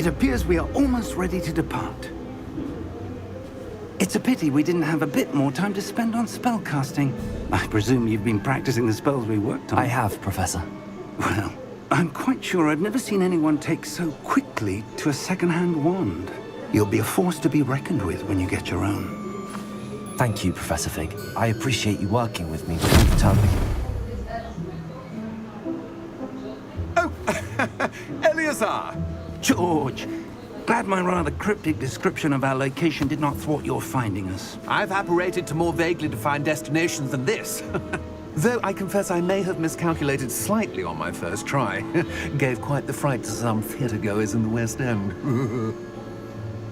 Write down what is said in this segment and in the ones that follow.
It appears we are almost ready to depart. It's a pity we didn't have a bit more time to spend on spellcasting. I presume you've been practicing the spells we worked on. I have, Professor. Well, I'm quite sure I've never seen anyone take so quickly to a second-hand wand. You'll be a force to be reckoned with when you get your own. Thank you, Professor Fig. I appreciate you working with me before the term begins. Oh, Eleazar! George! Glad my rather cryptic description of our location did not thwart your finding us. I've apparated to more vaguely defined destinations than this. Though I confess I may have miscalculated slightly on my first try. Gave quite the fright to some theatre-goers in the West End.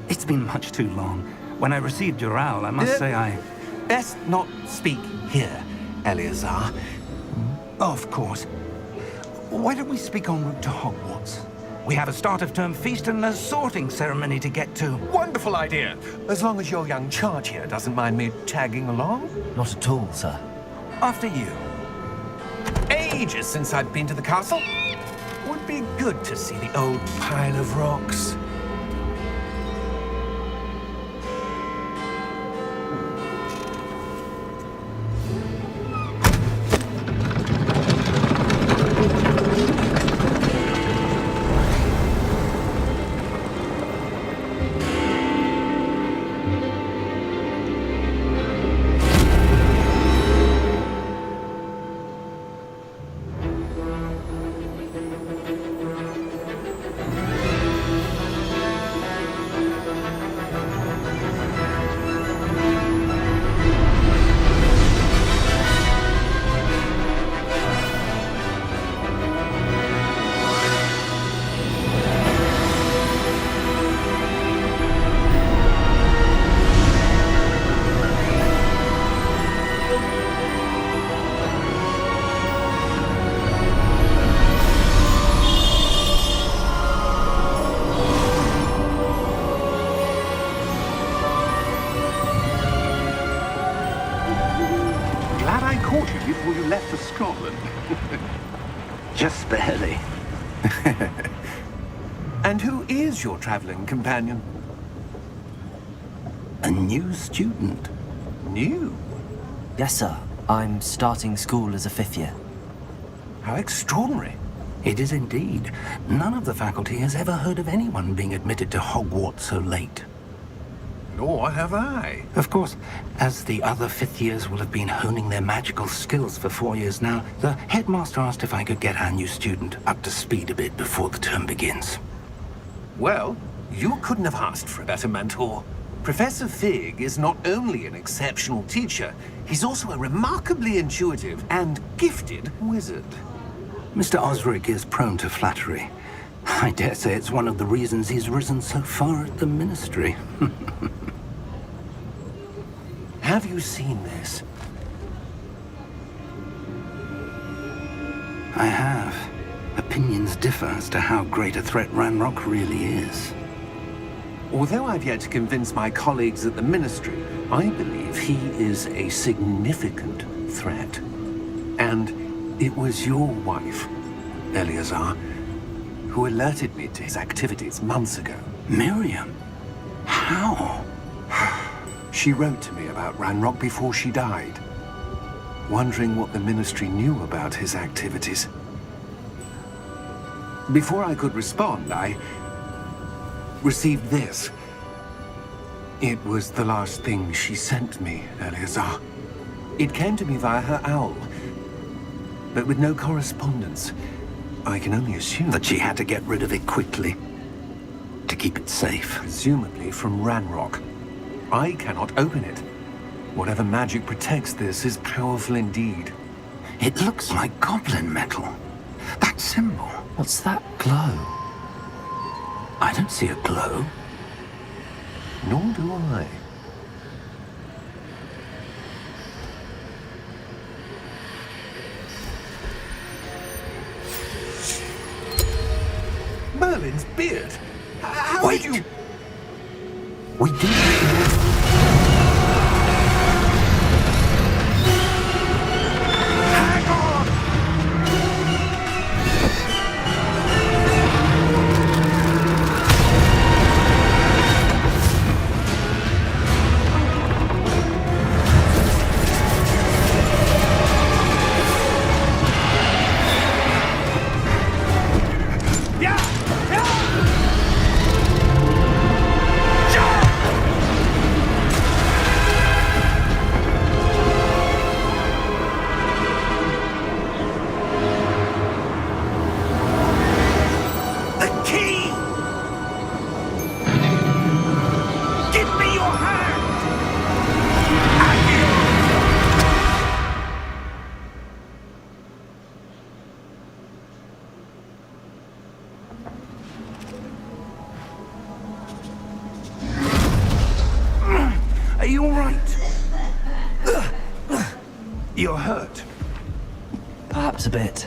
It's been much too long. When I received your owl, I must say I... Best not speak here, Eleazar. Of course. Why don't we speak en route to Hogwarts? We have a start-of-term feast and a sorting ceremony to get to. Wonderful idea! As long as your young charge here doesn't mind me tagging along. Not at all, sir. After you. Ages since I've been to the castle. Would be good to see the old pile of rocks. Before you left for Scotland. Just barely. And who is your traveling companion? A new student. New? Yes, sir. I'm starting school as a 5th year. How extraordinary. It is indeed. None of the faculty has ever heard of anyone being admitted to Hogwarts so late. Nor have I. Of course, as the other 5th years will have been honing their magical skills for 4 years now, the headmaster asked if I could get our new student up to speed a bit before the term begins. Well, you couldn't have asked for a better mentor. Professor Fig is not only an exceptional teacher, he's also a remarkably intuitive and gifted wizard. Mr. Osric is prone to flattery. I dare say it's one of the reasons he's risen so far at the Ministry. Have you seen this? I have. Opinions differ as to how great a threat Ranrock really is. Although I've yet to convince my colleagues at the Ministry, I believe he is a significant threat. And it was your wife, Eleazar, who alerted me to his activities months ago. Miriam? How? She wrote to me about Ranrock before she died, wondering what the Ministry knew about his activities. Before I could respond, I received this. It was the last thing she sent me, Eleazar. It came to me via her owl, but with no correspondence. I can only assume That she had to get rid of it quickly, to keep it safe. presumably from Ranrock. I cannot open it. Whatever magic protects this is powerful indeed. It looks like goblin metal. That symbol. What's that glow? I don't see a glow. Nor do I. Merlin's beard? How Wait! did you... We do. Hang on! Are you all right? You're hurt. Perhaps a bit.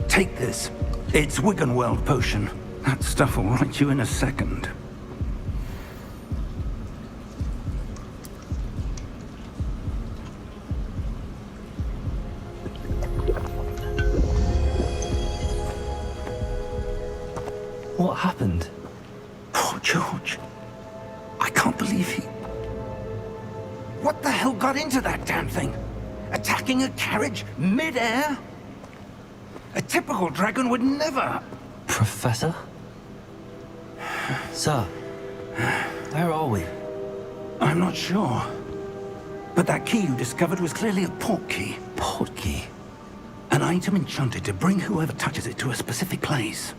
Take this. It's Wiggenweld potion. That stuff will right you in a second. What happened? Poor George. I can't believe he... What the hell got into that damn thing? Attacking a carriage mid-air? A typical dragon would never... Professor? Sir, where are we? I'm not sure. But that key you discovered was clearly a port key. Port key? An item enchanted to bring whoever touches it to a specific place.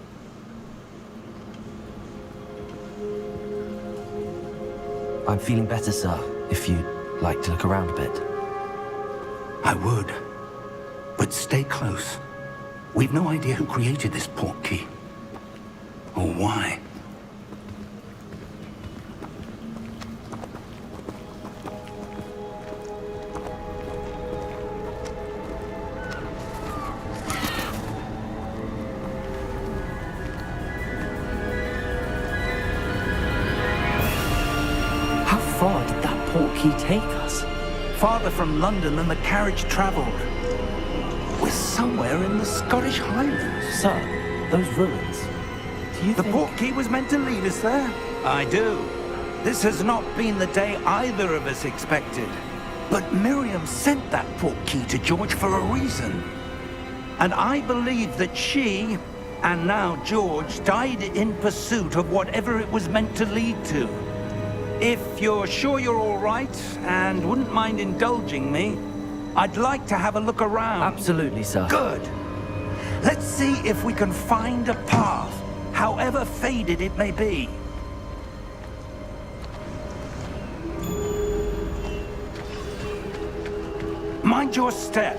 I'm feeling better, sir, if you'd like to look around a bit. I would. But stay close. We've no idea who created this port key. Or why. How far did that port key take us? Farther from London than the carriage traveled. We're somewhere in the Scottish Highlands. Sir, those ruins. Do you The think... port key was meant to lead us there? I do. This has not been the day either of us expected. But Miriam sent that port key to George for a reason. And I believe that she, and now George, died in pursuit of whatever it was meant to lead to. If you're sure you're all right, and wouldn't mind indulging me, I'd like to have a look around. Absolutely, sir. Good. Let's see if we can find a path, however faded it may be. Mind your step.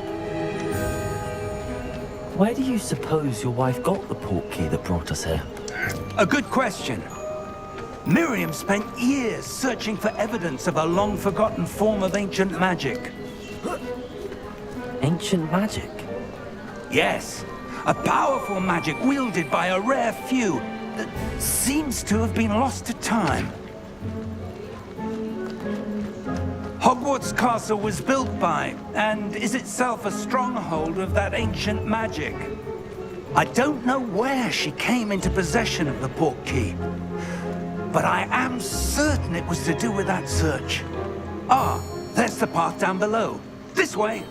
Where do you suppose your wife got the port key that brought us here? A good question. Miriam spent years searching for evidence of a long-forgotten form of ancient magic. Ancient magic? Yes, a powerful magic wielded by a rare few that seems to have been lost to time. Hogwarts Castle was built by, and is itself a stronghold of that ancient magic. I don't know where she came into possession of the port key, but I am certain it was to do with that search. Ah, there's the path down below. This way.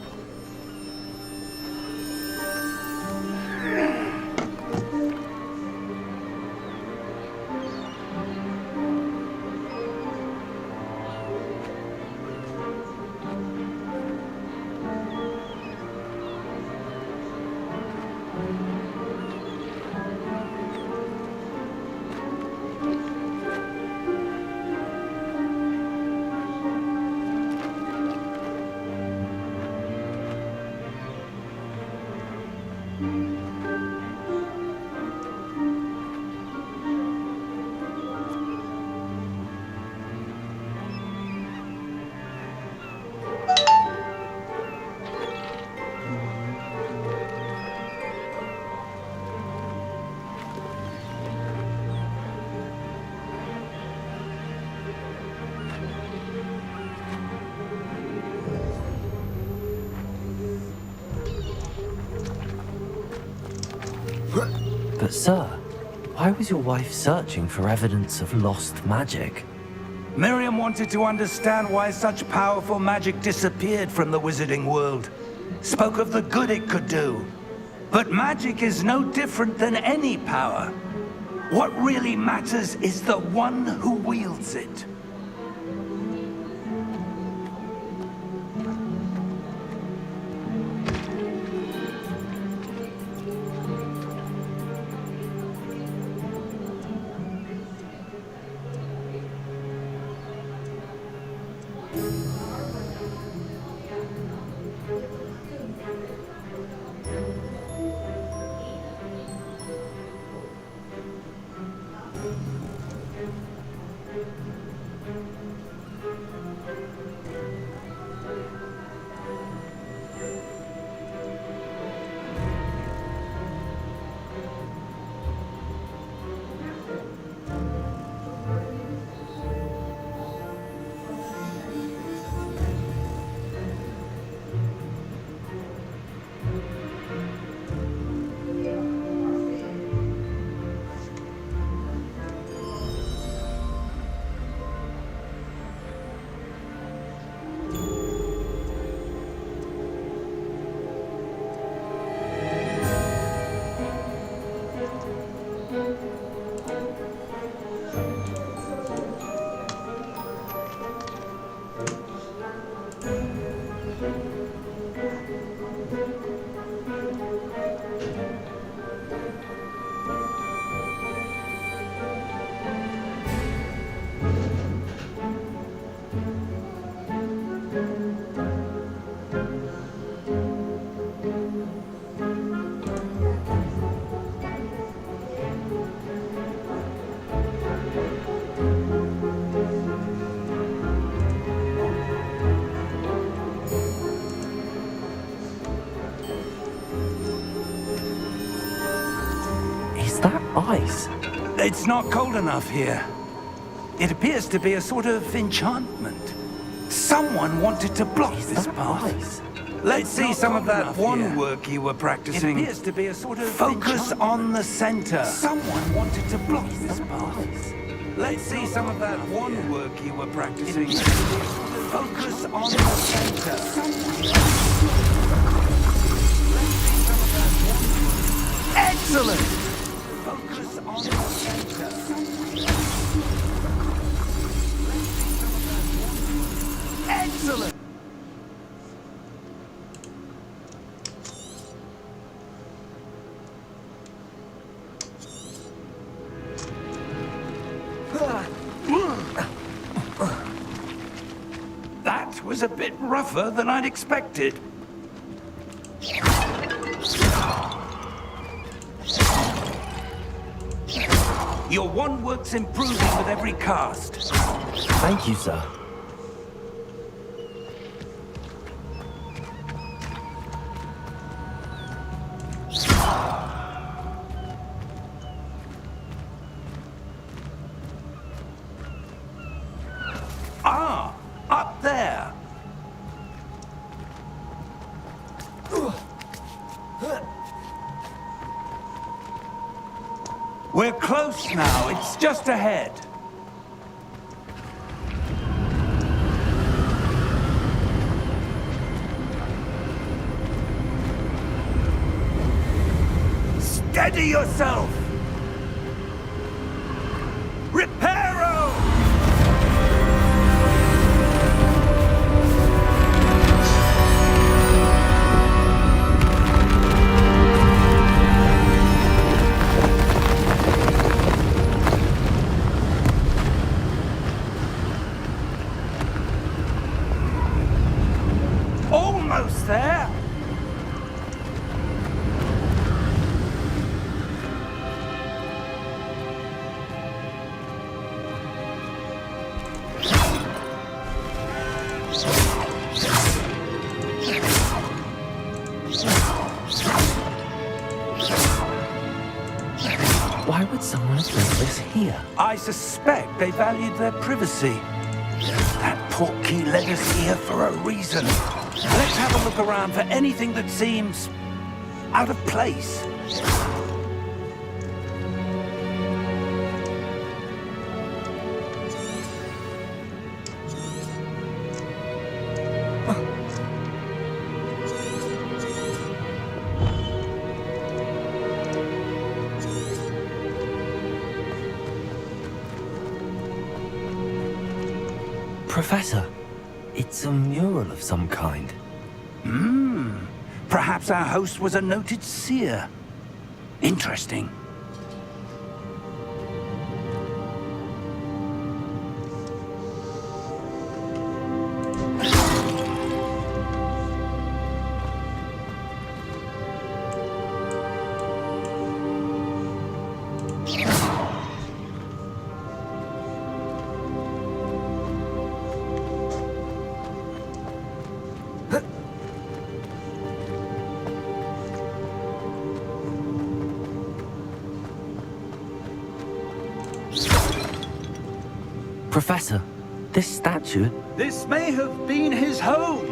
But sir, why was your wife searching for evidence of lost magic? Miriam wanted to understand why such powerful magic disappeared from the wizarding world. Spoke of the good it could do. But magic is no different than any power. What really matters is the one who wields it. It's not cold enough here. It appears to be a sort of enchantment. Someone wanted to block this path. Let's see some of that one work you were practicing. It appears to be a sort of focus on the center. Someone wanted to block this path. Let's see some of that one work you were practicing. Focus on the center. Excellent! Focus on the center. Excellent! That was a bit rougher than I'd expected. Your one work's improving with every cast. Thank you, sir. Ah, up there. We're close now. It's just ahead. Steady yourself. Reparo! Almost there. Why would someone have built this here? I suspect they valued their privacy. That portkey led us here for a reason. Let's have a look around for anything that seems out of place. Professor, it's a mural of some kind. Perhaps our host was a noted seer. Interesting. Professor, this statue... This may have been his home.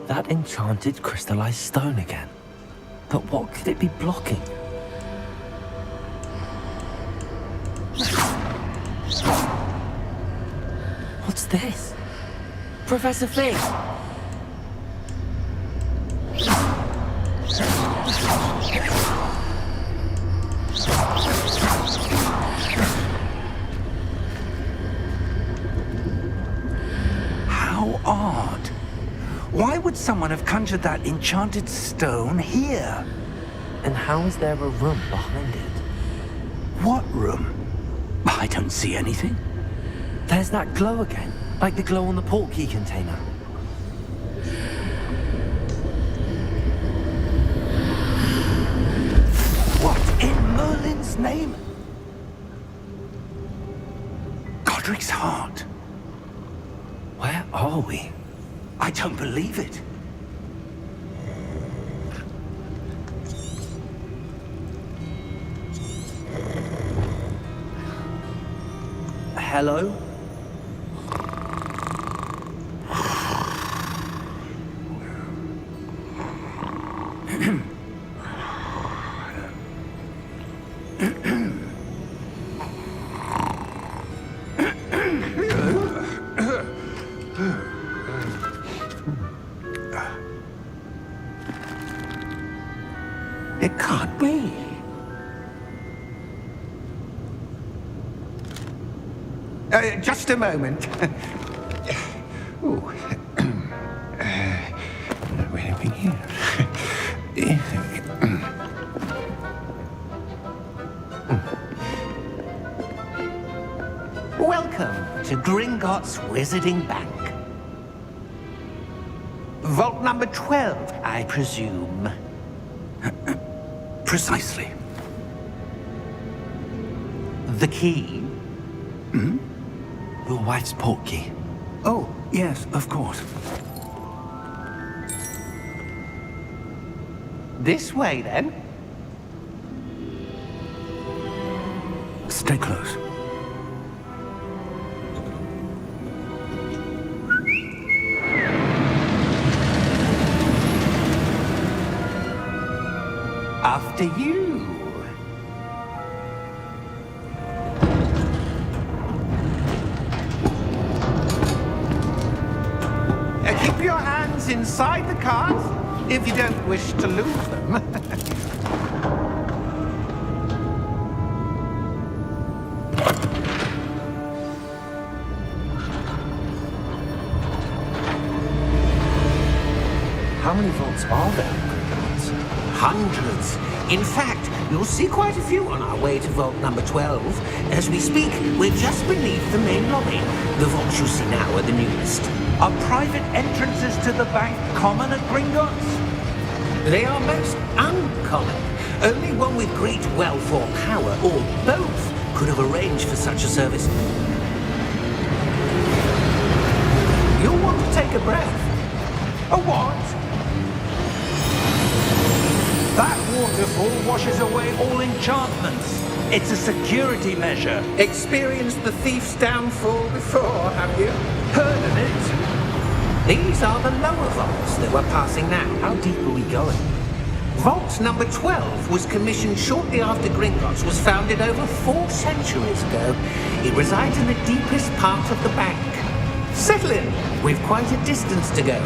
That enchanted crystallized stone again. But what could it be blocking? What's this? Professor Fig! How odd. Why would someone have conjured that enchanted stone here? And how is there a room behind it? What room? I don't see anything. There's that glow again, like the glow on the portkey container. Godric's heart. Where are we? I don't believe it. Hello? It can't be. Just a moment. Ooh. Wait a minute here. Welcome to Gringotts Wizarding Bank. Vault number 12, I presume. Precisely. The key? Your wife's portkey. Oh, yes, of course. This way, then. Stay close. After you. Keep your hands inside the cart if you don't wish to lose them. How many vaults are there in Gringotts? Hundreds. In fact, you'll see quite a few on our way to vault number 12. As we speak, we're just beneath the main lobby. The vaults you see now are the newest. Are private entrances to the bank common at Gringotts? They are most uncommon. Only one with great wealth or power, or both, could have arranged for such a service. You'll want to take a breath. A what? That waterfall washes away all enchantments. It's a security measure. Experienced the thief's downfall before, have you? Heard of it? These are the lower vaults that we're passing now. How deep are we going? Vault number 12 was commissioned shortly after Gringotts was founded over 4 centuries ago. It resides in the deepest part of the bank. Settle in. We've quite a distance to go.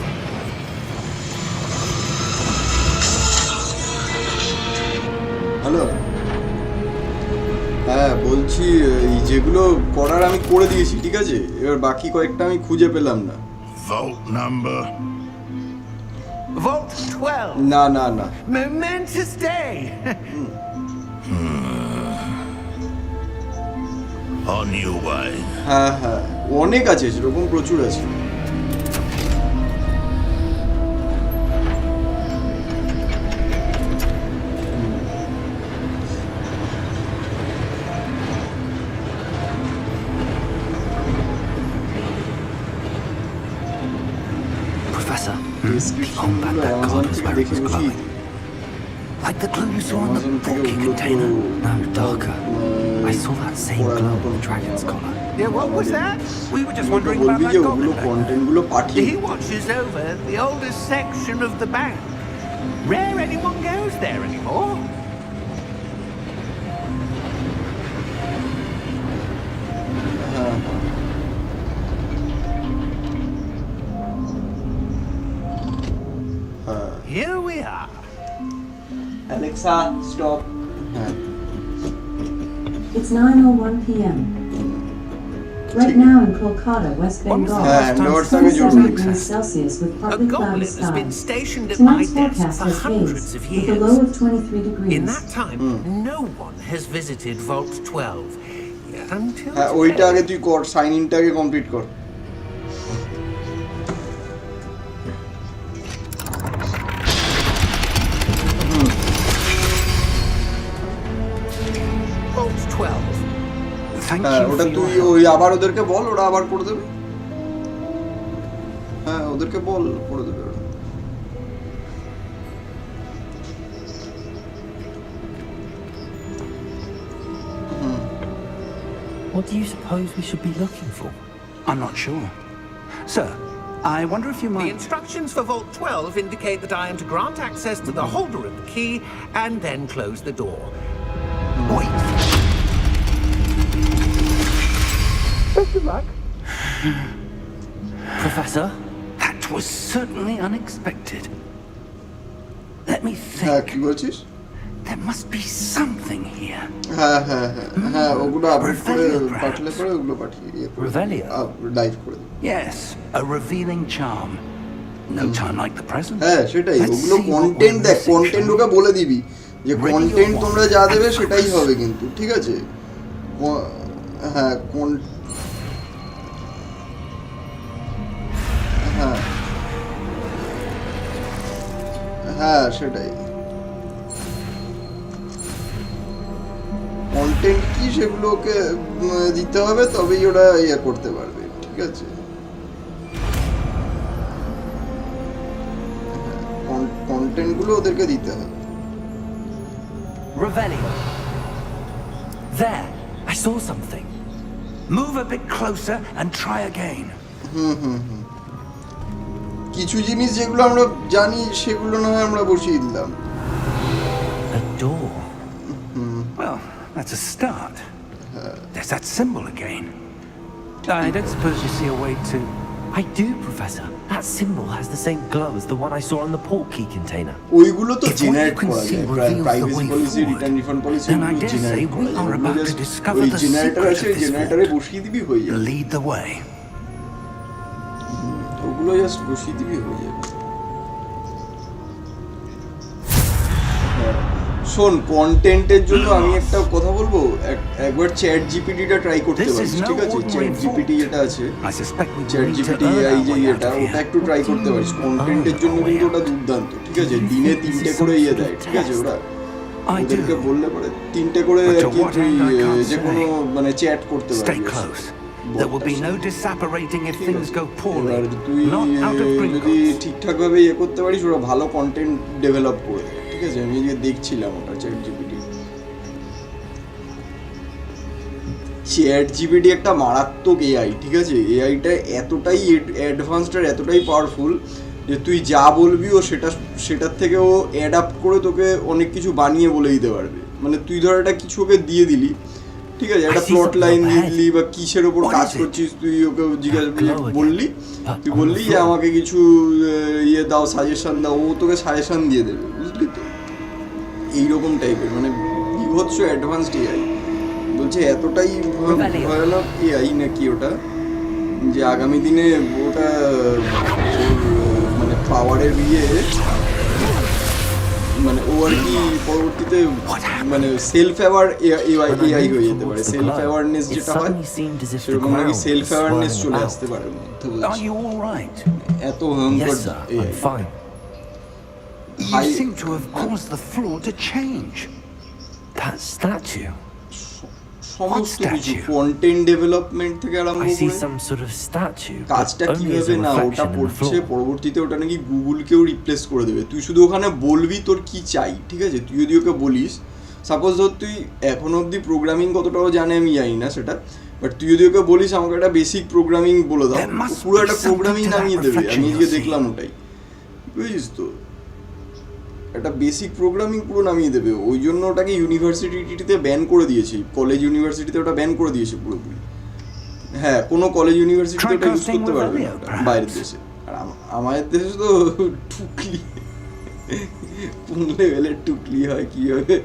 Hello, হ্যাঁ বলছি এই যেগুলো করার আমি করে দিয়েছি, ঠিক আছে? এবার বাকি কয়েকটা আমি খুঁজে পেলাম না। Vault number? Vault 12. না না না, Momentous day. On your way. হ্যাঁ হ্যাঁ অনেক আছে, সেরকম প্রচুর আছে। Professor, the combat that god was wearing was glowing. Like the glow you saw on the Amazon থেকে portkey ওগুলো container. No, darker. I saw that same glow on the dragon's collar. Yeah, what was that? We were just wondering about বলবি that যে ওগুলো goblin. কন্টেন্টগুলো পাঠিয়ে He watches over the oldest section of the bank. Rare anyone goes there anymore. Here we are. Alexa stop. হ্যাঁ It's 9:01 p.m. Right now in Kolkata, West When was Bengal, the হ্যাঁ last time networks আগে 27 জরুরি। degrees Celsius with A partly cloudy goblin has been skies. stationed at my Tonight's desk forecast for has hundreds haze of with a low years. of 23 degrees. In that time, no one has visited Vault 12. Until হ্যাঁ ওইটা today. আগে তুই কর, sign ইনটা আগে complete কর। Vault 12. Thank হ্যাঁ you ওটা for তুই your help. ওই আবার ওদেরকে বল, ওরা আবার করে দেবে। হ্যাঁ ওদেরকে বল করে দেবে ওরা। What do you suppose we should be looking for? I'm not sure. Sir, I wonder if you The might... instructions for Vault 12 indicate that I am to grant access to the holder of the key and then close the door. Wait. Professor? That was certainly unexpected. Let me হ্যাঁ think. কি বলছিস? There must be something here. হ্যাঁ হ্যাঁ হ্যাঁ হ্যাঁ ওগুলো upload করে Revelia, পাঠালে পরে ওগুলো পাঠিয়ে দিয়ে Revelia? লাইভ করে দেবে। Yes, a revealing charm. No time like the present. হ্যাঁ সেটাই, Let's ওগুলো see what কন্টেন্ট we're দেখ, missing, কন্টেন্ট shall ওকে বলে দিবি যে Radio কন্টেন্ট one তোমরা যা দেবে and সেটাই focus. হবে কিন্তু, ঠিক আছে? হ্যাঁ হ্যাঁ হ্যাঁ সেটাই, কন্টেন্ট কি সেগুলোকে দিতে হবে, তবেই ওরা ইয়ে করতে পারবে, ঠিক আছে? কন্টেন্ট গুলো ওদেরকে দিতে হবে। Revelio. There, I saw something. Move a bit closer and try again. কিছু জিনিস যেগুলো আমরা জানি সেগুলো না হয় আমরা বসিয়ে দিলাম। A door. Well, that's a start. There's that symbol again. I don't suppose you see a way to... I do, Professor. That symbol has the same glow as the one I saw on the port key container. ওইগুলো তো If what generate you can করা see যায়, reveals the privacy way policy, forward, return refund policy, then I ওগুলো dare generate say করা we যায়। are ওগুলো about to just discover ওই the generator secret আছে, of this জেনারেটরে vault. বসিয়ে দিবি হয়ে যাবে, Lead the way. ওগুলো জাস্ট বসিয়ে দিবি হয়ে যাবে। শোন, কন্টেন্টের জন্য আমি একটা কথা বলবো, একবার চ্যাট জিপিটিটা ট্রাই করতে This পারিস, is no ঠিক আছে? Chat ordinary GPT vault. যেটা আছে, I suspect we chat need to GPT earn এই our যে way out এটা, of ওটা here. একটু ট্রাই করতে পারিস। কন্টেন্টের জন্য কিন্তু ওটা দুর্দান্ত, ঠিক আছে? দিনে 3টে করে ইয়ে দেয়, ঠিক আছে? ওরা I ওদেরকে do. বললে পরে 3টে করে But to আর কি what তুই end I can't যে কোনো say. মানে চ্যাট করতে Stay পারবি। close. There will be no disapparating if things go এবার poorly. তুই Not out of যদি Gringotts. ঠিকঠাক ভাবে ইয়ে করতে পারিস, ওরা ভালো কন্টেন্ট ডেভেলপ করে দেয়, ঠিক আছে? আমি যে দেখছিলাম ওটা চ্যাট জিপিটি, চ্যাট জিপিটি একটা মারাত্মক এআই, ঠিক আছে? এআইটা এতটাই অ্যাডভান্সড আর এতটাই পাওয়ারফুল যে তুই যা বলবি ও সেটার থেকে ও অ্যাডাপ্ট করে তোকে অনেক কিছু বানিয়ে বলে দিতে পারবে। মানে তুই ধর একটা কিছু ওকে দিয়ে দিলি, ঠিক আছে? একটা প্লট লাইন দিয়ে দিলি বা কিসের ওপর কাজ করছিস, তুই ওকে জিজ্ঞাসা বললি, তুই বললি যে আমাকে কিছু ইয়ে দাও, সাজেশন দাও, ও তোকে সাজেশন দিয়ে দেবে, বুঝলি তো? এইরকম টাইপের মানে বিভৎস অ্যাডভান্সড এআই। বলছে এতটাই ভয়ানক এআই নাকি ওটা, যে আগামী দিনে ওটা মানে পাওয়ারের ইয়ে মানে ও আর কি পরবর্তীতে মানে সেলফ অ্যাওয়ার এআই হয়ে যেতে পারে। সেলফ অ্যাওয়ারনেস যেটা হয় সেরকম নাকি সেলফ অ্যাওয়ারনেস চলে আসতে পারে। Are you all right? এত ভয়ঙ্কর Yes, sir. AI. I'm fine. You seem to have caused the floor to change. That statue. সমস্ত কিছু statue? কন্টেন্ট ডেভেলপমেন্ট থেকে আরম্ভ I see করে some sort of statue, but কাজটা only as কিভাবে a না ওটা reflection in the পড়ছে, floor. পরবর্তীতে ওটা নাকি গুগলকেও রিপ্লেস করে দেবে। তুই শুধু ওখানে বলবি তোর কি চাই, ঠিক আছে? তুই যদি ওকে বলিস, সাপোজ ধর তুই এখন অবধি প্রোগ্রামিং কতটাও জানে আমি জানি না সেটা, বাট তুই যদি ওকে বলিস আমাকে একটা বেসিক প্রোগ্রামিং বলে দাও, There must পুরো be একটা প্রোগ্রামিং something to that নামিয়ে দেবে। reflection আমি you're আজকে seeing. দেখলাম ওটাই, বুঝিস তো? একটা বেসিক প্রোগ্রামিং পুরো নামিয়ে দেবে। ওই জন্য ওটাকে ইউনিভার্সিটিতে ব্যান করে দিয়েছি, কলেজ ইউনিভার্সিটিতে ওটা ব্যান করে দিয়েছে পুরোপুরি। হ্যাঁ, কোনো কলেজ ইউনিভার্সিটিতে ওটা ইউজ করতে পারবে না ওটা, বাইরের দেশে। আর আমাদের দেশে তো টুকলি কোন লেভেলের টুকলি হয়, কি হবে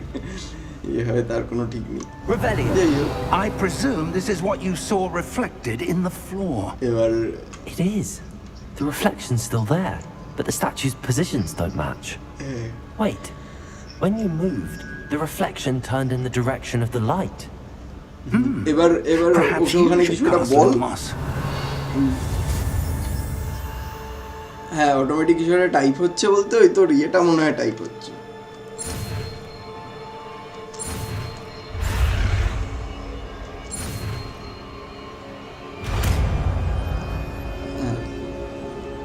এ হয় তার কোনো ঠিক নেই। Revelio. যাই হোক, I presume this is what you saw reflected in the floor. এবার It is. The reflection's still there, but the statue's positions don't match. Wait. When you moved, the reflection turned in the direction of the light. এবার Perhaps okay you ওখানে should কিছু একটা cast বল। Lumos. হ্যাঁ, automatic কিছু একটা type হচ্ছে বলতে ওই তোর ইয়েটা মনে হয় টাইপ হচ্ছে।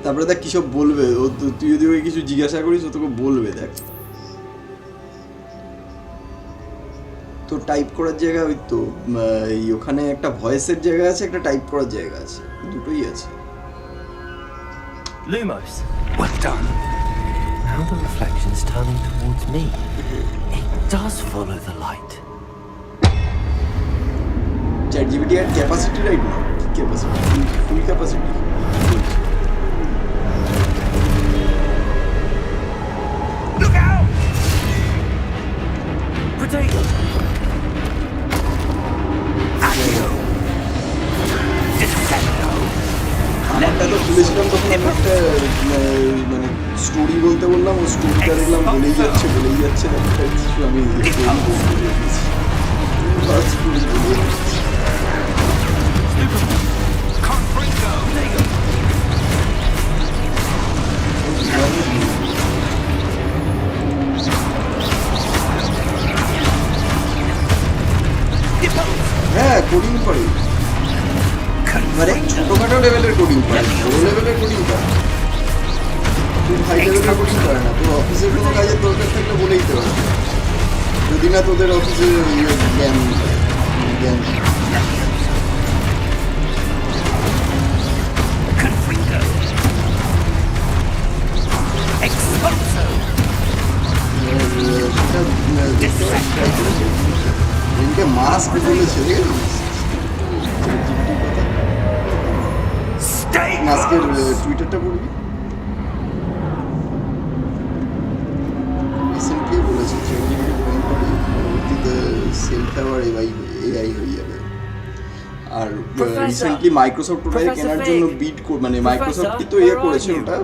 তারপরে দেখ কিসব বলবে ও, তুই যদি ওই কিছু জিজ্ঞাসা করিস ও তোকে বলবে। দেখ তো টাইপ করার জায়গা ওই তো এই ওখানে একটা ভয়েসের জায়গা আছে, একটা টাইপ করার জায়গা আছে, দুটোই আছে। Lumos. Well done. Now the reflection's turning towards me. It does follow the light. ChatGPT at capacity right now. Capacity, full capacity. Look out! Potato. Accio. Descendo. আমারটা তো খুলেছিলাম তখন আমি একটা মানে স্টোরি বলতে বললাম, ও স্টোরিটা দেখলাম বলেই যাচ্ছে একটা কিছু আমি Confringo. হ্যাঁ কোডিং করে, মানে ছোটখাটো লেভেলের কোডিং করে, লো লেভেলের কোডিং করে, খুব হাই লেভেলের কোডিং করে না। তোর অফিসের কোনো কাজের দরকার থাকলে বলে দিতে পারবে, যদি না তোদের অফিসে জ্ঞান জ্ঞান Confringo. Expulso. মাস্ক বলেছে, Stay মাস্কের close. টুইটারটা পড়বি, রিসেন্টলি বলেছে পরবর্তীতে সেলটা আবার এআই হয়ে যাবে। আর রিসেন্টলি মাইক্রোসফট ওটা কেনার জন্য বিড মানে মাইক্রোসফটই তো ইয়ে করেছে, ওটা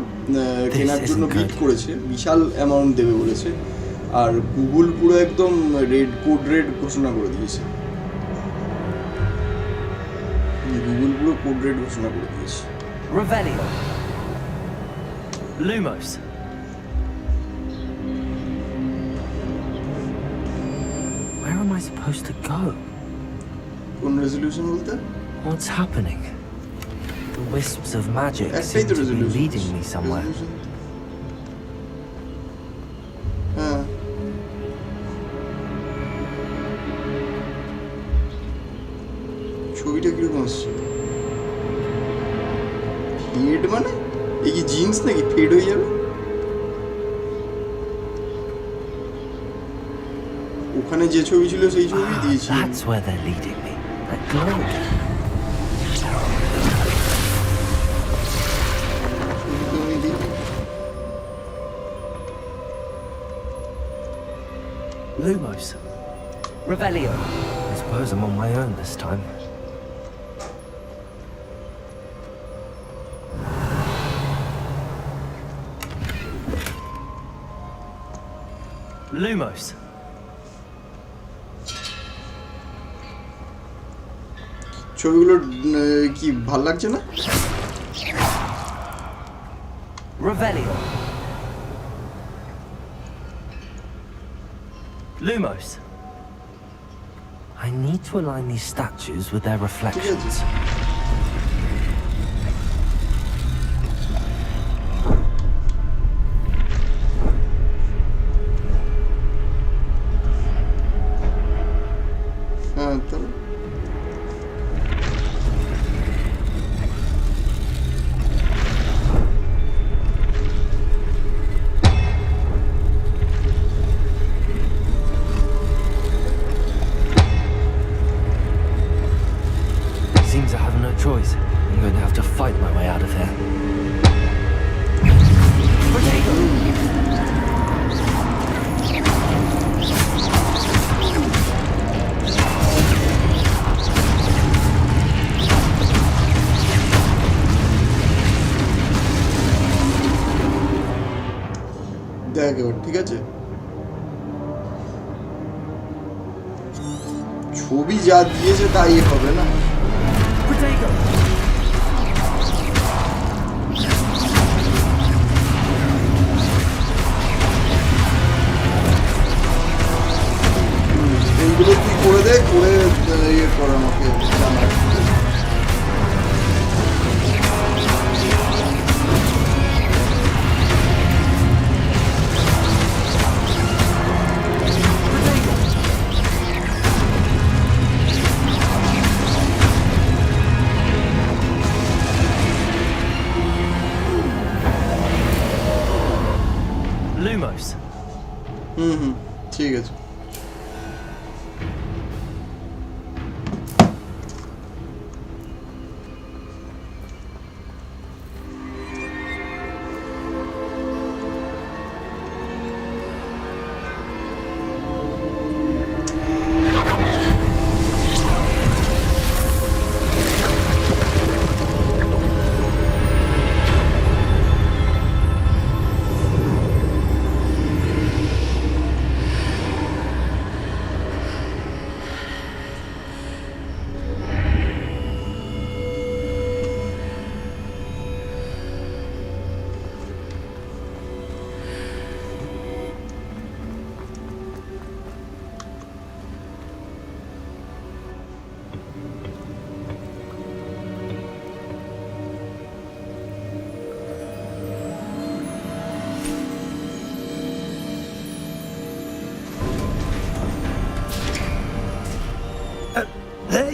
কেনার জন্য বিড করেছে, বিশাল অ্যামাউন্ট দেবে বলেছে। আর গুগল পুরো একদম কোড রেড ঘোষণা করে দিয়েছে, গুগল পুরো কোড রেড ঘোষণা করে দিয়েছে। Revelio. Lumos. Where am I supposed to go? কোন রেজলিউশন বলতে? What's happening? The wisps of magic একটাই seem তো to be resolution, leading me somewhere. হ্যাঁ ছবিটা কিরকম আসছে? ফেড মানে এই কি জিন্স নাকি ফেড হয়ে যাবে? ওখানে যে ছবি ছিল সেই ছবি দিয়েছি। That's where they're leading me. That glow. ছবি তো আমি দিই। Lumos. Revelio. I suppose I'm on my own this time. Lumos. ছবিগুলো কি ভাল লাগছে না? Revelio. Lumos. I need to align these statues with their reflections. হ্যাঁ তাহলে Seems I have no choice. I'm going to have to fight my way out of here. Potato! দেখ এবার ঠিক আছে, ছবি যা দিয়েছে তাই হবে না। Potato! এইগুলো তুই করে দে, করে ইয়ে কর আমাকে জানা।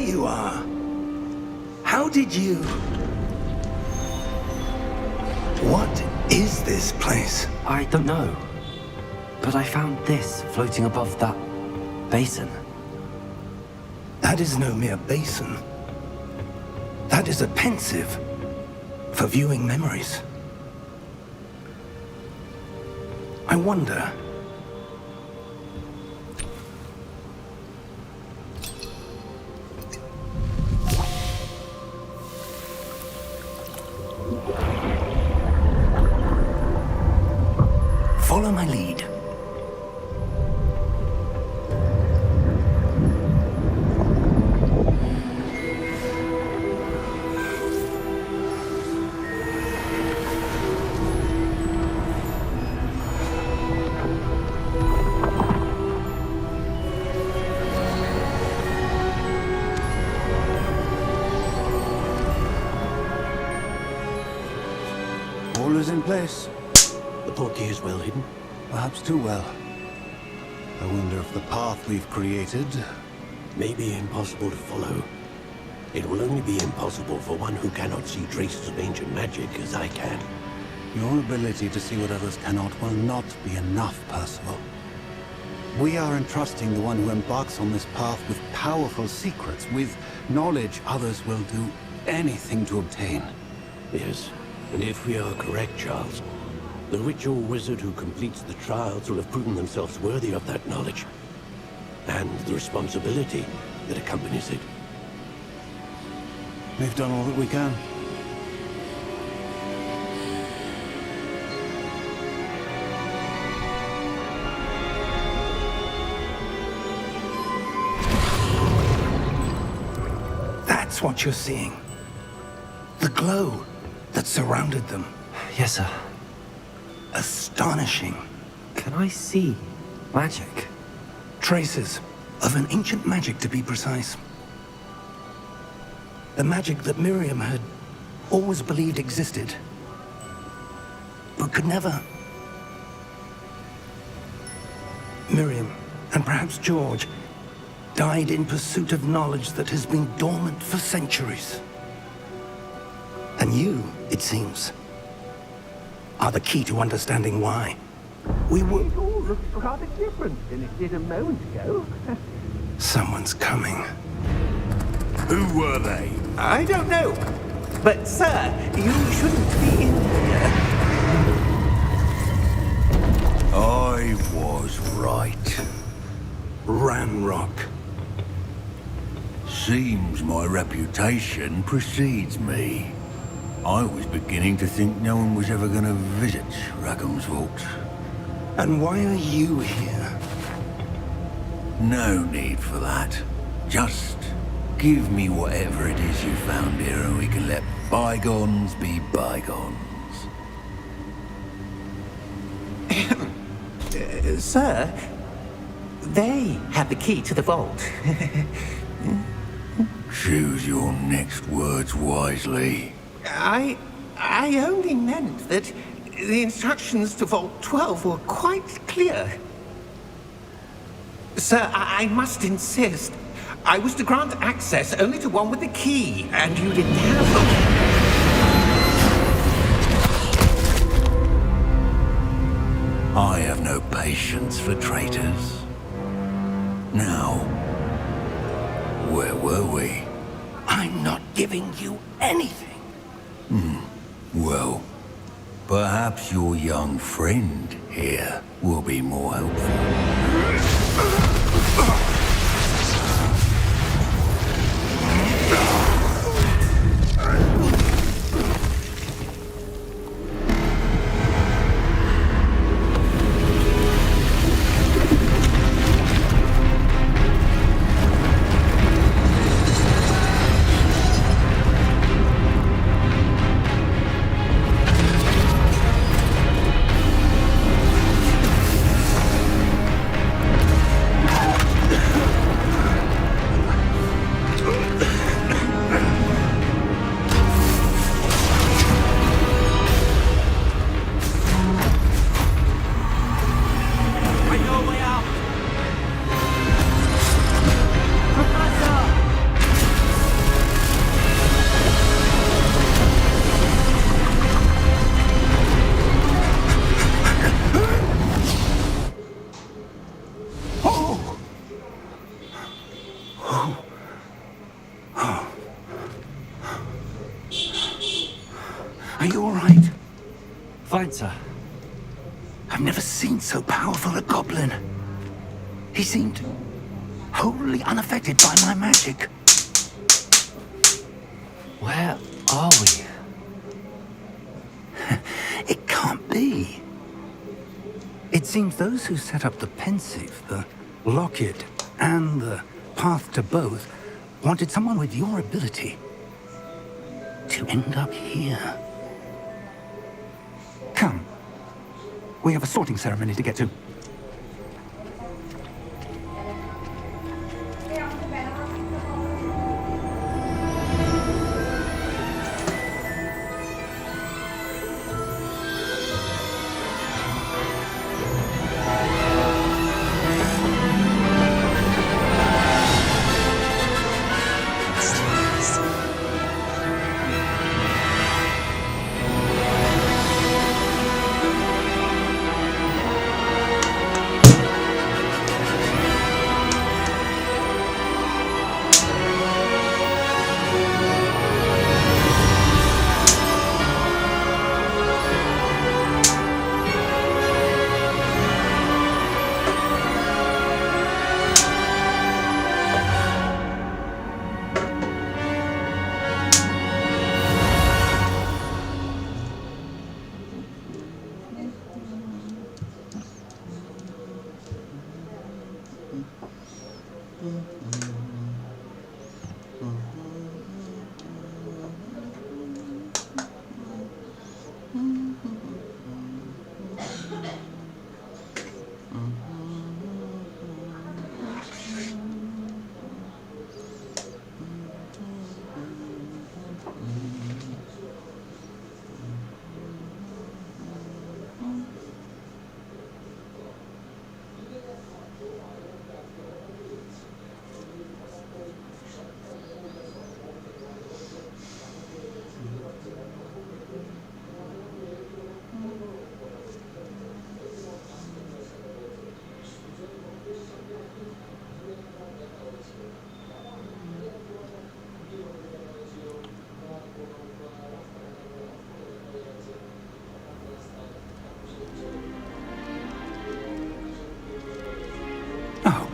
you are. How did you... What is this place? I don't know. But I found this floating above that basin. That is no mere basin. That is a pensive for viewing memories. I wonder... Follow my lead. All is in place. The portkey is well hidden. Perhaps too well. I wonder if the path we've created... May be impossible to follow. It will only be impossible for one who cannot see traces of ancient magic as I can. Your ability to see what others cannot will not be enough, Percival. We are entrusting the one who embarks on this path with powerful secrets, with knowledge others will do anything to obtain. Yes, and if we are correct, Charles, the witch or wizard who completes the trials will have proven themselves worthy of that knowledge. And the responsibility that accompanies it. We've done all that we can. That's what you're seeing. The glow that surrounded them. Yes, sir. Astonishing. Can I see magic? Traces of an ancient magic, to be precise. The magic that Miriam had always believed existed, but could never. Miriam, and perhaps George, died in pursuit of knowledge that has been dormant for centuries. And you, it seems, are the key to understanding why. We were... It all looks rather different than it did a moment ago. Someone's coming. Who were they? I don't know. But, sir, you shouldn't be in here. I was right. Ranrock. Seems my reputation precedes me. I was beginning to think no one was ever going to visit Rackham's Vault. And why are you here? No need for that. Just give me whatever it is you found here and we can let bygones be bygones. Sir, they have the key to the vault. Choose your next words wisely. I only meant that the instructions to Vault 12 were quite clear. Sir, I must insist. I was to grant access only to one with the key, and you didn't have them. I have no patience for traitors. Now, where were we? I'm not giving you anything. Well, perhaps your young friend here will be more helpful. Are you all right? Fine, sir. I've never seen so powerful a goblin. He seemed wholly unaffected by my magic. Where are we? It can't be. It seems those who set up the pensive, the locket, and the path to both wanted someone with your ability to end up here. Come. We have a sorting ceremony to get to.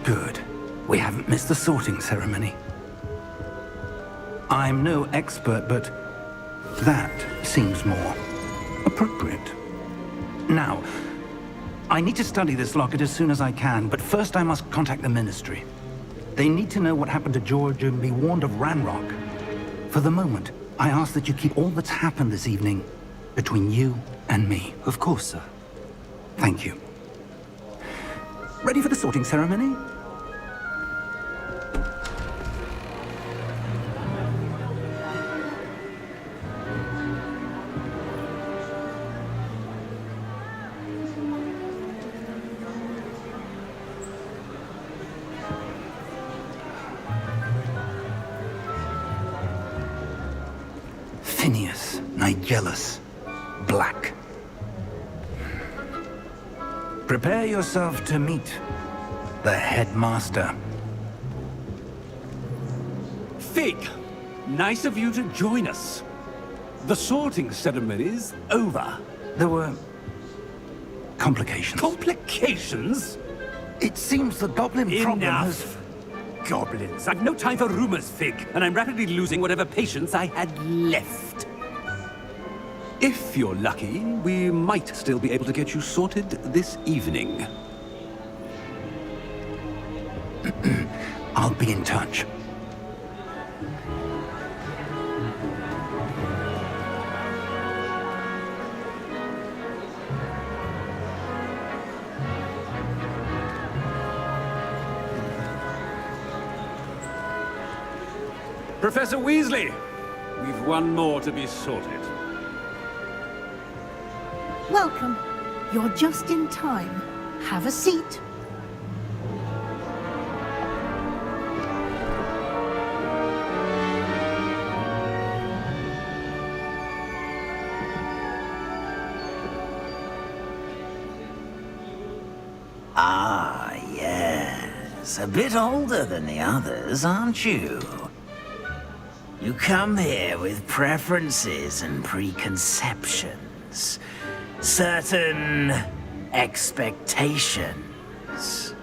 Good. We haven't missed the sorting ceremony. I'm no expert, but that seems more appropriate. Now, I need to study this locket as soon as I can, but first I must contact the Ministry. They need to know what happened to George and be warned of Ranrock. For the moment, I ask that you keep all that's happened this evening between you and me. Of course, sir. Thank you. Ready for the sorting ceremony? Phineas, Nigellus, Black. Prepare yourself to meet the headmaster. Fig, nice of you to join us. The sorting ceremony's over. There were complications. Complications? It seems the goblin problem has... Enough. Goblins. I've no time for rumors, Fig, and I'm rapidly losing whatever patience I had left. If you're lucky, we might still be able to get you sorted this evening. I'll be in touch. Professor Weasley, we've one more to be sorted. Welcome. You're just in time. Have a seat. Ah, yes. A bit older than the others, aren't you? You come here with preferences and preconceptions. Certain expectations.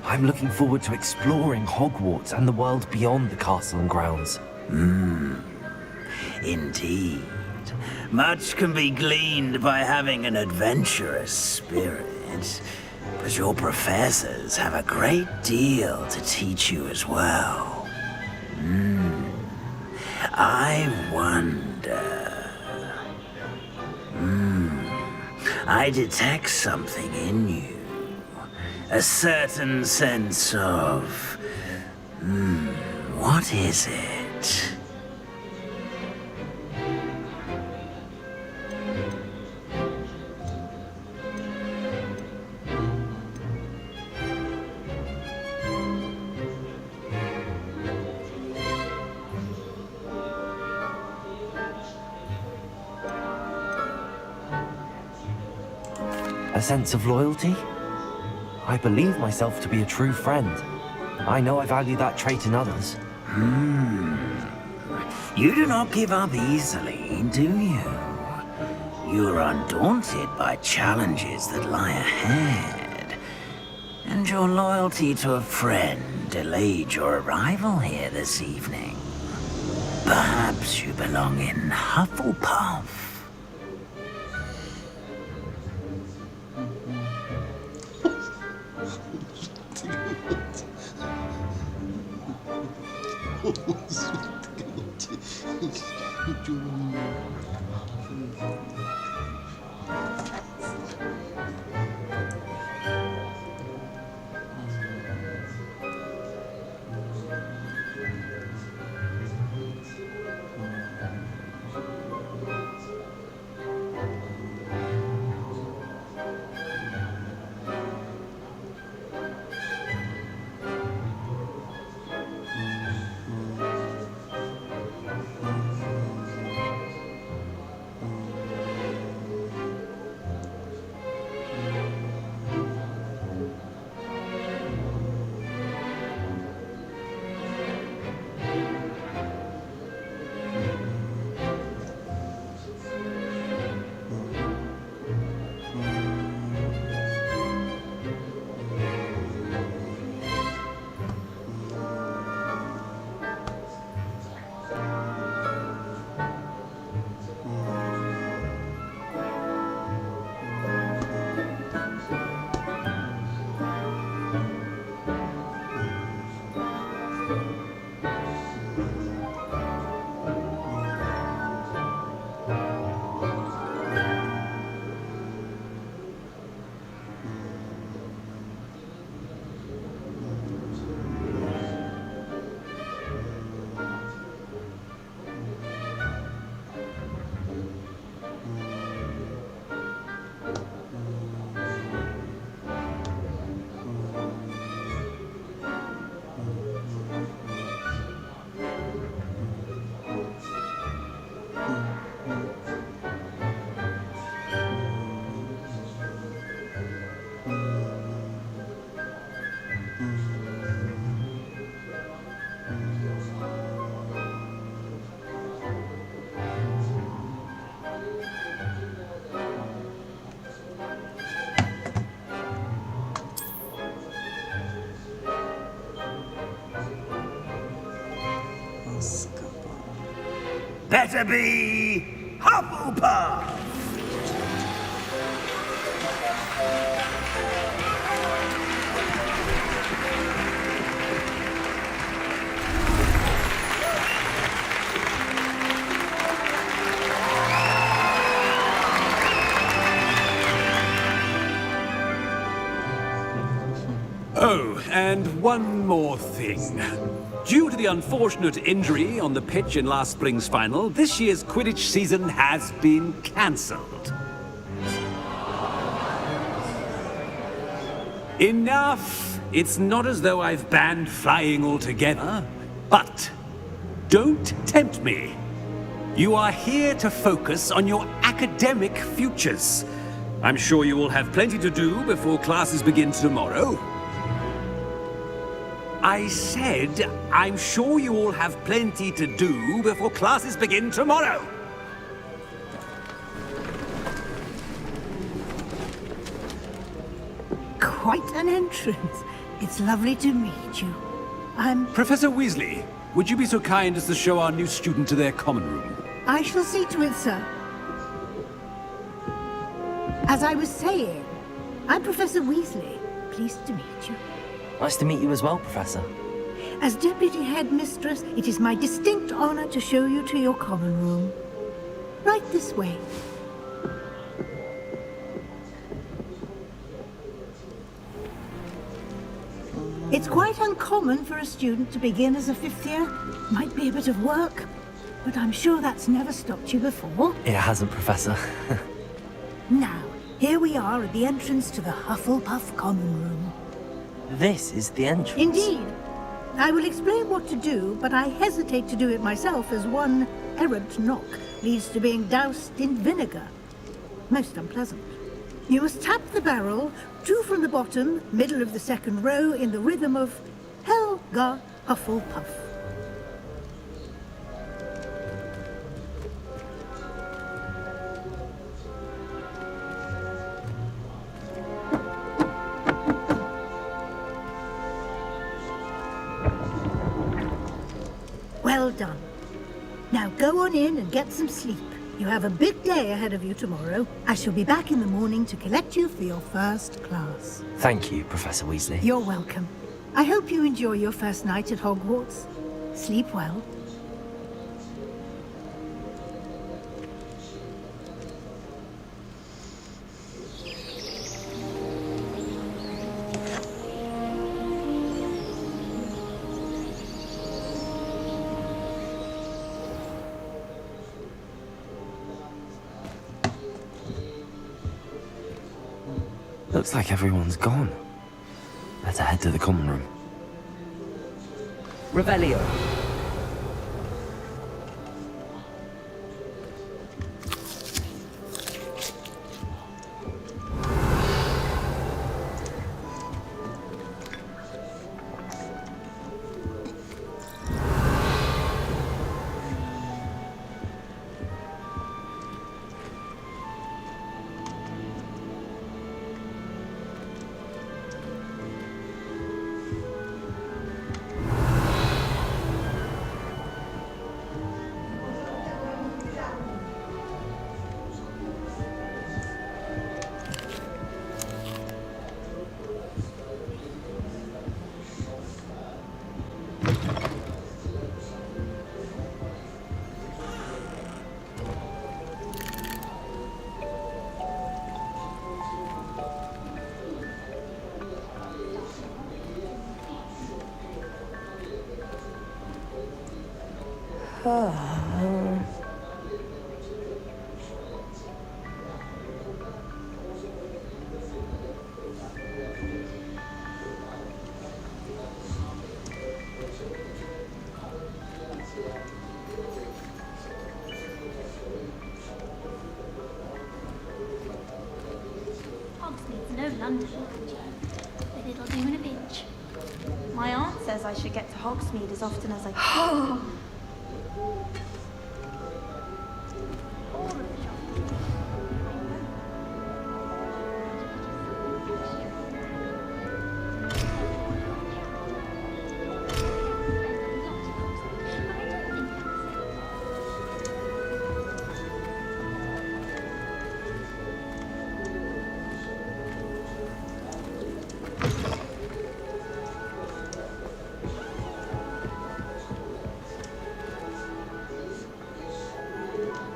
I'm looking forward to exploring Hogwarts and the world beyond the castle and grounds. Indeed. Much can be gleaned by having an adventurous spirit. But your professors have a great deal to teach you as well. I wonder... I detect something in you. A certain sense of... what is it? A sense of loyalty? I believe myself to be a true friend. I know I value that trait in others. You do not give up easily, do you? You are undaunted by challenges that lie ahead. And your loyalty to a friend delayed your arrival here this evening. Perhaps you belong in Hufflepuff. Better be Hufflepuff! Oh, and one more thing. Due to the unfortunate injury on the pitch in last spring's final, this year's Quidditch season has been cancelled. Enough! It's not as though I've banned flying altogether, but don't tempt me. You are here to focus on your academic futures. I'm sure you all have plenty to do before classes begin tomorrow. I said, I'm sure you all have plenty to do before classes begin tomorrow. Quite an entrance. It's lovely to meet you. Professor Weasley, would you be so kind as to show our new student to their common room? I shall see to it, sir. As I was saying, I'm Professor Weasley. Pleased to meet you. Nice to meet you as well, Professor. As Deputy Headmistress, it is my distinct honor to show you to your common room. Right this way. It's quite uncommon for a student to begin as a fifth year. Might be a bit of work, but I'm sure that's never stopped you before. It hasn't, Professor. Now, here we are at the entrance to the Hufflepuff common room. This is the entrance. Indeed. I will explain what to do, but I hesitate to do it myself as one errant knock leads to being doused in vinegar. Most unpleasant. You must tap the barrel, 2 from the bottom, middle of the second row, in the rhythm of Helga Hufflepuff. Well done. Now go on in and get some sleep. You have a big day ahead of you tomorrow. I shall be back in the morning to collect you for your first class. Thank you, Professor Weasley. You're welcome. I hope you enjoy your first night at Hogwarts. Sleep well. Looks like everyone's gone. Better head to the common room. Revelio. Hogsmeade's no London, but it'll do in a pinch. My aunt says I should get to Hogsmeade as often as I can.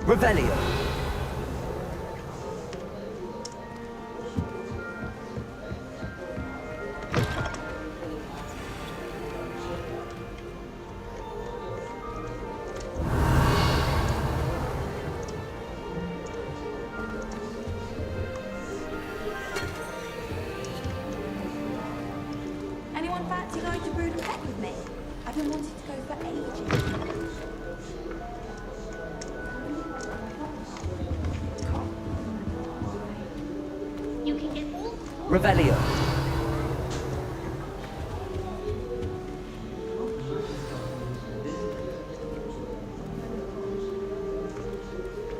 Revelio. Anyone fancy going to Brood and Peck with me? I've been wanting to go for ages. You can get all... Revelio.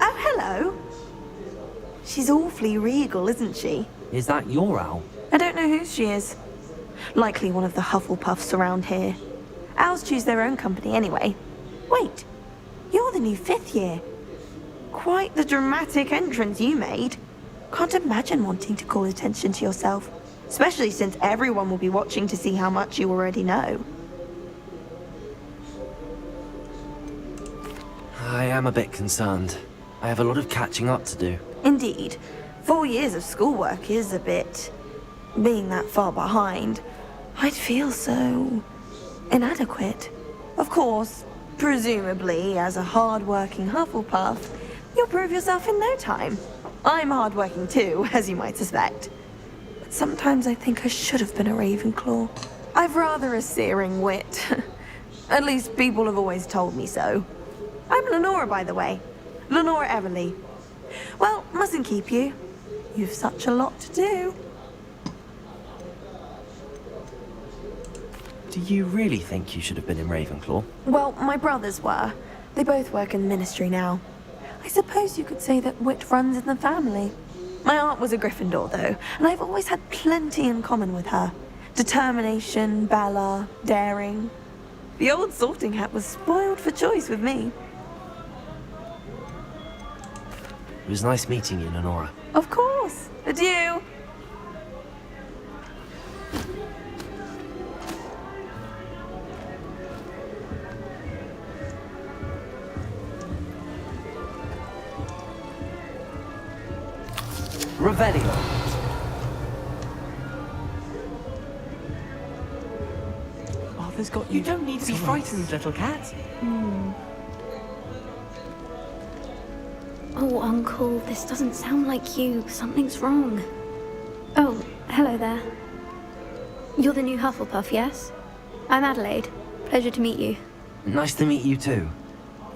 Oh, hello. She's awfully regal, isn't she? Is that your owl? I don't know who she is. Likely one of the Hufflepuffs around here. Owls choose their own company anyway. Wait, you're the new 5th year. Quite the dramatic entrance you made. Can't imagine wanting to call attention to yourself, especially since everyone will be watching to see how much you already know. I am a bit concerned. I have a lot of catching up to do. Indeed. 4 years of schoolwork is a bit... Being that far behind, I'd feel so... inadequate. Of course, presumably, as a hard-working Hufflepuff, you'll prove yourself in no time. I'm hard-working too, as you might suspect. But sometimes I think I should have been a Ravenclaw. I've rather a searing wit. At least people have always told me so. I'm Lenora, by the way. Lenora Everly. Well, mustn't keep you. You've such a lot to do. Do you really think you should have been in Ravenclaw? Well, my brothers were. They both work in the Ministry now. I suppose you could say that wit runs in the family. My aunt was a Gryffindor, though, and I've always had plenty in common with her. Determination, valor, daring. The old sorting hat was spoiled for choice with me. It was nice meeting you, Lenora. Of course. Adieu. Revelio. Arthur's got you. You don't need to be frightened, little cat. Oh, Uncle, this doesn't sound like you. Something's wrong. Oh, hello there. You're the new Hufflepuff, yes? I'm Adelaide. Pleasure to meet you. Nice to meet you too.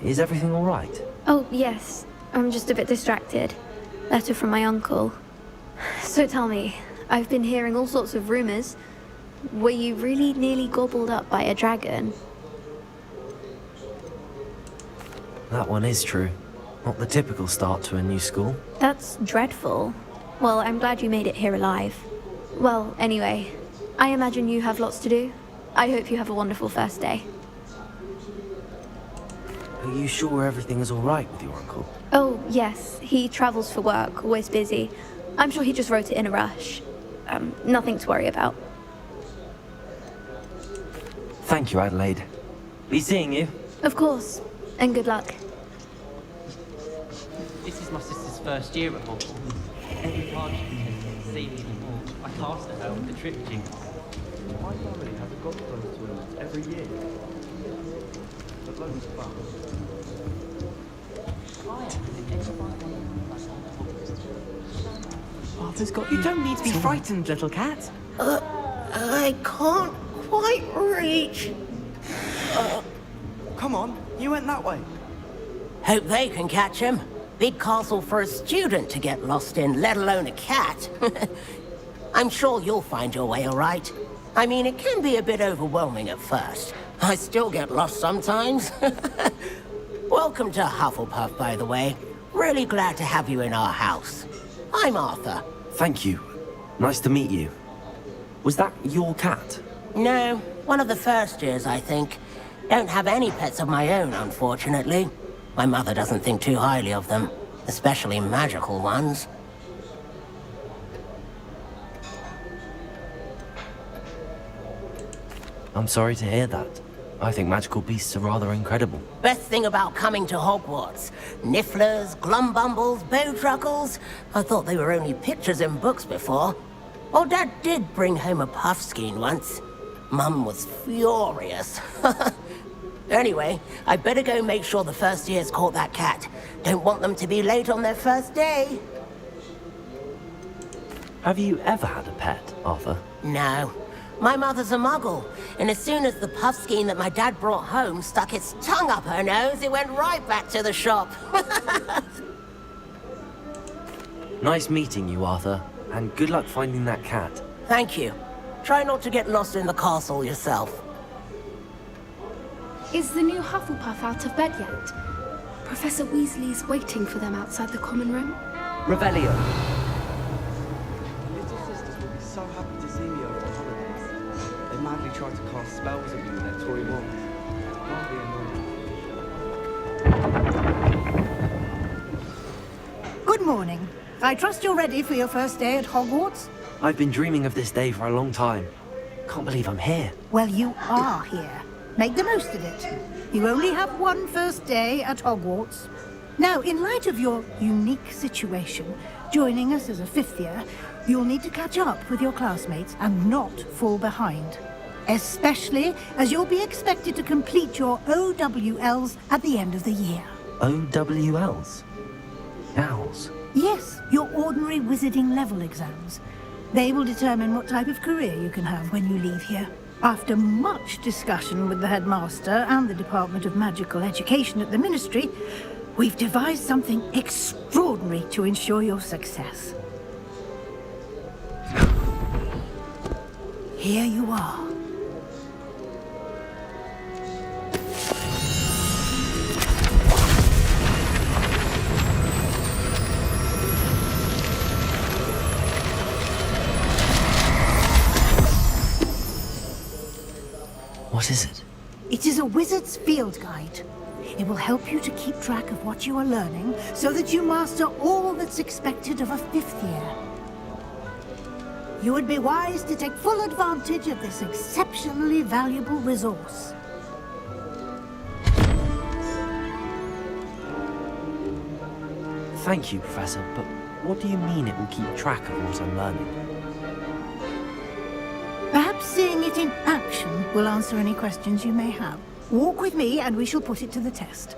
Is everything all right? Oh, yes. I'm just a bit distracted. Letter from my uncle. So tell me, I've been hearing all sorts of rumors. Were you really nearly gobbled up by a dragon? That one is true. Not the typical start to a new school. That's dreadful. Well, I'm glad you made it here alive. Well, anyway, I imagine you have lots to do. I hope you have a wonderful first day. Are you sure everything is all right with your uncle? Oh, yes. He travels for work, always busy. I'm sure he just wrote it in a rush. Nothing to worry about. Thank you, Adelaide. Be seeing you. Of course. And good luck. This is my sister's first year at Hogwarts. Every time she pretends to see me anymore, I cast at her with the trip jinx. My family has a godfather tournament every year. But loads of fun. Arthur's got you. You don't need to be frightened, little cat. I can't quite reach. Come on, you went that way. Hope they can catch him. Big castle for a student to get lost in, let alone a cat. I'm sure you'll find your way all right. I mean, it can be a bit overwhelming at first. I still get lost sometimes. Welcome to Hufflepuff, by the way. Really glad to have you in our house. I'm Arthur. Thank you. Nice to meet you. Was that your cat? No, one of the first years, I think. Don't have any pets of my own, unfortunately. My mother doesn't think too highly of them, especially magical ones. I'm sorry to hear that. I think magical beasts are rather incredible. Best thing about coming to Hogwarts. Nifflers, glumbumbles, bowtruckles. I thought they were only pictures in books before. Well, Dad did bring home a puffskein once. Mum was furious. Anyway, I better go make sure the first years caught that cat. Don't want them to be late on their first day. Have you ever had a pet, Arthur? No. My mother's a muggle, and as soon as the puffskein that my dad brought home stuck its tongue up her nose, it went right back to the shop. Nice meeting you, Arthur. And good luck finding that cat. Thank you. Try not to get lost in the castle yourself. Is the new Hufflepuff out of bed yet? Professor Weasley's waiting for them outside the common room. Revelio. Little sisters will be so happy to see me over the holidays. They madly try to cast spells at me with their toy wands. I'll be annoying. Good morning. I trust you're ready for your first day at Hogwarts? I've been dreaming of this day for a long time. Can't believe I'm here. Well, you are here. Make the most of it. You only have one first day at Hogwarts. Now, in light of your unique situation, joining us as a fifth year, you'll need to catch up with your classmates and not fall behind. Especially as you'll be expected to complete your OWLs at the end of the year. OWLs? Owls? Yes, your ordinary wizarding level exams. They will determine what type of career you can have when you leave here. After much discussion with the headmaster and the Department of Magical Education at the Ministry, we've devised something extraordinary to ensure your success. Here you are. What is it? It is a wizard's field guide. It will help you to keep track of what you are learning so that you master all that's expected of a fifth year. You would be wise to take full advantage of this exceptionally valuable resource. Thank you, Professor, but what do you mean it will keep track of what I'm learning? Perhaps seeing it in action will answer any questions you may have. Walk with me and we shall put it to the test.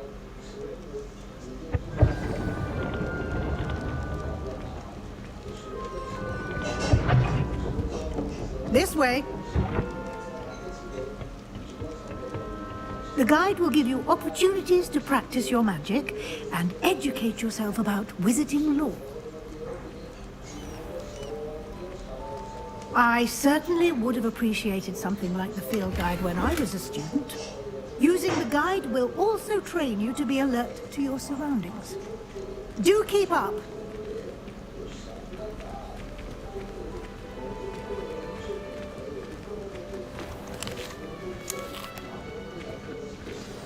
This way. The guide will give you opportunities to practice your magic and educate yourself about wizarding lore. I certainly would have appreciated something like the field guide when I was a student. Using the guide will also train you to be alert to your surroundings. Do keep up.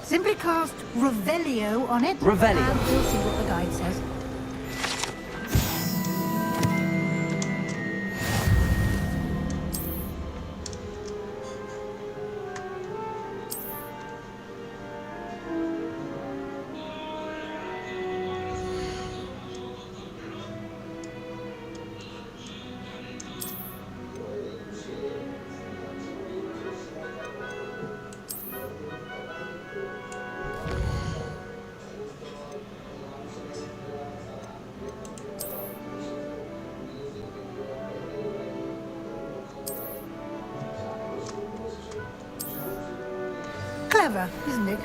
Simply cast Revelio on it. Revelio. And we'll see what the guide says. Clever, isn't it?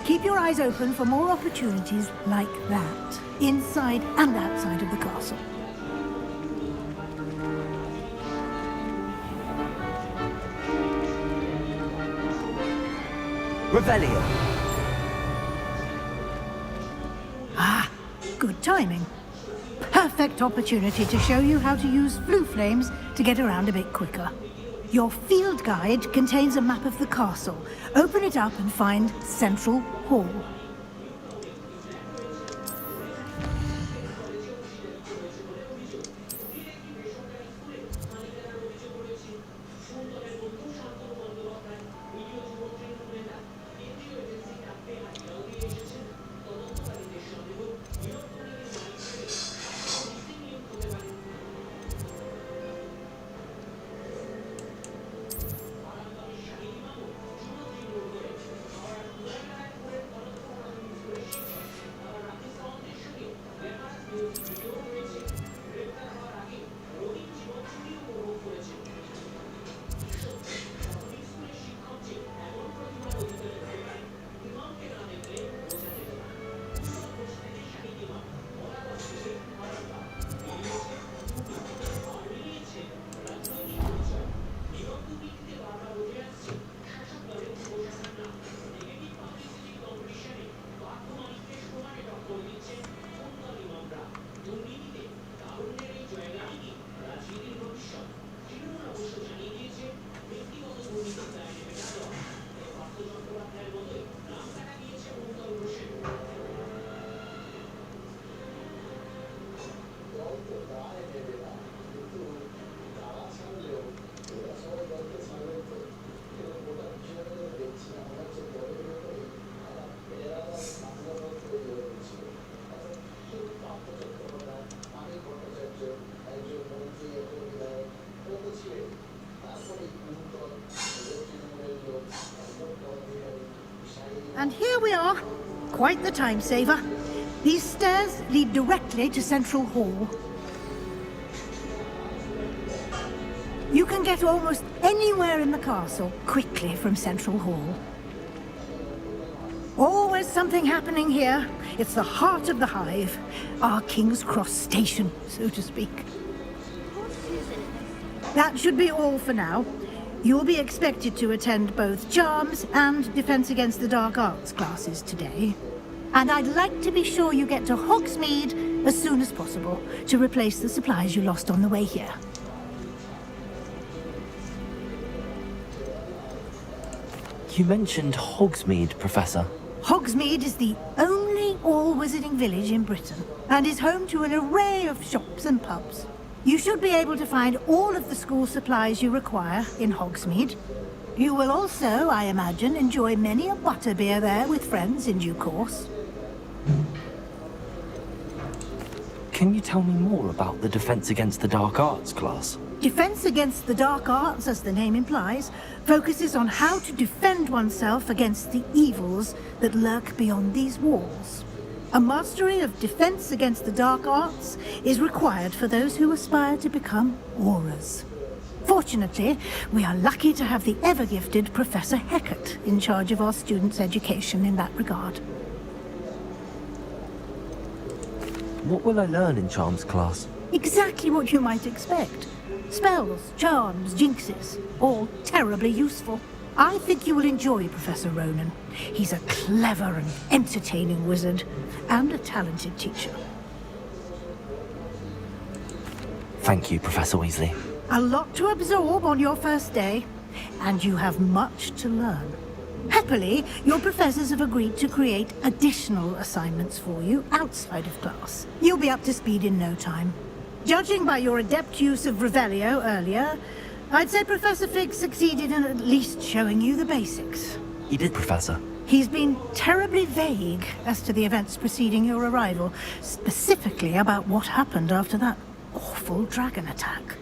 Keep your eyes open for more opportunities like that, inside and outside of the castle. Revelio. Ah, good timing. Perfect opportunity to show you how to use blue flames to get around a bit quicker. Your field guide contains a map of the castle. Open it up and find Central Hall. And here we are. Quite the time saver. These stairs lead directly to Central Hall. You can get almost anywhere in the castle quickly from Central Hall. Always something happening here. It's the heart of the hive. Our King's Cross station, so to speak. That should be all for now. You'll be expected to attend both Charms and Defense Against the Dark Arts classes today. And I'd like to be sure you get to Hogsmeade as soon as possible to replace the supplies you lost on the way here. You mentioned Hogsmeade, Professor. Hogsmeade is the only all-wizarding village in Britain and is home to an array of shops and pubs. You should be able to find all of the school supplies you require in Hogsmeade. You will also, I imagine, enjoy many a butterbeer there with friends in due course. Can you tell me more about the Defense Against the Dark Arts class? Defense Against the Dark Arts, as the name implies, focuses on how to defend oneself against the evils that lurk beyond these walls. A mastery of Defense Against the Dark Arts is required for those who aspire to become Aurors. Fortunately, we are lucky to have the ever-gifted Professor Hecat in charge of our students' education in that regard. What will I learn in Charms class? Exactly what you might expect. Spells, charms, jinxes, all terribly useful. I think you will enjoy Professor Ronan. He's a clever and entertaining wizard, and a talented teacher. Thank you, Professor Weasley. A lot to absorb on your first day, and you have much to learn. Happily, your professors have agreed to create additional assignments for you outside of class. You'll be up to speed in no time. Judging by your adept use of Revelio earlier, I'd say Professor Fig succeeded in at least showing you the basics. He did, Professor. He's been terribly vague as to the events preceding your arrival, specifically about what happened after that awful dragon attack.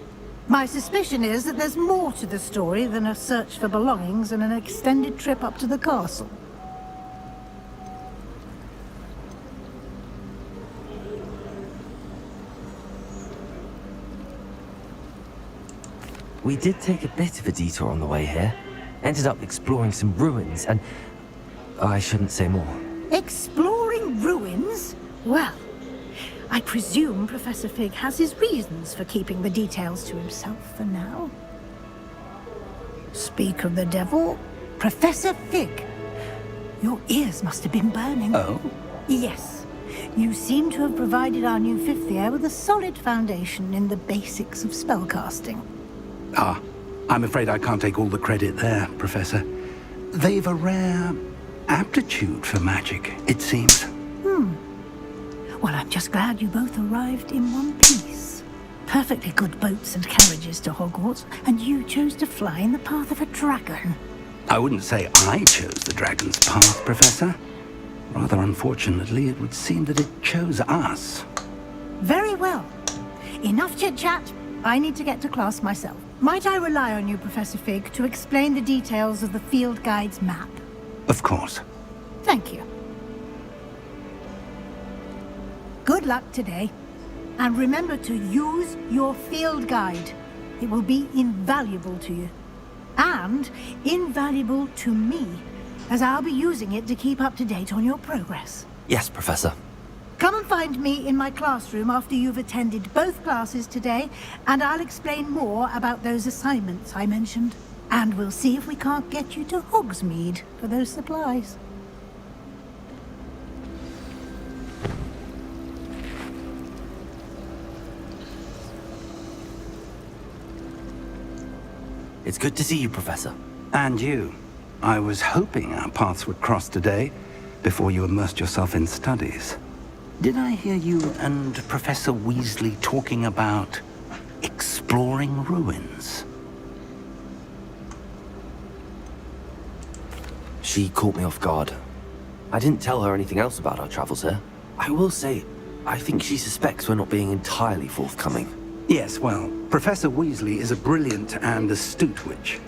My suspicion is that there's more to the story than a search for belongings and an extended trip up to the castle. We did take a bit of a detour on the way here. Ended up exploring some ruins and... I shouldn't say more. Exploring ruins? Well, I presume Professor Fig has his reasons for keeping the details to himself for now. Speak of the devil, Professor Fig. Your ears must have been burning. Oh? Yes. You seem to have provided our new fifth year with a solid foundation in the basics of spellcasting. Ah, I'm afraid I can't take all the credit there, Professor. They've a rare aptitude for magic, it seems. Well, I'm just glad you both arrived in one piece. Perfectly good boats and carriages to Hogwarts, and you chose to fly in the path of a dragon. I wouldn't say I chose the dragon's path, Professor. Rather unfortunately, it would seem that it chose us. Very well. Enough chit-chat. I need to get to class myself. Might I rely on you, Professor Fig, to explain the details of the field guide's map? Of course. Thank you. Good luck today. And remember to use your field guide. It will be invaluable to you. And invaluable to me, as I'll be using it to keep up to date on your progress. Yes, Professor. Come and find me in my classroom after you've attended both classes today, and I'll explain more about those assignments I mentioned. And we'll see if we can't get you to Hogsmeade for those supplies. It's good to see you, Professor. And you. I was hoping our paths would cross today, before you immersed yourself in studies. Did I hear you and Professor Weasley talking about exploring ruins? She caught me off guard. I didn't tell her anything else about our travels here. I will say, I think she suspects we're not being entirely forthcoming. Yes, well, Professor Weasley is a brilliant and astute witch.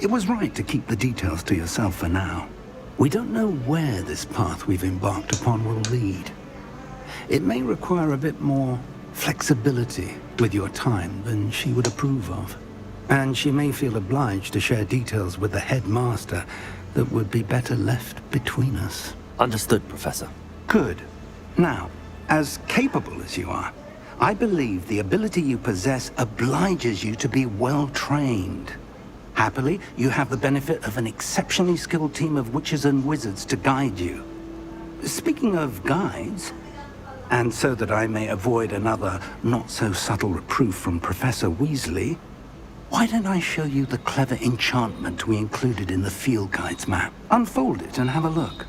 It was right to keep the details to yourself for now. We don't know where this path we've embarked upon will lead. It may require a bit more flexibility with your time than she would approve of. And she may feel obliged to share details with the headmaster that would be better left between us. Understood, Professor. Good. Now, as capable as you are, I believe the ability you possess obliges you to be well trained. Happily, you have the benefit of an exceptionally skilled team of witches and wizards to guide you. Speaking of guides, and so that I may avoid another not-so-subtle reproof from Professor Weasley, why don't I show you the clever enchantment we included in the field guide's map? Unfold it and have a look.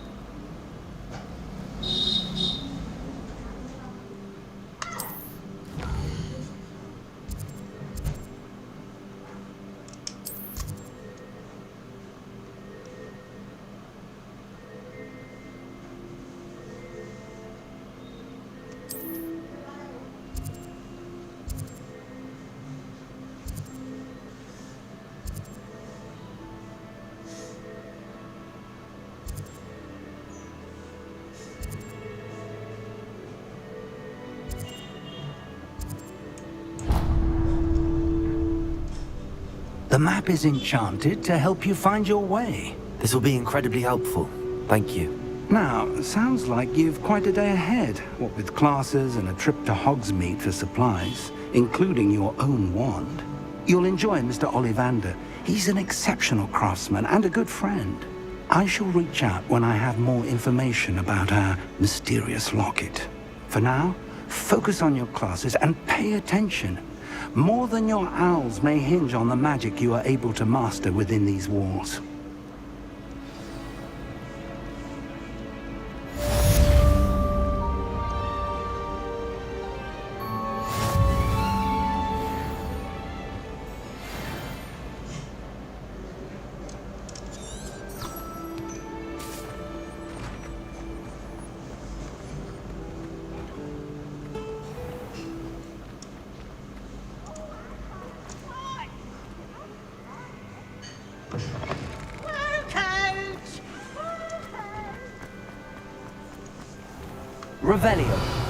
The map is enchanted to help you find your way. This will be incredibly helpful. Thank you. Now, sounds like you've quite a day ahead, what with classes and a trip to Hogsmeade for supplies, including your own wand. You'll enjoy Mr. Ollivander. He's an exceptional craftsman and a good friend. I shall reach out when I have more information about our mysterious locket. For now, focus on your classes and pay attention. More than your owls may hinge on the magic you are able to master within these walls. Revelio.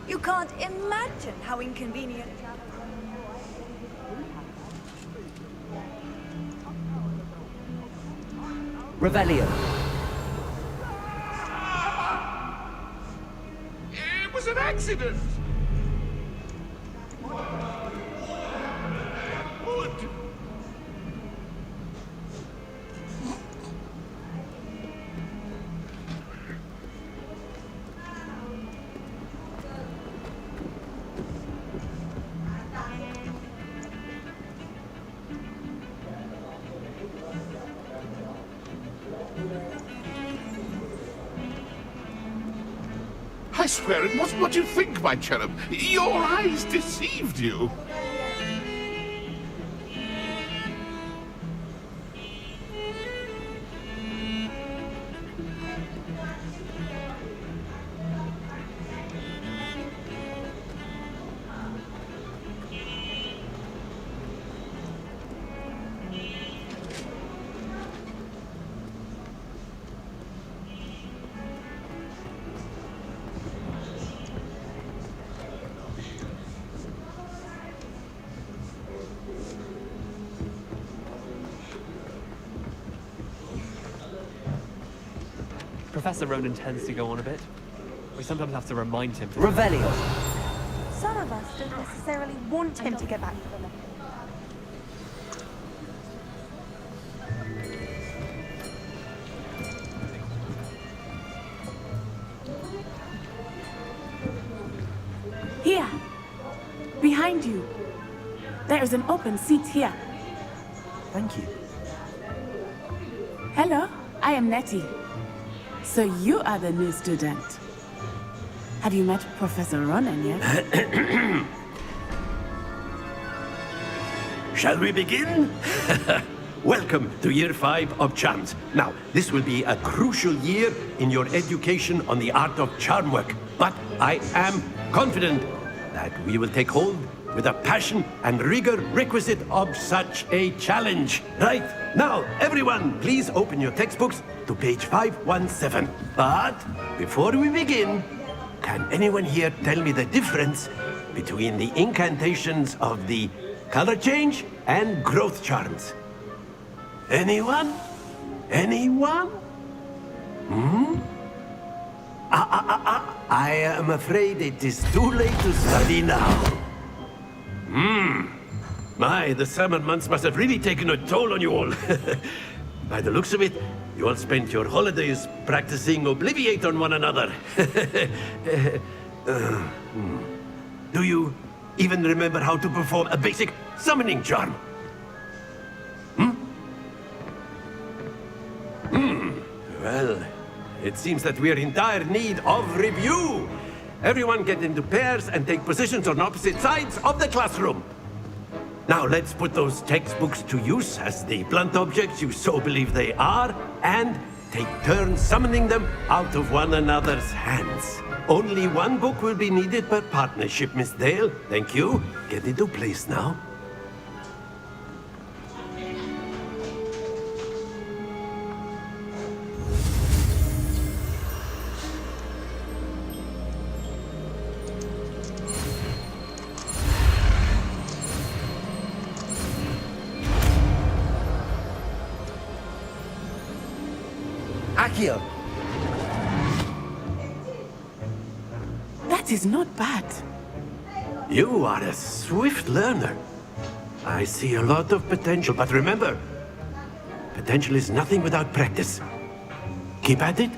You can't imagine how inconvenient. Revelio. It was an accident! Wood! I swear it wasn't what you think, my cherub. Your eyes deceived you. Professor Ronan tends to go on a bit. We sometimes have to remind him. Revelio. Some of us don't necessarily want him to get back to them. Here, behind. behind you. There is an open seat here. Thank you. Hello, I am Nettie. So you are the new student. Have you met Professor Ronan yet? Shall we begin? Welcome to Year 5 of Charms. Now, this will be a crucial year in your education on the art of charm work. But I am confident that we will take hold with a passion and rigor requisite of such a challenge. Right, now, everyone, please open your textbooks to page 517. But before we begin, can anyone here tell me the difference between the incantations of the color change and growth charms? Anyone? Anyone? I am afraid it is too late to study now. My, the summer months must have really taken a toll on you all. By the looks of it, you all spent your holidays practicing Obliviate on one another. Do you even remember how to perform a basic summoning charm? Well, it seems that we are in dire need of review. Everyone get into pairs and take positions on opposite sides of the classroom. Now let's put those textbooks to use as the blunt objects you so believe they are, and take turns summoning them out of one another's hands. Only one book will be needed per partnership, Miss Dale. Thank you. Get into place now. Akio. That is not bad. You are a swift learner. I see a lot of potential, but remember, potential is nothing without practice. Keep at it.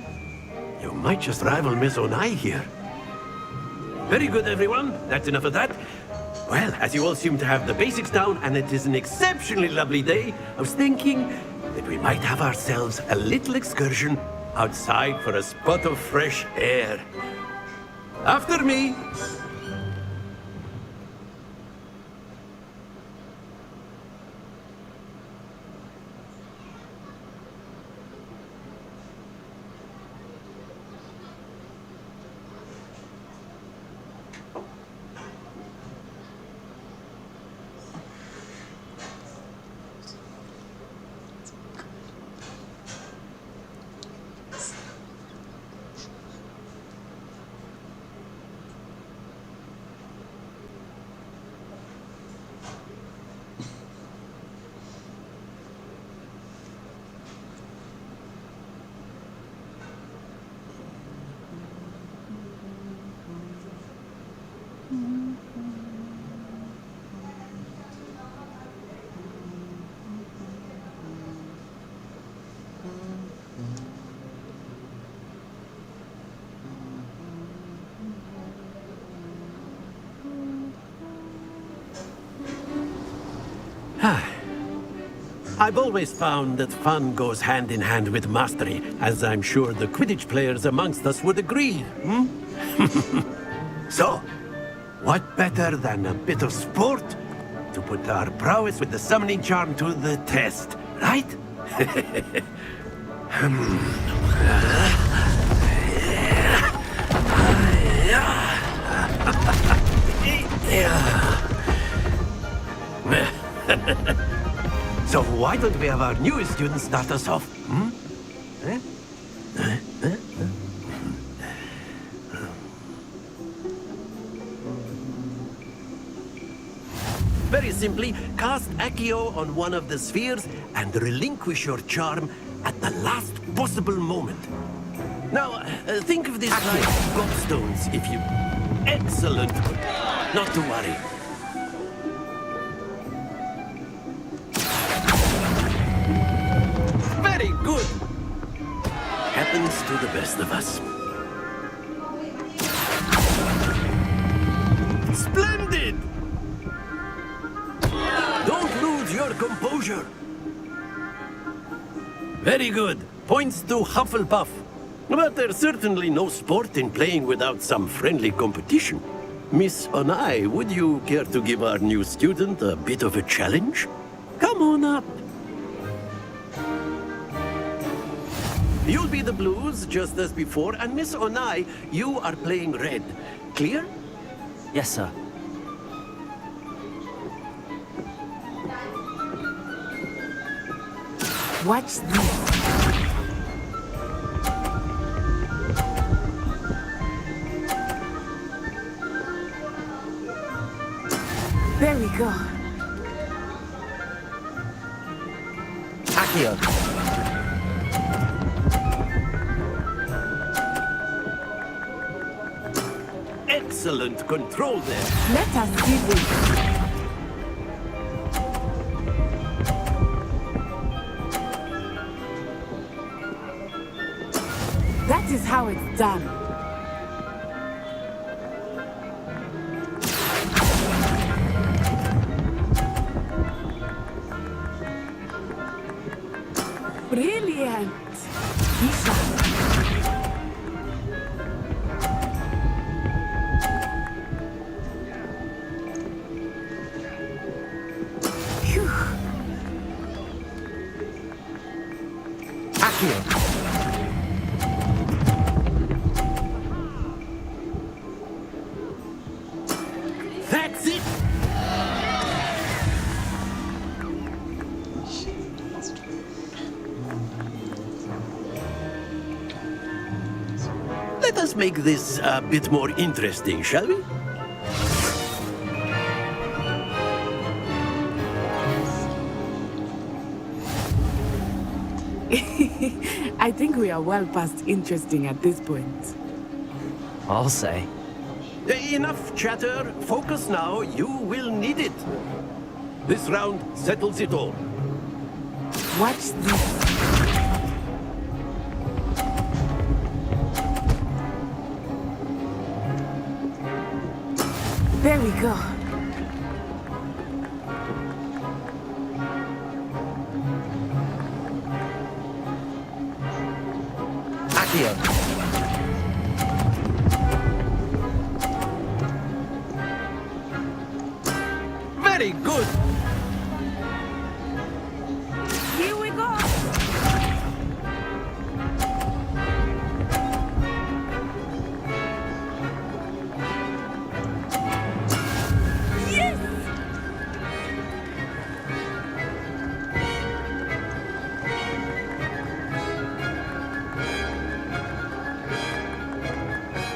You might just rival Miss Onai here. Very good, everyone. That's enough of that. Well, as you all seem to have the basics down, and it is an exceptionally lovely day, I was thinking that we might have ourselves a little excursion outside for a spot of fresh air. After me. I've always found that fun goes hand in hand with mastery, as I'm sure the Quidditch players amongst us would agree, So, what better than a bit of sport to put our prowess with the summoning charm to the test, right? So why don't we have our newest student start us off? Very simply, cast Accio on one of the spheres and relinquish your charm at the last possible moment. Now, think of this like gobstones, if you... Excellent. Not to worry. Very good. Happens to the best of us. Splendid! soldier. Very good. Points to Hufflepuff. But there's certainly no sport in playing without some friendly competition. Miss Onai, would you care to give our new student a bit of a challenge? Come on up. You'll be the blues, just as before, and Miss Onai, you are playing red. Clear? Yes, sir. Watch this. There we go. Accio. Excellent control there. Let us see this. That is how it's done. Brilliant. That's it! Let us make this a bit more interesting, shall we? I think we are well past interesting at this point. I'll say. Enough chatter. Focus now. You will need it. This round settles it all. Watch this. There we go. Accio. Very good. Here we go. Yes!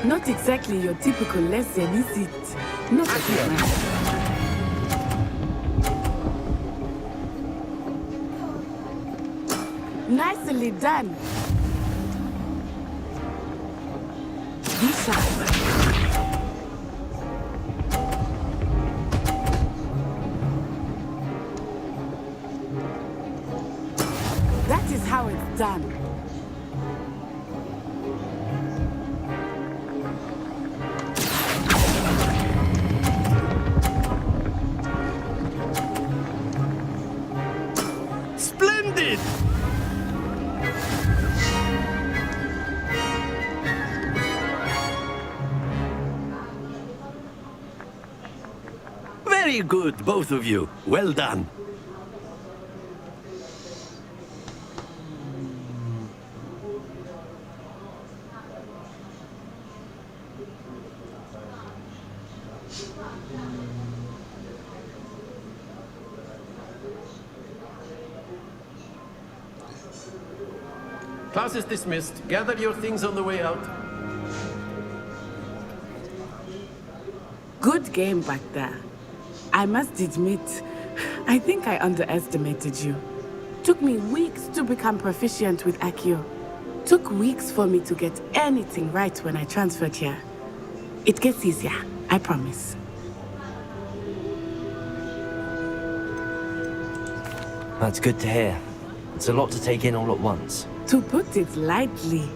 Not exactly your typical lesson, is it? Not at Nicely done. Be sharp. That is how it's done. Splendid! Very good, both of you. Well done. Class is dismissed. Gather your things on the way out. Good game back there. I must admit, I think I underestimated you. Took me weeks to become proficient with Accio. Took weeks for me to get anything right when I transferred here. It gets easier, I promise. That's good to hear. It's a lot to take in all at once. To put it lightly,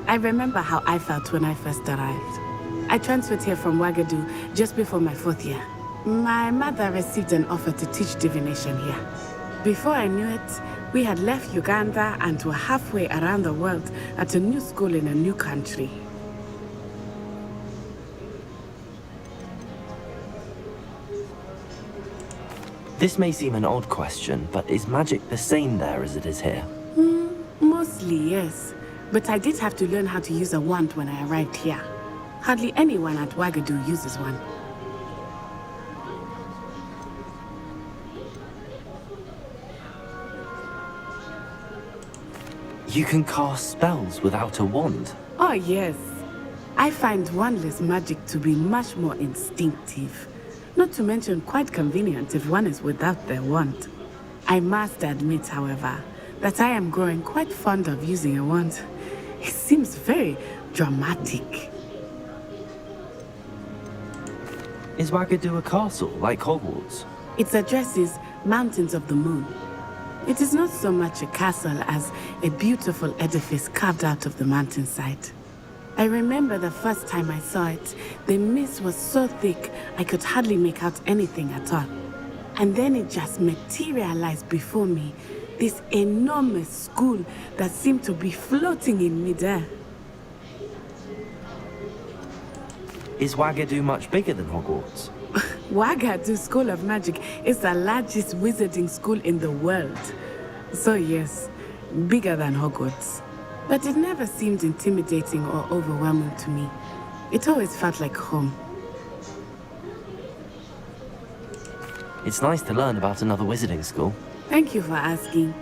I remember how I felt when I first arrived. I transferred here from Wagadu just before my 4th year. My mother received an offer to teach divination here. Before I knew it, we had left Uganda and were halfway around the world at a new school in a new country. This may seem an odd question, but is magic the same there as it is here? Mostly, yes. But I did have to learn how to use a wand when I arrived here. Hardly anyone at Wagadu uses one. You can cast spells without a wand? Oh, yes. I find wandless magic to be much more instinctive. Not to mention quite convenient if one is without their wand. I must admit, however, that I am growing quite fond of using a wand. It seems very dramatic. Is Wagadu a castle, like Hogwarts? Its address is Mountains of the Moon. It is not so much a castle as a beautiful edifice carved out of the mountainside. I remember the first time I saw it, the mist was so thick I could hardly make out anything at all. And then it just materialized before me, this enormous school that seemed to be floating in midair. Is Wagadu much bigger than Hogwarts? Wagadu School of Magic is the largest wizarding school in the world. So yes, bigger than Hogwarts. But it never seemed intimidating or overwhelming to me. It always felt like home. It's nice to learn about another wizarding school. Thank you for asking.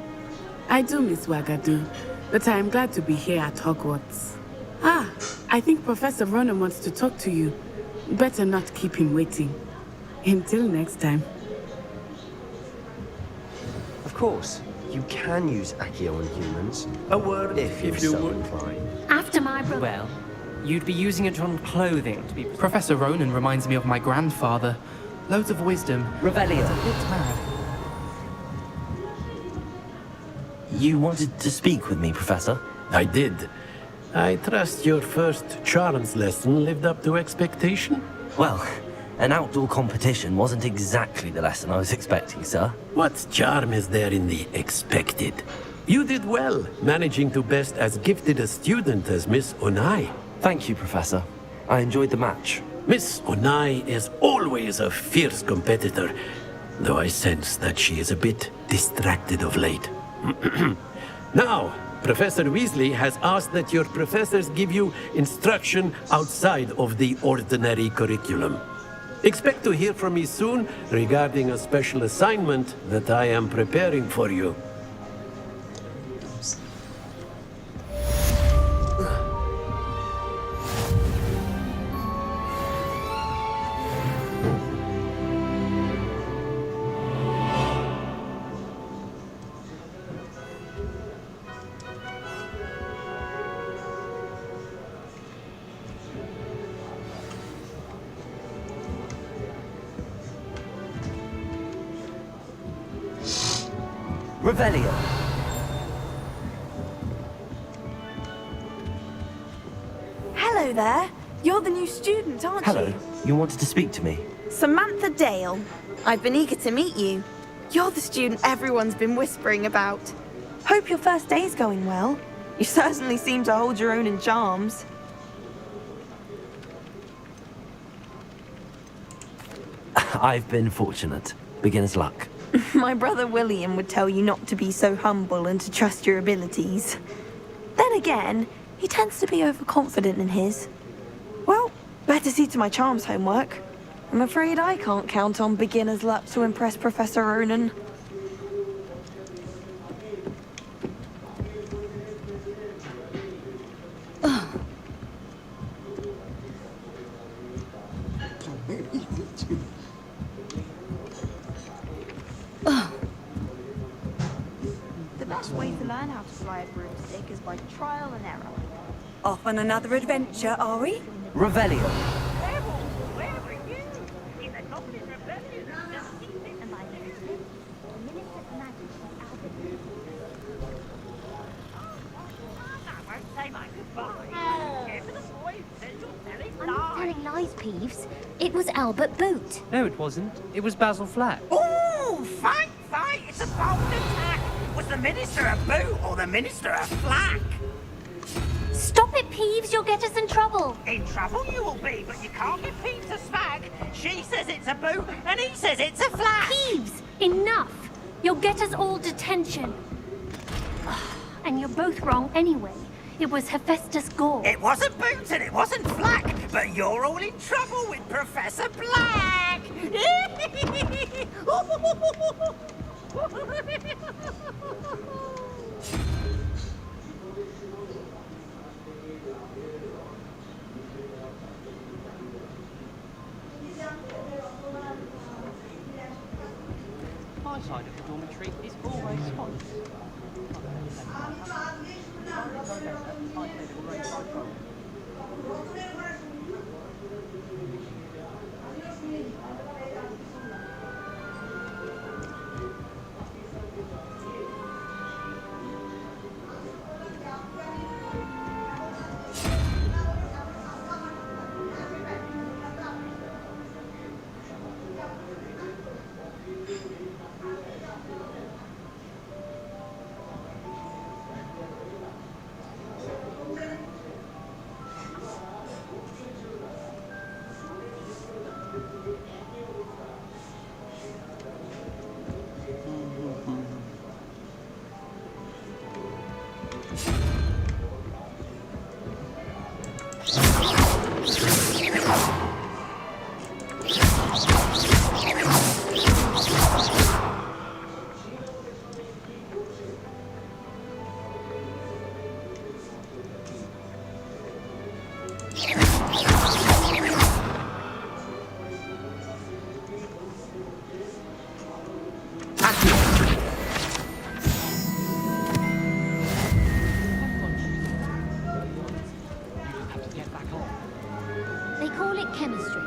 I do miss Wagadu, but I am glad to be here at Hogwarts. Ah, I think Professor Ronan wants to talk to you. Better not keep him waiting. Until next time. Of course, you can use Accio on humans. A word if you're so inclined. After my brother. Well, you'd be using it on clothing to be... Professor Ronan reminds me of my grandfather. Loads of wisdom. Revelio. It's mad. You wanted to speak with me, Professor? I did. I trust your first charms lesson lived up to expectation? Well, an outdoor competition wasn't exactly the lesson I was expecting, sir. What charm is there in the expected? You did well, managing to best as gifted a student as Miss Onai. Thank you, Professor. I enjoyed the match. Miss Onai is always a fierce competitor, though I sense that she is a bit distracted of late. Now, Professor Weasley has asked that your professors give you instruction outside of the ordinary curriculum. Expect to hear from me soon regarding a special assignment that I am preparing for you. Revelio. Hello there. You're the new student, aren't Hello. you? You wanted to speak to me? Samantha Dale. I've been eager to meet you. You're the student everyone's been whispering about. Hope your first day's going well. You certainly seem to hold your own in charms. I've been fortunate. Beginner's luck. My brother William would tell you not to be so humble and to trust your abilities. Then again, he tends to be overconfident in his. Well, better see to my charms homework. I'm afraid I can't count on beginner's luck to impress Professor Ronan. The best way to learn how to fly a broomstick is by trial and error. Off on another adventure, are we? Revelio. I'm not telling lies, Peeves. It was Albert Boot. No, it wasn't. It was Basil Flat. Oh, fight, fight! It's a bold attack! Was the Minister a boot or the Minister a flack? Stop it, Peeves. You'll get us in trouble. In trouble you will be, but you can't get Pete to smack. She says it's a boot, and he says it's a flack. Peeves, enough. You'll get us all detention. And you're both wrong anyway. It was Hephaestus Gore. It wasn't boot and it wasn't flack, but you're all in trouble with Professor Black. My side of the dormitory is always spotless. They call it chemistry.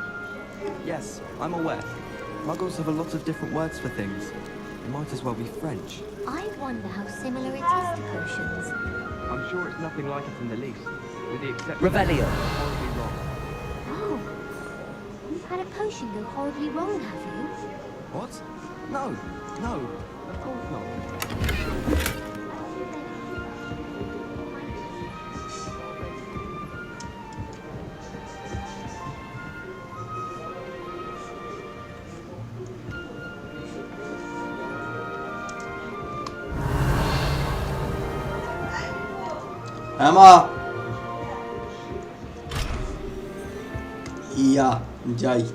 Yes, I'm aware. Muggles have a lot of different words for things. It might as well be French. I wonder how similar it is to potions. I'm sure it's nothing like it in the least, with the exception Revelio. of horribly wrong. Oh, you've had a potion go horribly wrong, have you? What? No, no, of course not. Emma. Iya, Jai.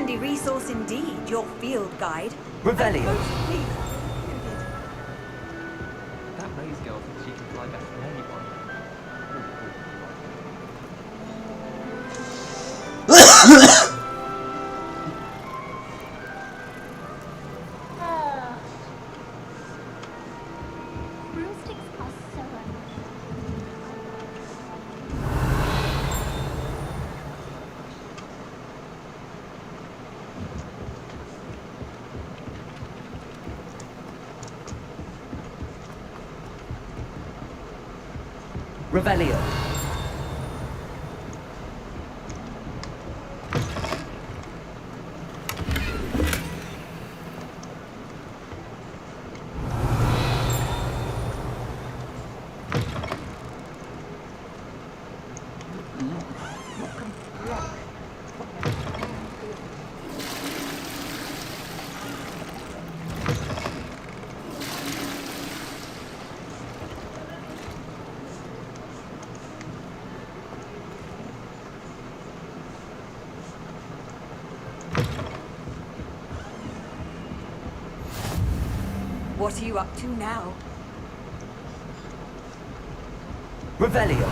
handy resource indeed, your field guide. Revelio. That maze girl thinks she can fly better than anyone. Broomsticks are so annoying. Revelio. What are you up to now? Revelio.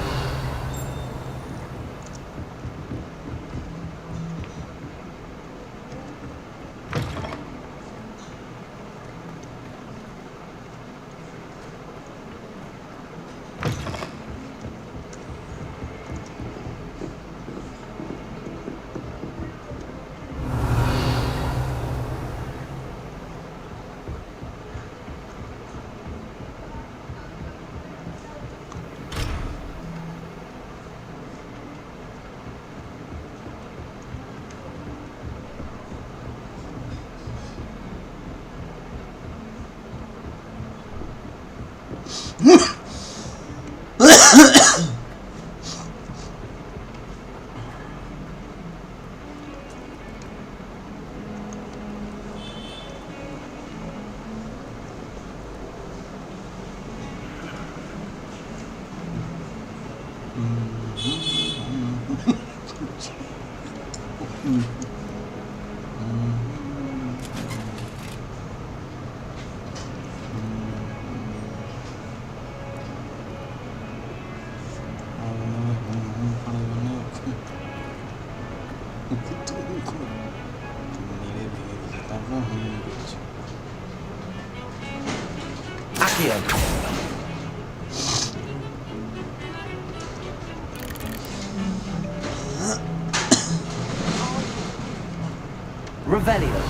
Revelio.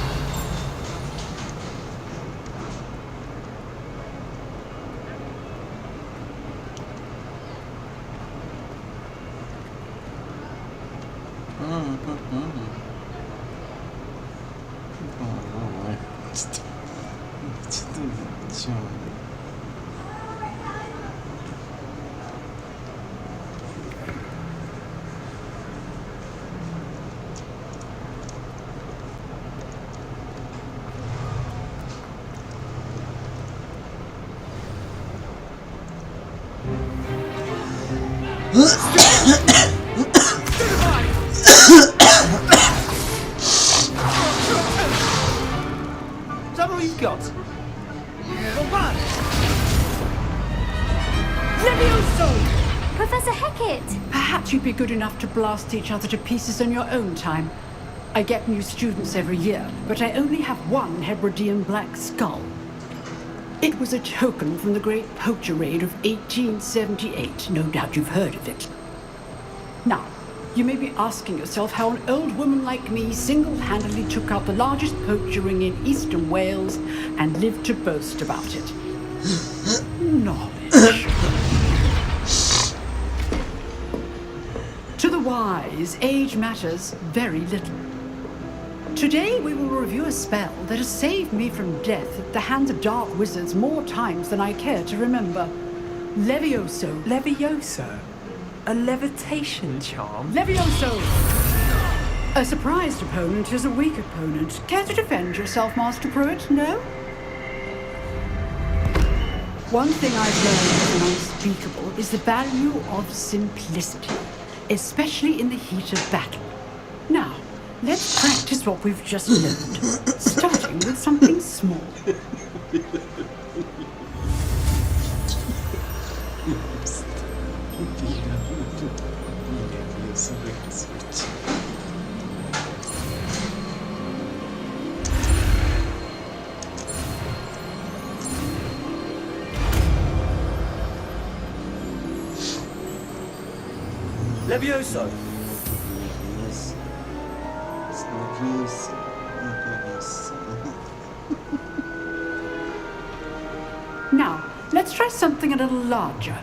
Is that all you've got? Levioso! Professor Hecat! Perhaps you'd be good enough to blast each other to pieces on your own time. I get new students every year, but I only have one Hebridean black skull. It was a token from the Great Poacher Raid of 1878. No doubt you've heard of it. Now, you may be asking yourself how an old woman like me single-handedly took out the largest poacher ring in eastern Wales and lived to boast about it. Knowledge. To the wise, age matters very little. Today we will review a spell that has saved me from death at the hands of dark wizards more times than I care to remember. Levioso. Levioso? A levitation charm? Levioso! A surprised opponent is a weak opponent. Care to defend yourself, Master Pruitt? No? One thing I've learned as an unspeakable is the value of simplicity, especially in the heat of battle. Now, let's practice what we've just learned, starting with something small. Levioso! Now, let's try something a little larger.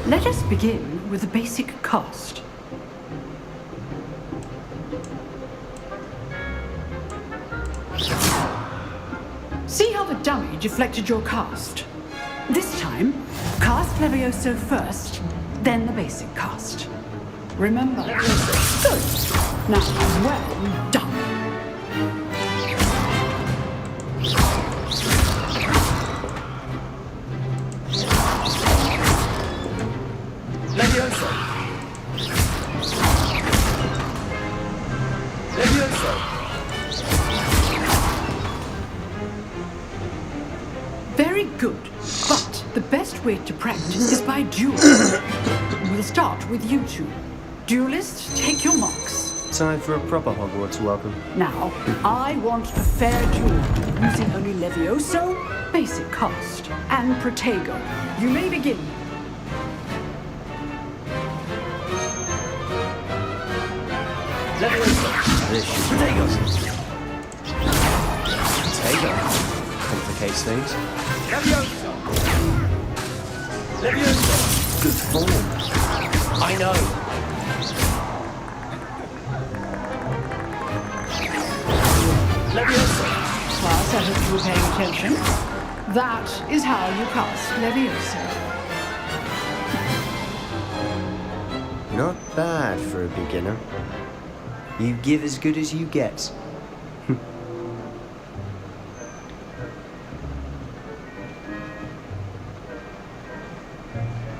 Let us begin with the basic cast. See how the dummy deflected your cast? This time, cast Levioso first, then the basic cast. Remember? Good. Now, well done. Levioso! Levioso! Very good. But the best way to practice is by duel. We'll start with you two. Duelists, take your marks. Time for a proper Hogwarts welcome. Now, I want a fair duel, using only Levioso, basic cast, and Protego. You may begin. Levioso! This should Protego! Protego complicates things. Levioso! Levioso! Good form. I know. Levioso. Class, I hope you were paying attention. That is how you cast Levioso. Not bad for a beginner. You give as good as you get.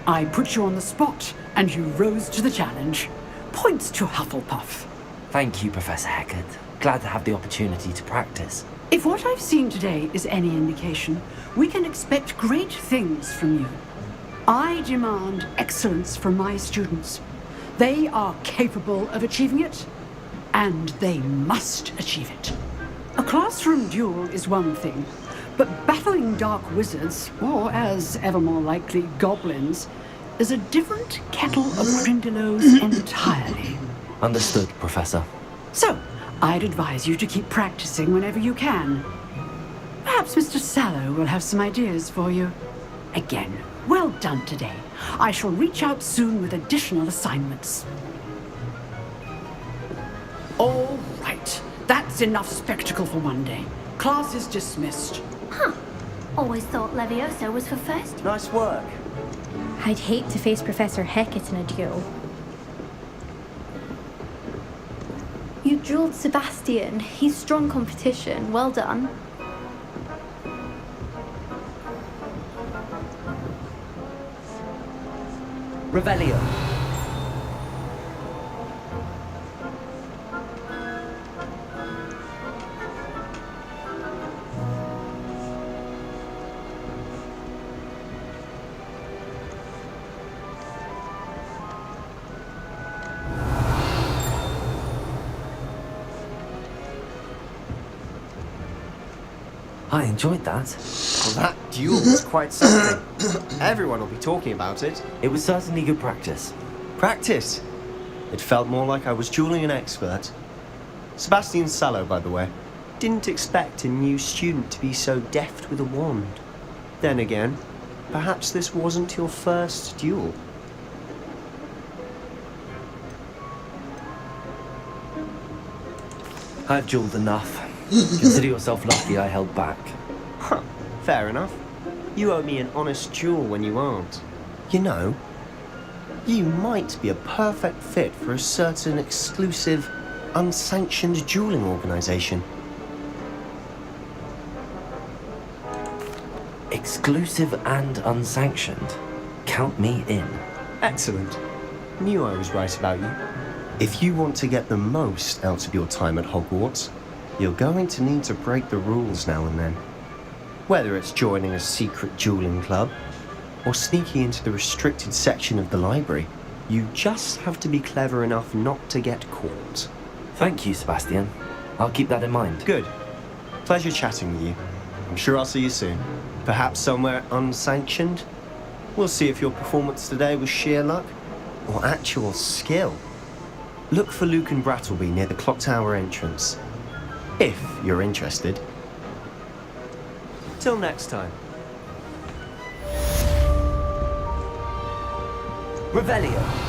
I put you on the spot, and you rose to the challenge. Points to Hufflepuff. Thank you, Professor Hecat. Glad to have the opportunity to practice. If what I've seen today is any indication, we can expect great things from you. I demand excellence from my students. They are capable of achieving it, and they must achieve it. A classroom duel is one thing, but battling dark wizards, or as ever more likely, goblins, is a different kettle of grindylows entirely. Understood, Professor. So, I'd advise you to keep practicing whenever you can. Perhaps Mr. Sallow will have some ideas for you. Again, well done today. I shall reach out soon with additional assignments. All right. That's enough spectacle for one day. Class is dismissed. Huh. Always thought Levioso was for first. Nice work. I'd hate to face Professor Hecat in a duel. You dueled Sebastian. He's strong competition. Well done. Revelio. I enjoyed that. Well, that duel was quite something. Everyone will be talking about it. It was certainly good practice. Practice? It felt more like I was dueling an expert. Sebastian Sallow, by the way. Didn't expect a new student to be so deft with a wand. Then again, perhaps this wasn't your first duel. I've dueled enough. Consider yourself lucky I held back. Huh, fair enough. You owe me an honest duel when you aren't. You know, You might be a perfect fit for a certain exclusive, unsanctioned dueling organization. Exclusive and unsanctioned. Count me in. Excellent. Knew I was right about you. If you want to get the most out of your time at Hogwarts, you're going to need to break the rules now and then. Whether it's joining a secret dueling club, or sneaking into the restricted section of the library, you just have to be clever enough not to get caught. Thank you, Sebastian. I'll keep that in mind. Good. Pleasure chatting with you. I'm sure I'll see you soon. Perhaps somewhere unsanctioned? We'll see if your performance today was sheer luck or actual skill. Look for Luke and Brattleby near the clock tower entrance, if you're interested. Till next time. Revelio.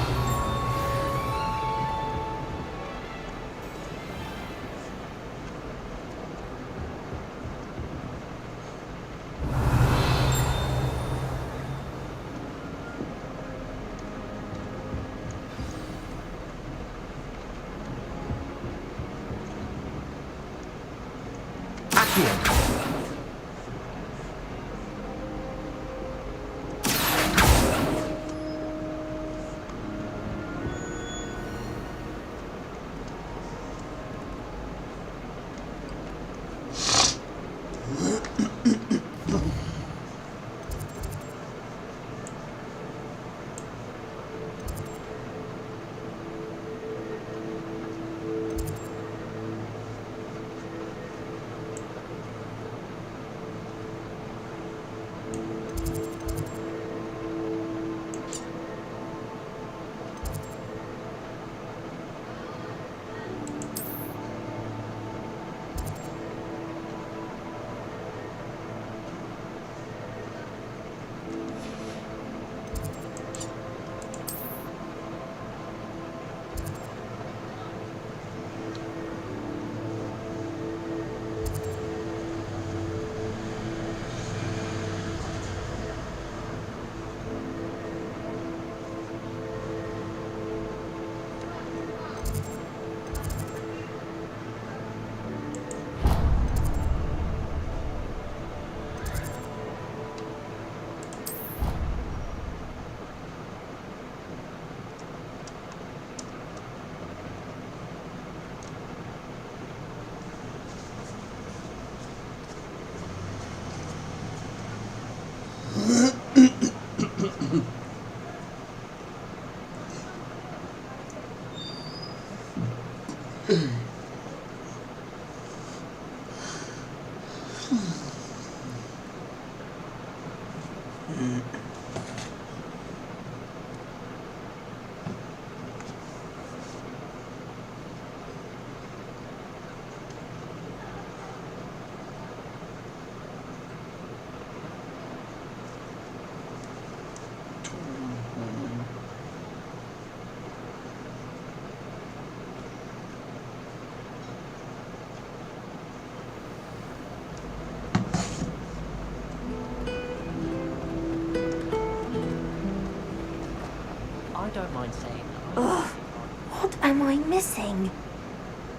I don't mind saying Ugh, what am I missing?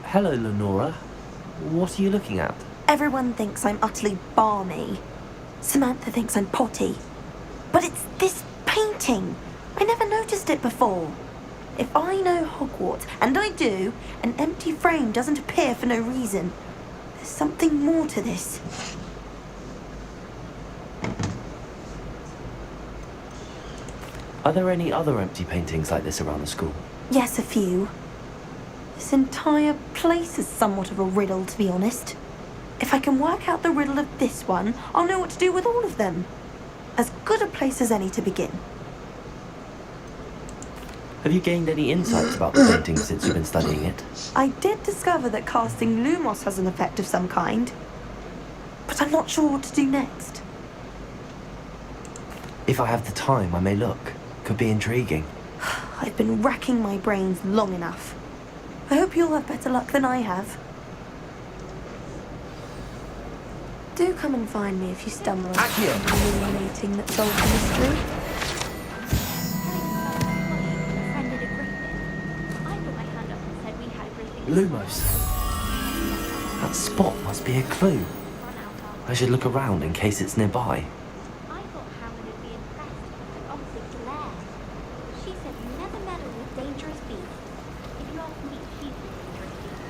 Hello, Lenora. What are you looking at? Everyone thinks I'm utterly balmy. Samantha thinks I'm potty. But it's this painting. I never noticed it before. If I know Hogwarts, and I do, an empty frame doesn't appear for no reason. There's something more to this. Are there any other empty paintings like this around the school? Yes, a few. This entire place is somewhat of a riddle, to be honest. If I can work out the riddle of this one, I'll know what to do with all of them. As good a place as any to begin. Have you gained any insights about the painting since you've been studying it? I did discover that casting Lumos has an effect of some kind. But I'm not sure what to do next. If I have the time, I may look. Could be intriguing. I've been racking my brains long enough. I hope you'll have better luck than I have. Do come and find me if you stumble on a meeting that solves the mystery. Lumos. That spot must be a clue. I should look around in case it's nearby. I thought Howard would be impressed with the opposite glare. She said you never meddle with dangerous beasts. If you ask me, she's a dangerous beast.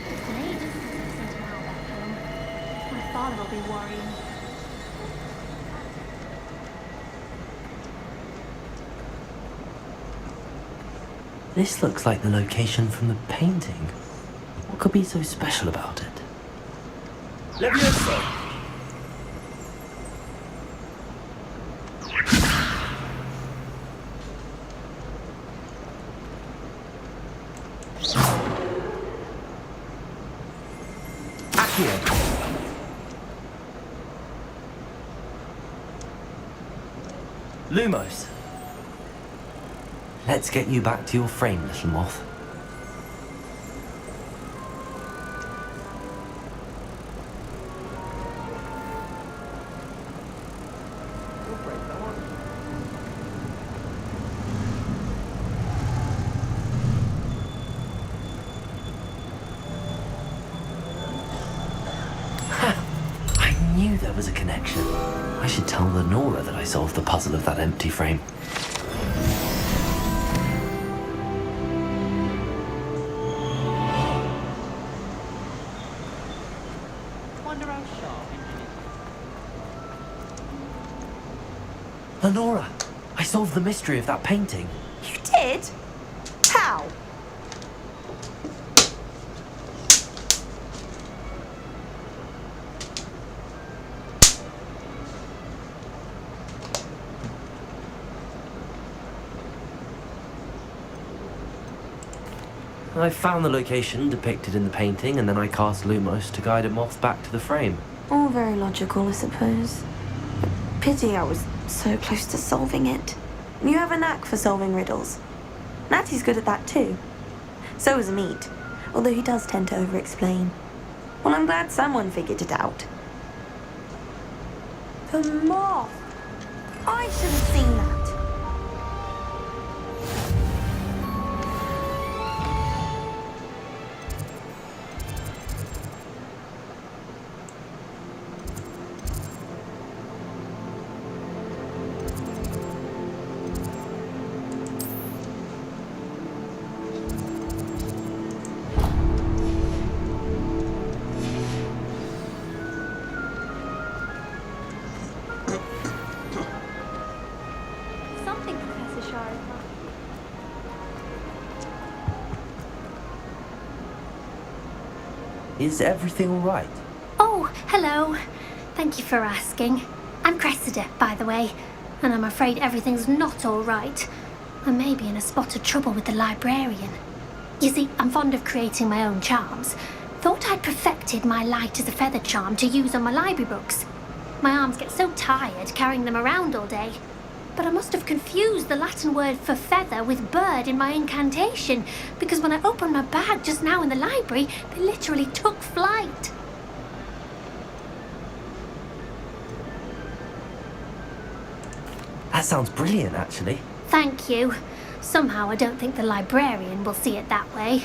It's been ages since I sent him out back home. My father will be worrying. This looks like the location from the painting. What could be so special about it? Levioso! Lumos. Let's get you back to your frame, little moth. I knew there was a connection. I should tell Lenora that I solved the puzzle of that empty frame. Wonder how sharp Lenora, I solved the mystery of that painting. You did? How? I found the location depicted in the painting, and then I cast Lumos to guide a moth back to the frame. All very logical, I suppose. Pity I was so close to solving it. You have a knack for solving riddles. Natty's good at that too. So is Meat, although he does tend to over-explain. Well, I'm glad someone figured it out. The moth! I should have seen that. Something, Professor Sharp. Is everything all right? Oh, hello. Thank you for asking. I'm Cressida, by the way, and I'm afraid everything's not all right. I may be in a spot of trouble with the librarian. You see, I'm fond of creating my own charms. Thought I'd perfected my light as a feather charm to use on my library books. My arms get so tired carrying them around all day. But I must have confused the Latin word for feather with bird in my incantation, because when I opened my bag just now in the library, they literally took flight. That sounds brilliant, actually. Thank you. Somehow I don't think the librarian will see it that way.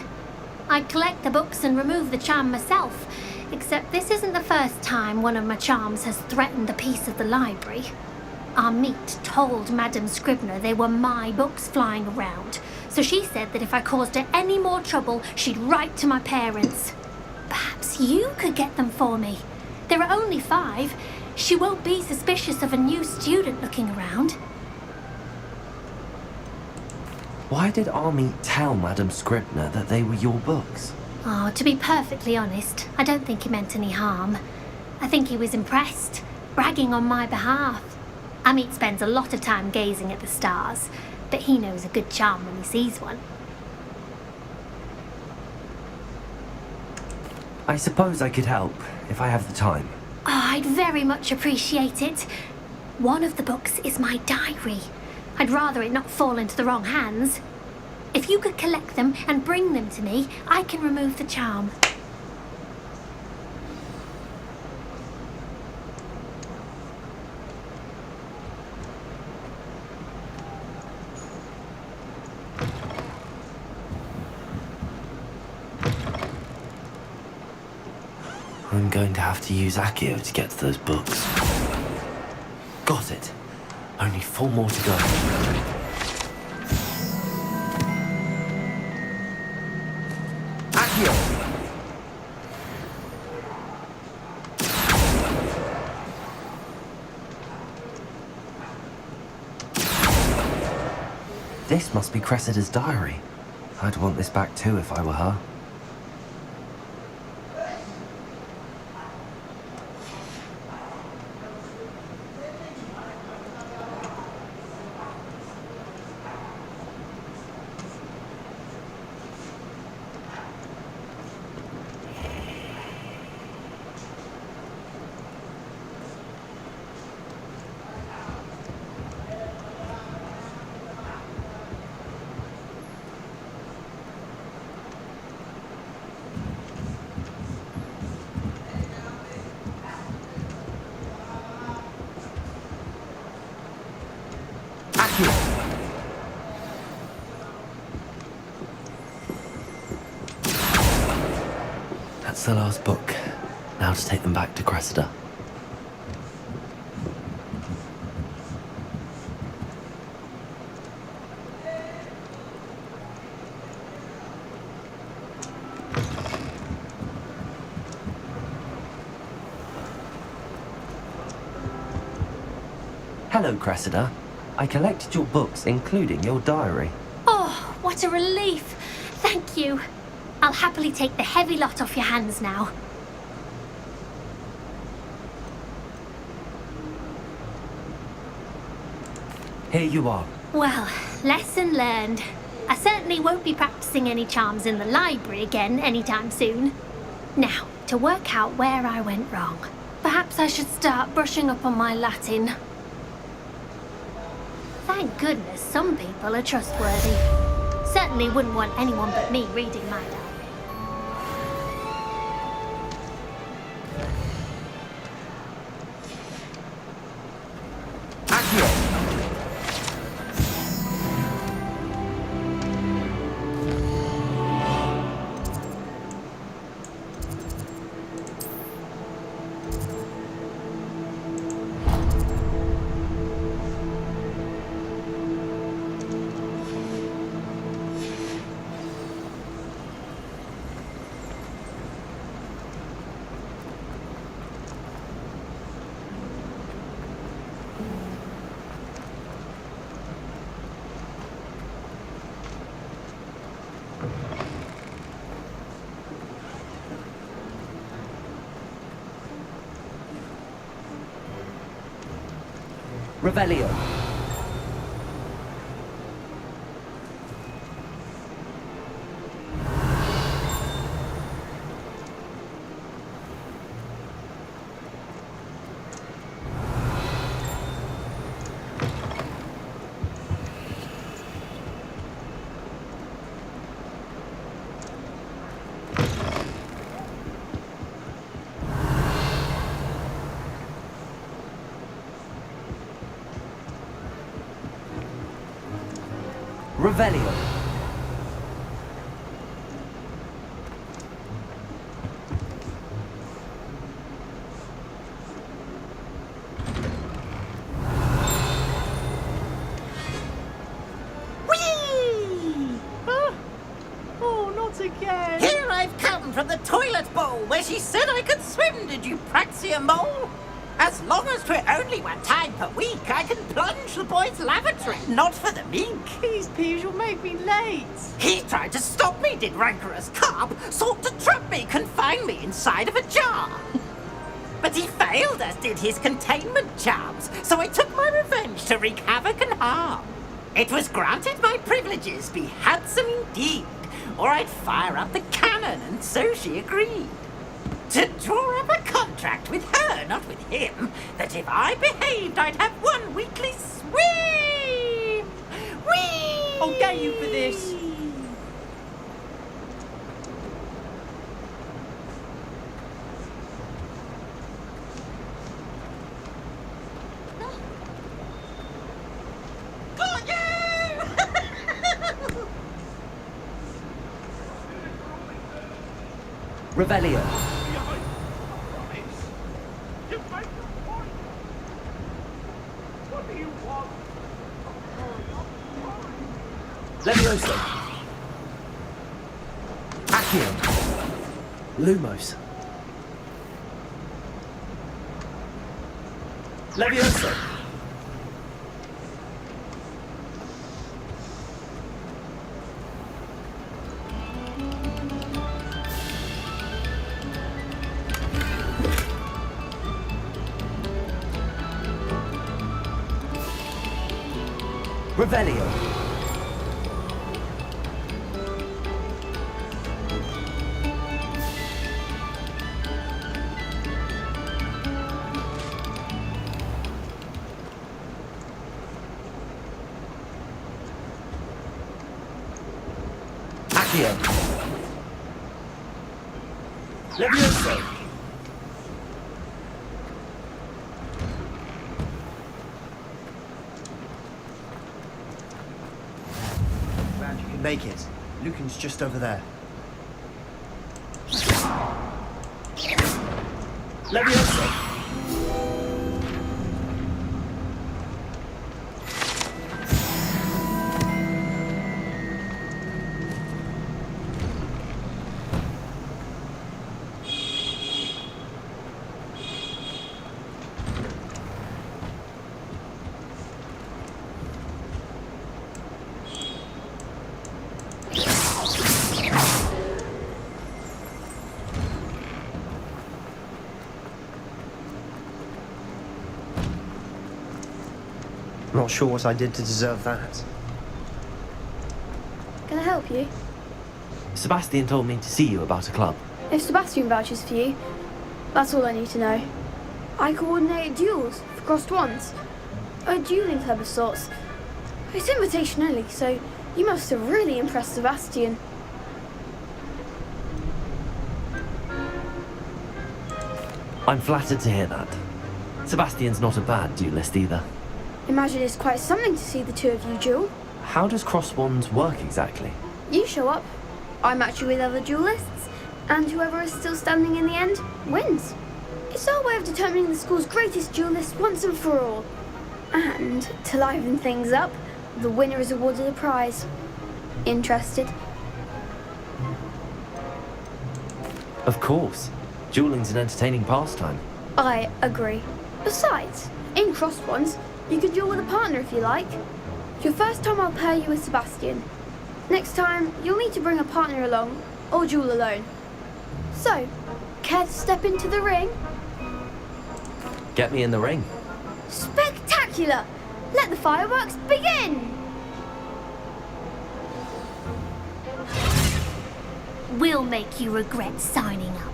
I collect the books and remove the charm myself, except this isn't the first time one of my charms has threatened the peace of the library. Our Meat told Madame Scribner they were my books flying around, so she said that if I caused her any more trouble, she'd write to my parents. Perhaps you could get them for me. There are only 5. She won't be suspicious of a new student looking around. Why did Army tell Madame Scribner that they were your books? Oh, to be perfectly honest, I don't think he meant any harm. I think he was impressed, bragging on my behalf. Amit spends a lot of time gazing at the stars, but he knows a good charm when he sees one. I suppose I could help, if I have the time. Oh, I'd very much appreciate it. One of the books is my diary. I'd rather it not fall into the wrong hands. If you could collect them and bring them to me, I can remove the charm. I'm going to have to use Accio to get to those books. Got it. Only 4 more to go. Accio! This must be Cressida's diary. I'd want this back too if I were her. That's the last book. Now to take them back to Cressida. Hello, Cressida. I collected your books, including your diary. Oh, what a relief. Thank you. I'll happily take the heavy lot off your hands now. Here you are. Well, lesson learned. I certainly won't be practicing any charms in the library again anytime soon. Now, to work out where I went wrong. Perhaps I should start brushing up on my Latin. Thank goodness some people are trustworthy. Certainly wouldn't want anyone but me reading my diary. Revelio. Revelio. Oh, not again. Here I've come from the toilet bowl where she said I could swim, did you praxia mole? As long as 'twere only 1 time per week, I can plunge the boy's lavatory, not for the mink. These peas will make me late. He tried to stop me, did rancorous carp, sought to trap me, confine me inside of a jar. But he failed, as did his containment charms, so I took my revenge to wreak havoc and harm. It was granted my privileges be handsome indeed, or I'd fire up the cannon, and so she agreed. To draw up a contract with her, not with him, that if I behaved, I'd have 1 weekly swim! Whee! I'll get you for this. Got you! Revelio. Levioso! Accio! Lumos! Levioso! Revelio! Accio! Levioso! Glad you can make it. Lucan's just over there. Levioso! Not sure what I did to deserve that. Can I help you? Sebastian told me to see you about a club. If Sebastian vouches for you, that's all I need to know. I coordinate duels for crossed wands. A dueling club of sorts. It's invitation only, so you must have really impressed Sebastian. I'm flattered to hear that. Sebastian's not a bad duelist either. Imagine it's quite something to see the two of you duel. How does cross wands work exactly? You show up, I match you with other duelists, and whoever is still standing in the end wins. It's our way of determining the school's greatest duelist once and for all. And to liven things up, the winner is awarded a prize. Interested? Of course. Dueling's an entertaining pastime. I agree. Besides, in crossed wands, you can duel with a partner if you like. Your first time I'll pair you with Sebastian. Next time, you'll need to bring a partner along, or duel alone. So, care to step into the ring? Get me in the ring. Spectacular! Let the fireworks begin! We'll make you regret signing up.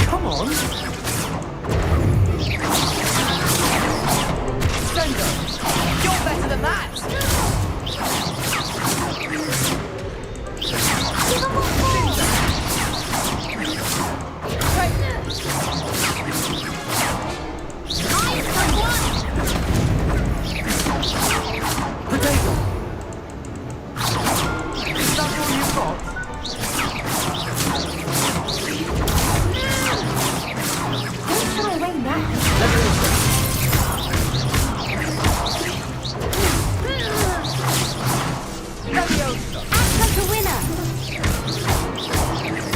Come on! Sender! You're better than that! Potato! Is that all you've got? Don't throw away now. Act like a winner.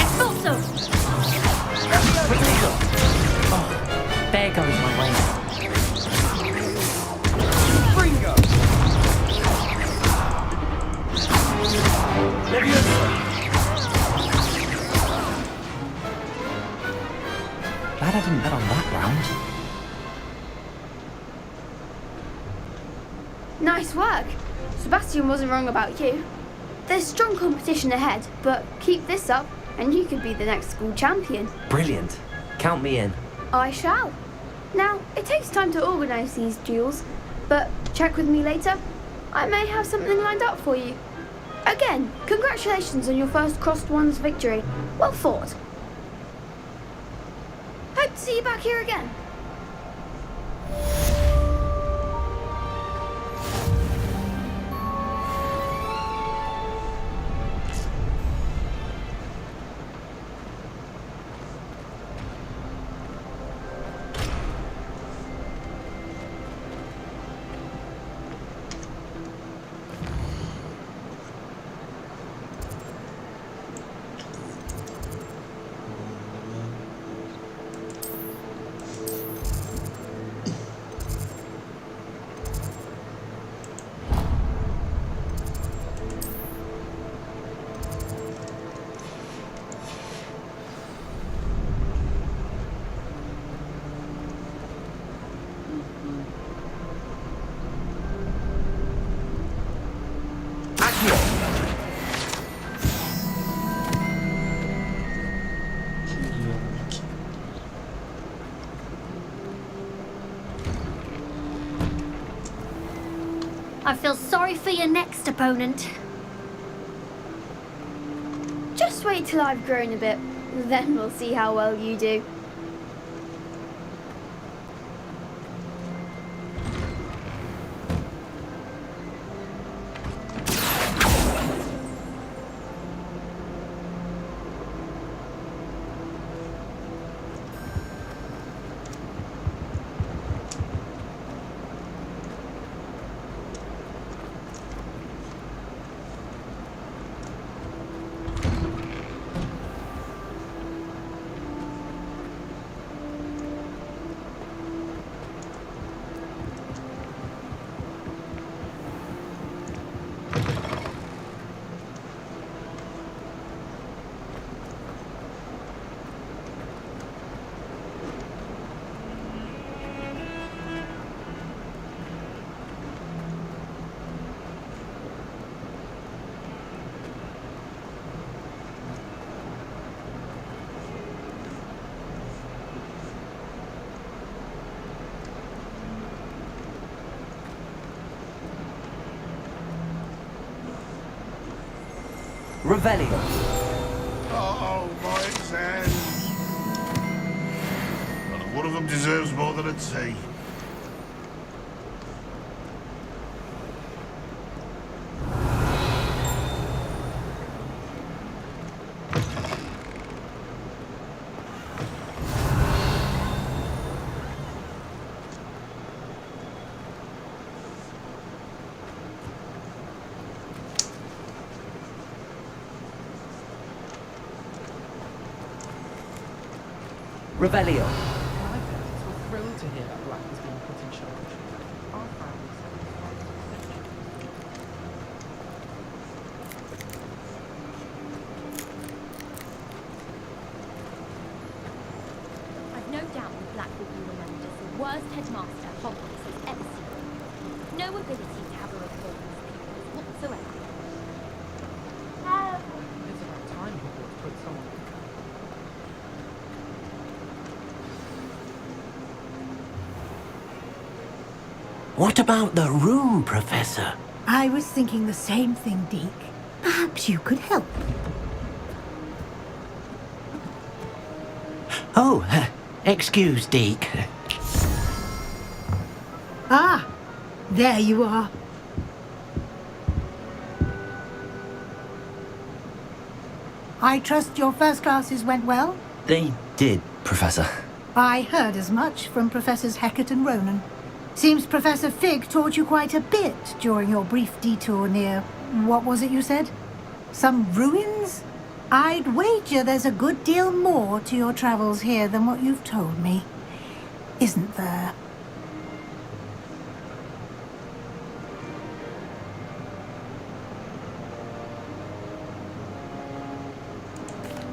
Expulso! Potato! Oh, there goes my waist. Bringo! Glad I didn't bet on that round. Nice work. Sebastian wasn't wrong about you. There's strong competition ahead, but keep this up and you could be the next school champion. Brilliant. Count me in. I shall. Now, it takes time to organise these duels, but check with me later. I may have something lined up for you. Again, congratulations on your first crossed wands victory. Well fought. see you back here again. I feel sorry for your next opponent. Just wait till I've grown a bit, then we'll see how well you do. Revelio. Oh, my exams. Well, one of them deserves more than a tea. Revelio. We're thrilled to hear that Black has been put in charge. Our family I've no doubt that Black will be remembered as the worst headmaster Hogwarts has ever seen. No ability to have a rapport with pupils whatsoever. It's about time Hogwarts put someone. What about the room, Professor? I was thinking the same thing, Deke. Perhaps you could help. Oh, excuse, Deke. Ah, there you are. I trust your first classes went well? They did, Professor. I heard as much from Professors Hecat and Ronan. Seems Professor Fig taught you quite a bit during your brief detour near... what was it you said? Some ruins? I'd wager there's a good deal more to your travels here than what you've told me. Isn't there?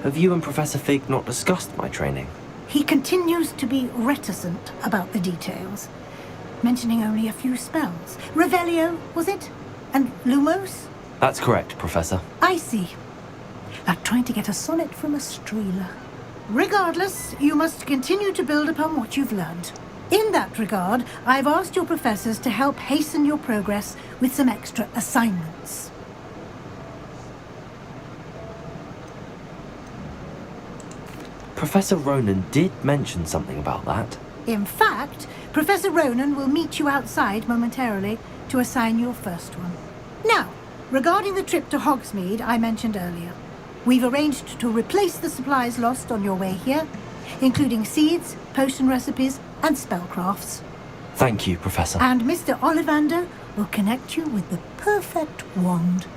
Have you and Professor Fig not discussed my training? He continues to be reticent about the details, mentioning only a few spells. Revelio, was it? And Lumos? That's correct, Professor. I see. Like trying to get a sonnet from a streeler. Regardless, you must continue to build upon what you've learned. In that regard, I've asked your professors to help hasten your progress with some extra assignments. Professor Ronan did mention something about that. In fact, Professor Ronan will meet you outside momentarily to assign your first one. Now, regarding the trip to Hogsmeade I mentioned earlier, we've arranged to replace the supplies lost on your way here, including seeds, potion recipes, and spellcrafts. Thank you, Professor. And Mr. Ollivander will connect you with the perfect wand.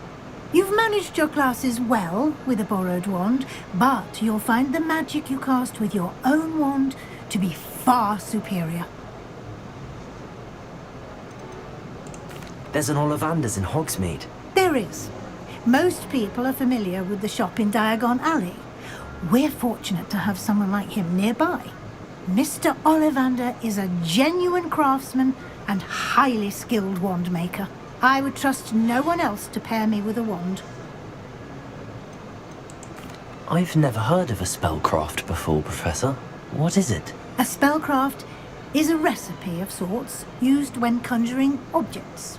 You've managed your classes well with a borrowed wand, but you'll find the magic you cast with your own wand to be far superior. There's an Ollivander's in Hogsmeade. There is. Most people are familiar with the shop in Diagon Alley. We're fortunate to have someone like him nearby. Mr. Ollivander is a genuine craftsman and highly skilled wand maker. I would trust no one else to pair me with a wand. I've never heard of a spellcraft before, Professor. What is it? A spellcraft is a recipe of sorts used when conjuring objects.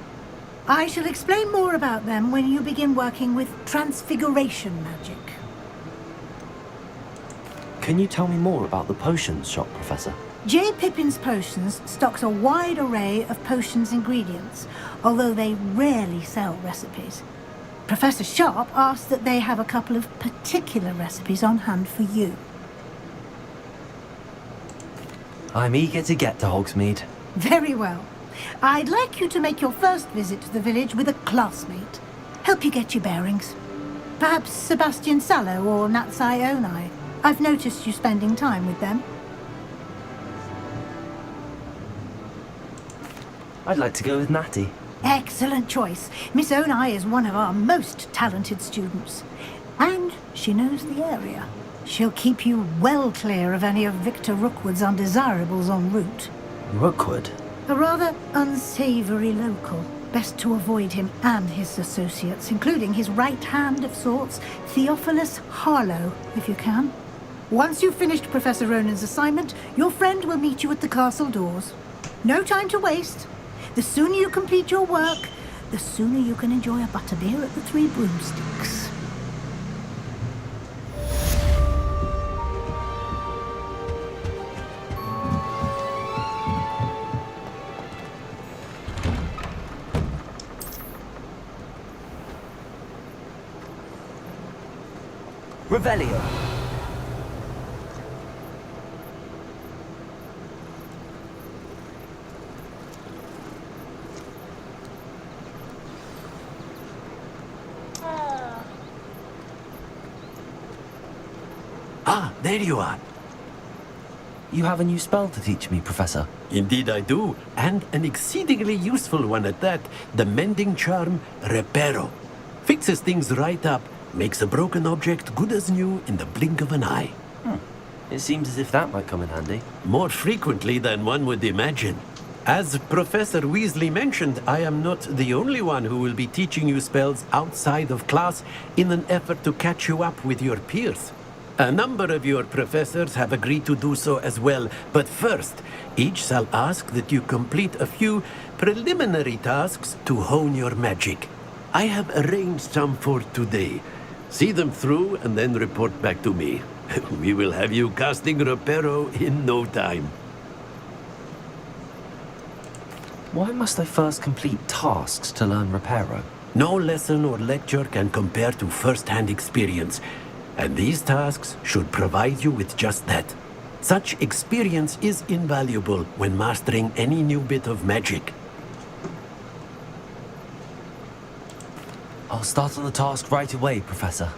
I shall explain more about them when you begin working with transfiguration magic. Can you tell me more about the potions shop, Professor? J. Pippin's Potions stocks a wide array of potions ingredients, although they rarely sell recipes. Professor Sharp asked that they have a couple of particular recipes on hand for you. I'm eager to get to Hogsmeade. Very well. I'd like you to make your first visit to the village with a classmate. Help you get your bearings. Perhaps Sebastian Sallow or Natsai Onai. I've noticed you spending time with them. I'd like to go with Natty. Excellent choice. Miss Onai is one of our most talented students. And she knows the area. She'll keep you well clear of any of Victor Rookwood's undesirables en route. Rookwood? A rather unsavory local. Best to avoid him and his associates, including his right hand of sorts, Theophilus Harlow, if you can. Once you've finished Professor Ronan's assignment, your friend will meet you at the castle doors. No time to waste. The sooner you complete your work, the sooner you can enjoy a butterbeer at the Three Broomsticks. Revelio. Ah, there you are. You have a new spell to teach me, Professor. Indeed I do, and an exceedingly useful one at that. The mending charm, Reparo. Fixes things right up, makes a broken object good as new in the blink of an eye. It seems as if that might come in handy. More frequently than one would imagine. As Professor Weasley mentioned, I am not the only one who will be teaching you spells outside of class in an effort to catch you up with your peers. A number of your professors have agreed to do so as well, but first, each shall ask that you complete a few preliminary tasks to hone your magic. I have arranged some for today. See them through and then report back to me. We will have you casting Reparo in no time. Why must I first complete tasks to learn Reparo? No lesson or lecture can compare to first-hand experience. And these tasks should provide you with just that. Such experience is invaluable when mastering any new bit of magic. I'll start on the task right away, Professor.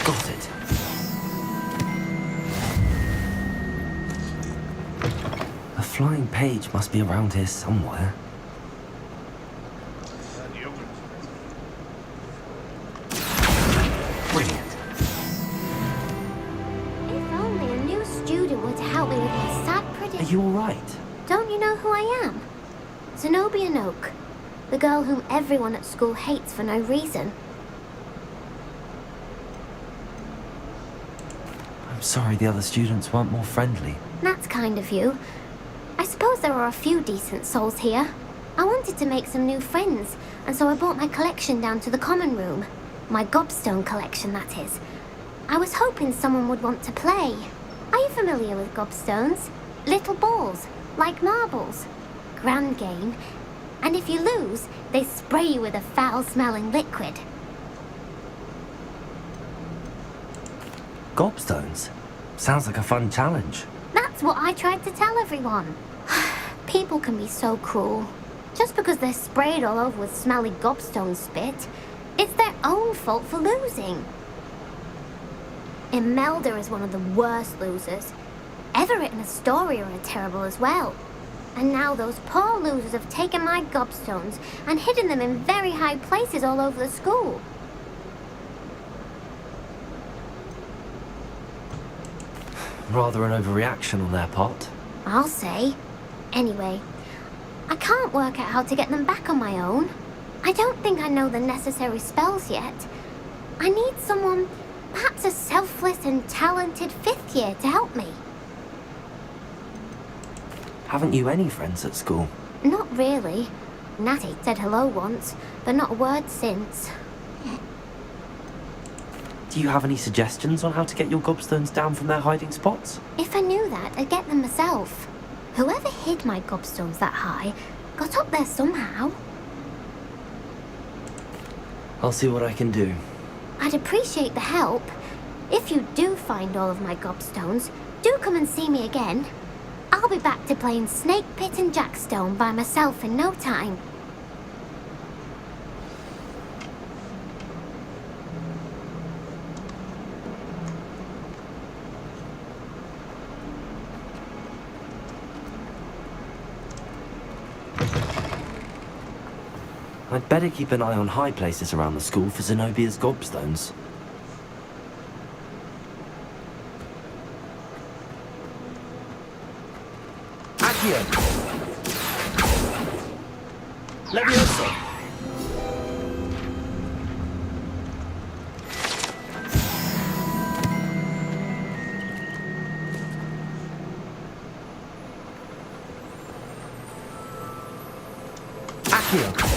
Got it. A flying page must be around here somewhere. Brilliant. If only a new student were to help me with my sad prediction. Are you all right? Don't you know who I am? Zenobia Oak, the girl whom everyone at school hates for no reason. I'm sorry the other students weren't more friendly. That's kind of you. I suppose there are a few decent souls here. I wanted to make some new friends, and so I brought my collection down to the common room. My gobstone collection, that is. I was hoping someone would want to play. Are you familiar with gobstones? Little balls, like marbles. Grand game. And if you lose, they spray you with a foul-smelling liquid. Gobstones? Sounds like a fun challenge. That's what I tried to tell everyone. People can be so cruel. Just because they're sprayed all over with smelly gobstone spit, it's their own fault for losing. Imelda is one of the worst losers. Everett and Astoria are terrible as well. And now those poor losers have taken my gobstones and hidden them in very high places all over the school. Rather an overreaction on their part. I'll say. Anyway, I can't work out how to get them back on my own. I don't think I know the necessary spells yet. I need someone, perhaps a selfless and talented 5th year to help me. Haven't you any friends at school? Not really. Natty said hello once, but not a word since. Do you have any suggestions on how to get your gobstones down from their hiding spots? If I knew that, I'd get them myself. Whoever hid my gobstones that high got up there somehow. I'll see what I can do. I'd appreciate the help. If you do find all of my gobstones, do come and see me again. I'll be back to playing Snake Pit and Jackstone by myself in no time. I'd better keep an eye on high places around the school for Zenobia's gobstones. Accio! Levioso! Accio!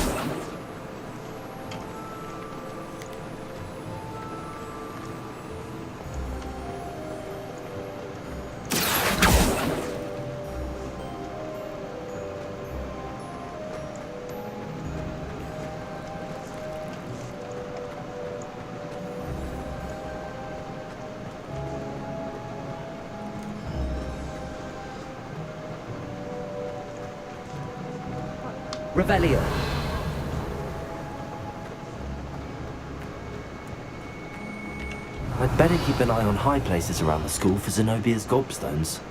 Revelio. I'd better keep an eye on high places around the school for Zenobia's gobstones.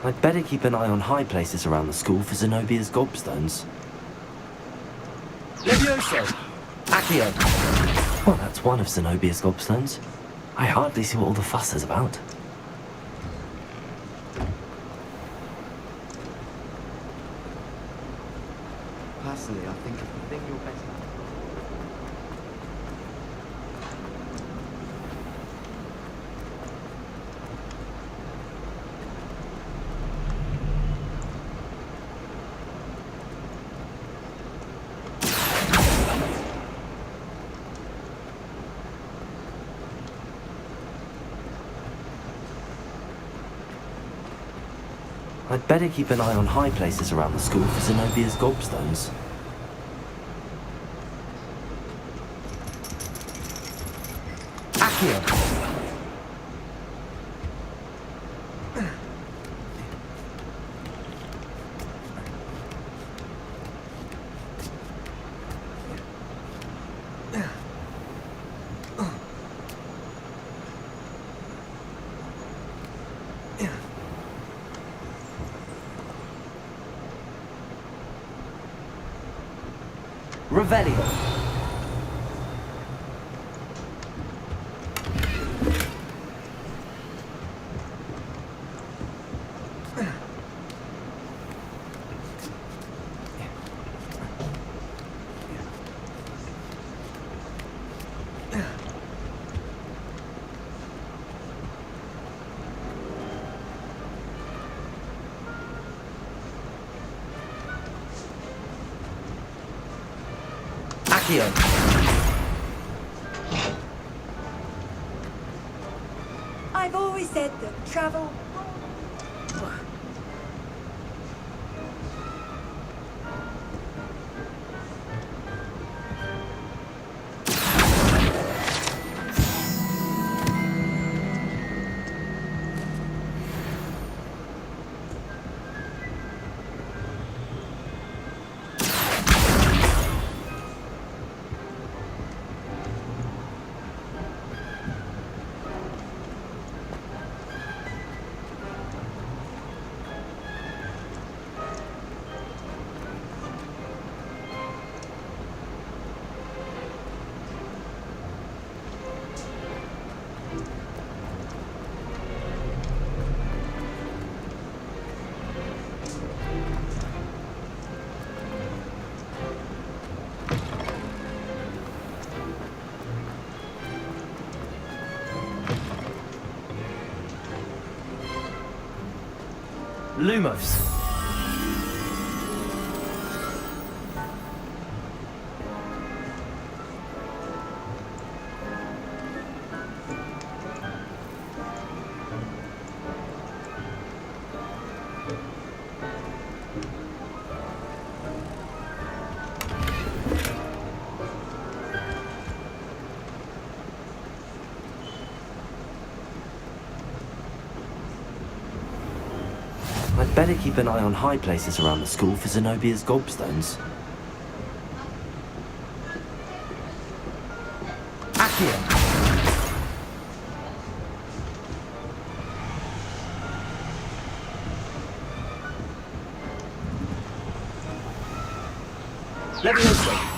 I'd better keep an eye on high places around the school for Zenobia's gobstones. Levioso! Accio! Well, that's one of Zenobia's gobstones. I hardly see what all the fuss is about. Personally, I think if you think you're better... I'd better keep an eye on high places around the school for Zenobia's gobstones. Accio! Revelio. I've always said that travel... Lumos. I'd better keep an eye on high places around the school for Zenobia's gobstones. Accio! Levioso!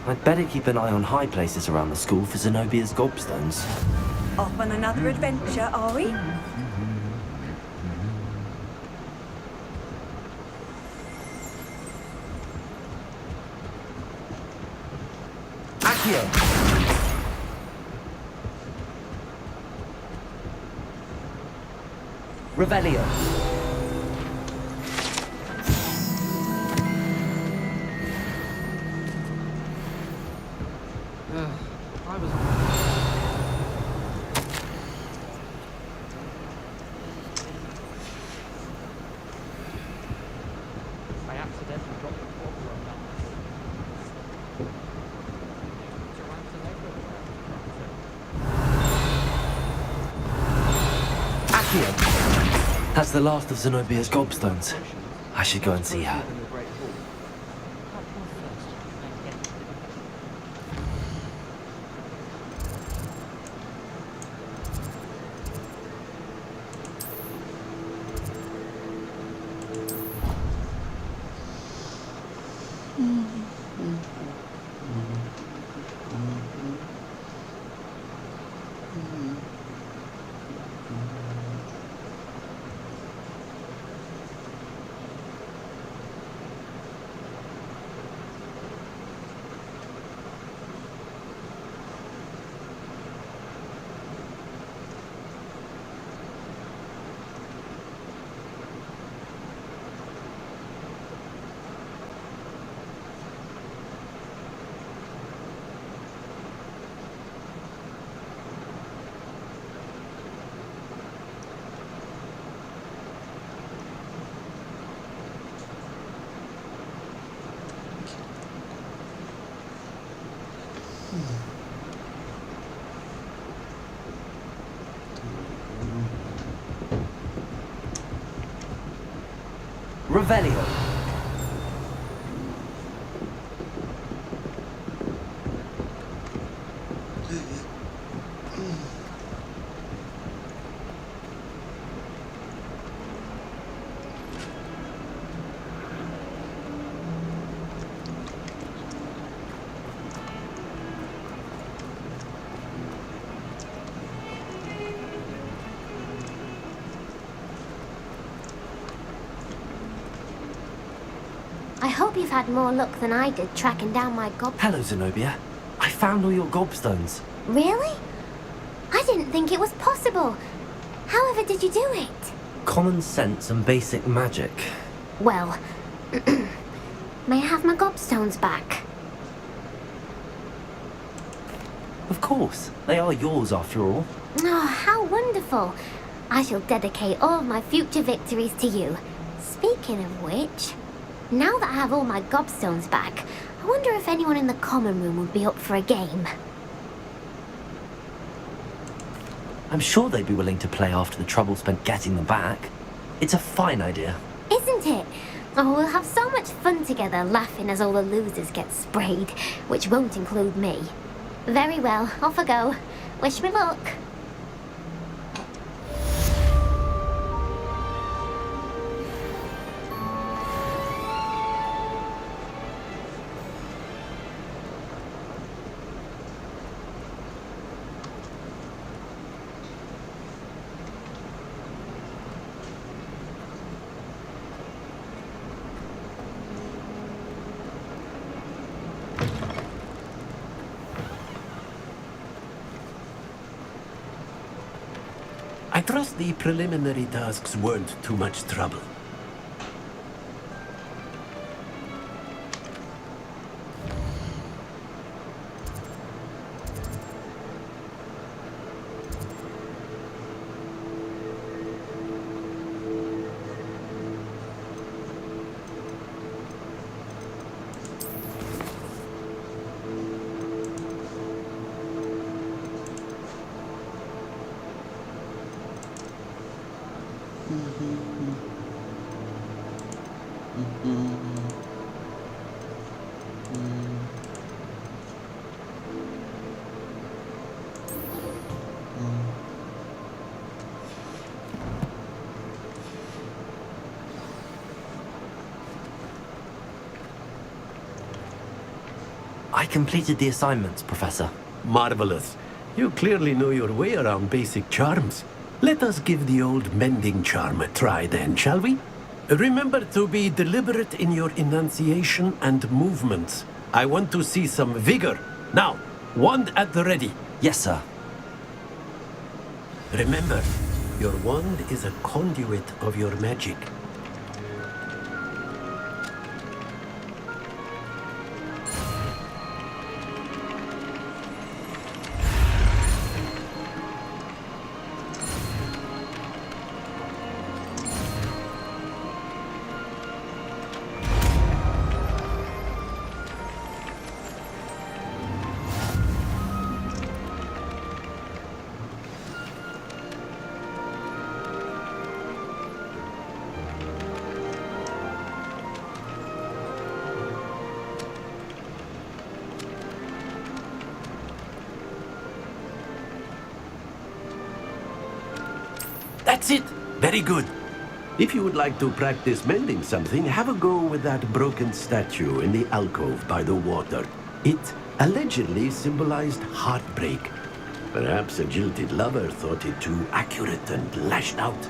I'd better keep an eye on high places around the school for Zenobia's gobstones. Off on another adventure, are we? Accio! Revelio! I was... I accidentally dropped the bottle on that. Accio! That's the last of Zenobia's gobstones. I should go and see her. Revelio! I hope you've had more luck than I did tracking down my Hello, Zenobia. I found all your gobstones. Really? I didn't think it was possible. However did you do it? Common sense and basic magic. Well, may I have my gobstones back? Of course. They are yours after all. Oh, how wonderful. I shall dedicate all my future victories to you. Speaking of which, now that I have all my gobstones back, I wonder if anyone in the common room would be up for a game. I'm sure they'd be willing to play after the trouble spent getting them back. It's a fine idea. Isn't it? Oh, we'll have so much fun together laughing as all the losers get sprayed, which won't include me. Very well, off I go. Wish me luck. I trust the preliminary tasks weren't too much trouble. I completed the assignments, Professor. Marvelous. You clearly know your way around basic charms. Let us give the old mending charm a try then, shall we? Remember to be deliberate in your enunciation and movements. I want to see some vigor. Now, wand at the ready. Yes, sir. Remember, your wand is a conduit of your magic. That's it! Very good. If you would like to practice mending something, have a go with that broken statue in the alcove by the water. It allegedly symbolized heartbreak. Perhaps a jilted lover thought it too accurate and lashed out.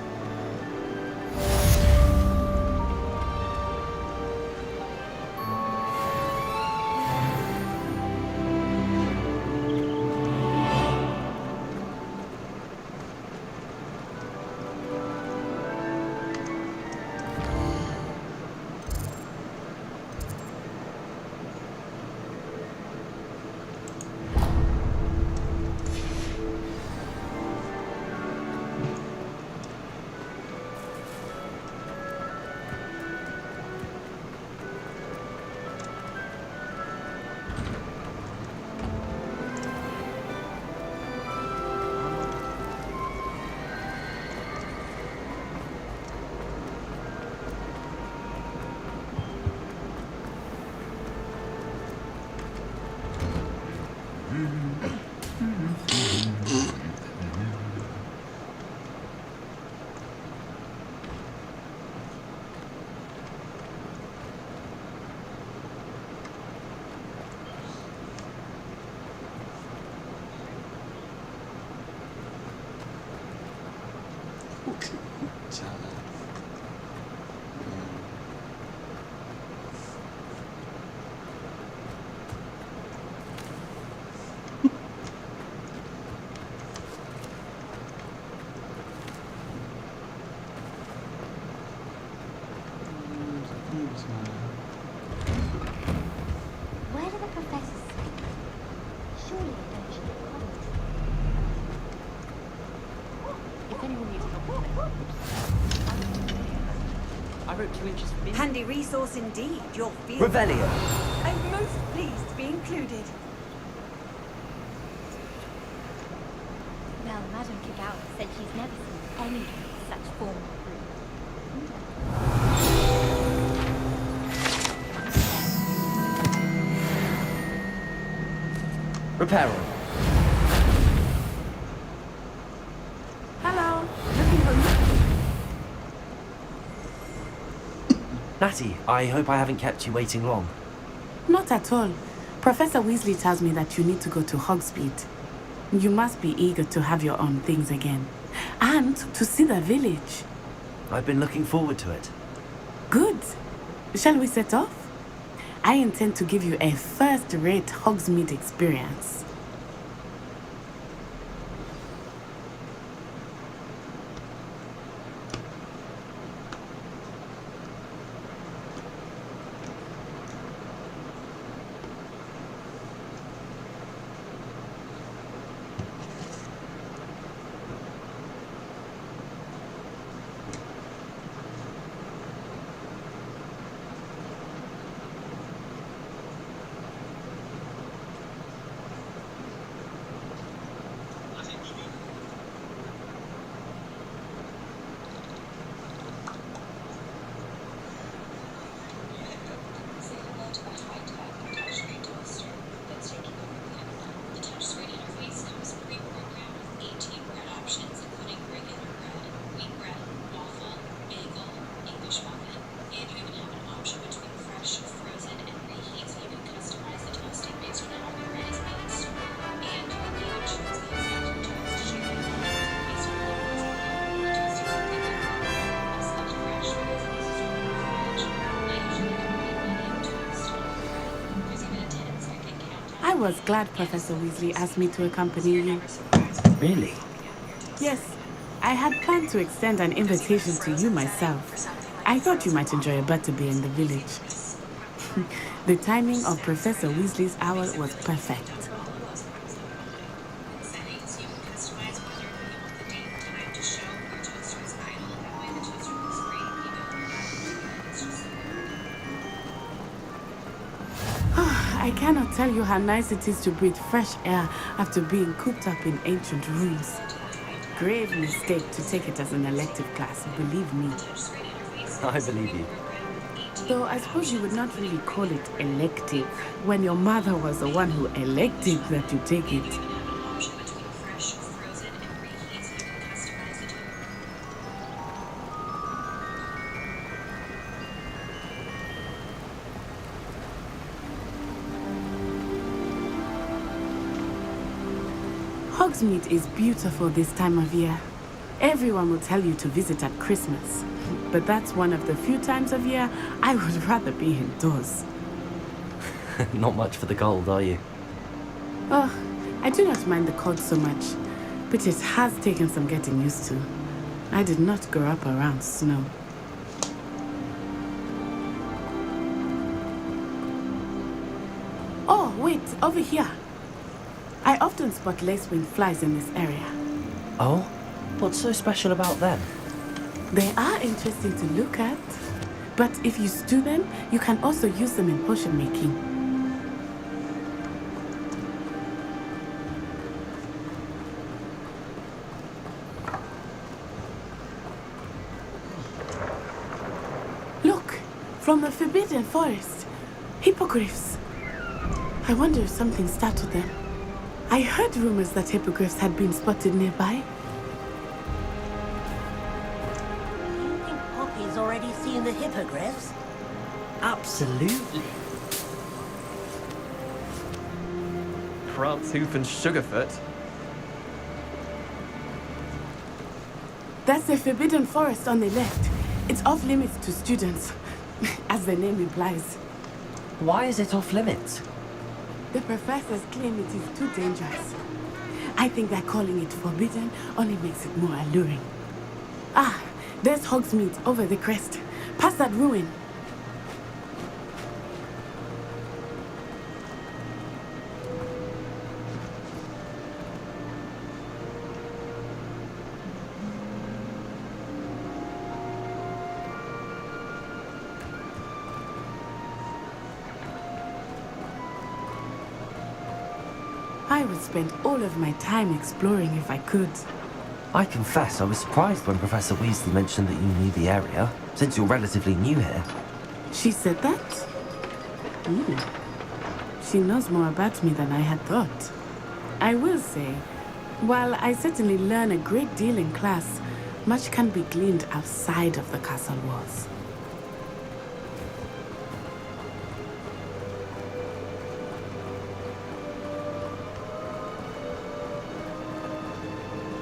Where do the professors sleep? Surely they don't share commons. If anyone needs help with I wrote 2 inches for me. Handy resource indeed, your field. Revelio. I'm most pleased to be included. Well, Madame Kagawa said she's never seen any such formal proof. Repair. Hello. Looking for me? Natty, I hope I haven't kept you waiting long. Not at all. Professor Weasley tells me that you need to go to Hogsmeade. You must be eager to have your own things again. And to see the village. I've been looking forward to it. Good. Shall we set off? I intend to give you a first-rate Hogsmeade experience. was glad Professor Weasley asked me to accompany you. Really? Yes, I had planned to extend an invitation to you myself. I thought you might enjoy a butterbeer in the village. The timing of Professor Weasley's hour was perfect. I cannot tell you how nice it is to breathe fresh air after being cooped up in ancient rooms. Grave mistake to take it as an elective class, believe me. I believe you. Though I suppose you would not really call it elective when your mother was the one who elected that you take it. Hogsmeade is beautiful this time of year. Everyone will tell you to visit at Christmas, but that's one of the few times of year I would rather be indoors. Not much for the cold, are you? Oh, I do not mind the cold so much, but it has taken some getting used to. I did not grow up around snow. Oh, wait, over here. I often spot lacewing flies in this area. Oh? What's so special about them? They are interesting to look at, but if you stew them, you can also use them in potion making. Look, from the Forbidden Forest, hippogriffs. I wonder if something startled them. I heard rumors that hippogriffs had been spotted nearby. You think Poppy's already seen the hippogriffs? Absolutely. Prantooth and Sugarfoot. That's the Forbidden Forest on the left. It's off limits to students, as the name implies. Why is it off limits? The professors claim it is too dangerous. I think that calling it forbidden only makes it more alluring. Ah, there's Hogsmeade over the crest. Past that ruin. I would spend all of my time exploring if I could. I confess I was surprised when Professor Weasley mentioned that you knew the area, since you're relatively new here. She said that? She knows more about me than I had thought. I will say, while I certainly learn a great deal in class, much can be gleaned outside of the castle walls.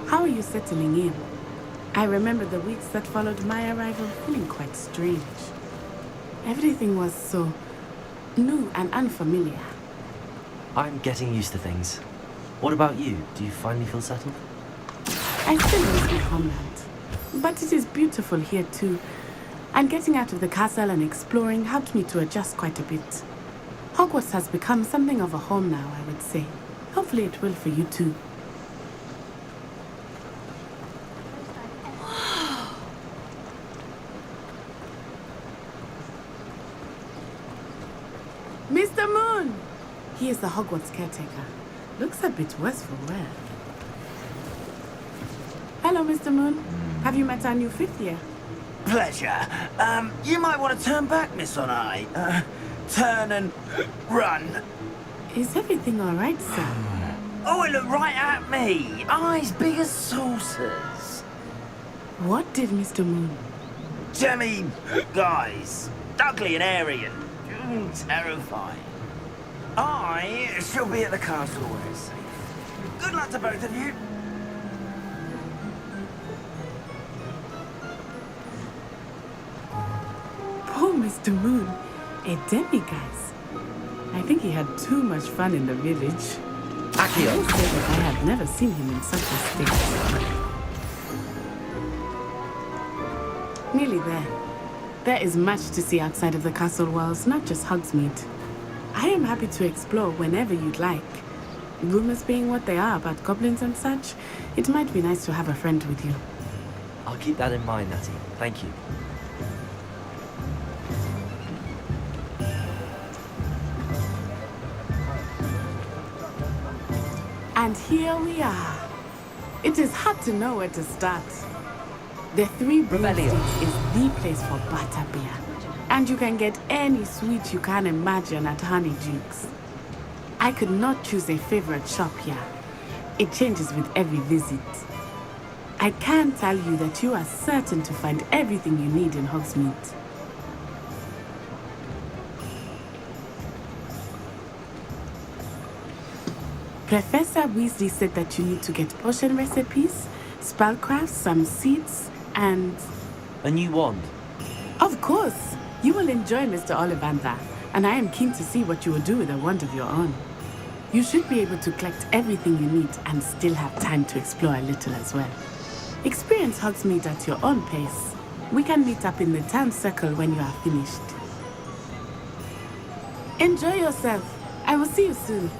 How are you settling in? I remember the weeks that followed my arrival feeling quite strange. Everything was so new and unfamiliar. I'm getting used to things. What about you? Do you finally feel settled? I still miss my homeland, but it is beautiful here too. And getting out of the castle and exploring helped me to adjust quite a bit. Hogwarts has become something of a home now, I would say. Hopefully it will for you too. Mr. Moon! He is the Hogwarts caretaker. Looks a bit worse for wear. Hello, Mr. Moon. Have you met our new fifth year? Pleasure. You might want to turn back, Miss Onai. Turn and run. Is everything all right, sir? Oh, it looked right at me. Eyes big as saucers. What did Mr. Moon? Jemmy, guys. Ugly and airy and terrifying. I shall be at the castle where it's safe. Good luck to both of you. Poor Mr. Moon, a demiguise. I think he had too much fun in the village. Accio! I will say that I have never seen him in such a state. Nearly there. There is much to see outside of the castle walls, not just Hogsmeade. I am happy to explore whenever you'd like. Rumors being what they are about goblins and such, it might be nice to have a friend with you. I'll keep that in mind, Natty. Thank you. And here we are. It is hard to know where to start. The Three Broomsticks is the place for butterbeer. And you can get any sweet you can imagine at Honeydukes. I could not choose a favorite shop here. It changes with every visit. I can tell you that you are certain to find everything you need in Hogsmeade. Professor Weasley said that you need to get potion recipes, spellcrafts, some seeds, and... A new wand? Of course! You will enjoy Mr. Ollivander, and I am keen to see what you will do with a wand of your own. You should be able to collect everything you need and still have time to explore a little as well. Experience Hogsmeade at your own pace. We can meet up in the town circle when you are finished. Enjoy yourself. I will see you soon.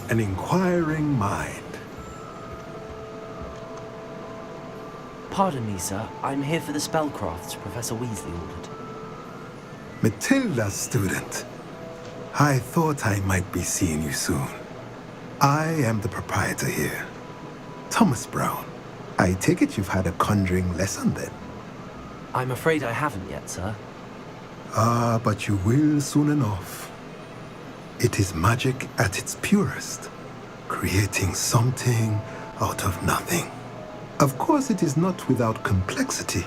An inquiring mind. Pardon me, sir. I'm here for the spellcrafts Professor Weasley ordered. Matilda's student. I thought I might be seeing you soon. I am the proprietor here, Thomas Brown. I take it you've had a conjuring lesson then? I'm afraid I haven't yet, sir. Ah, but you will soon enough. It is magic at its purest, creating something out of nothing. Of course, it is not without complexity,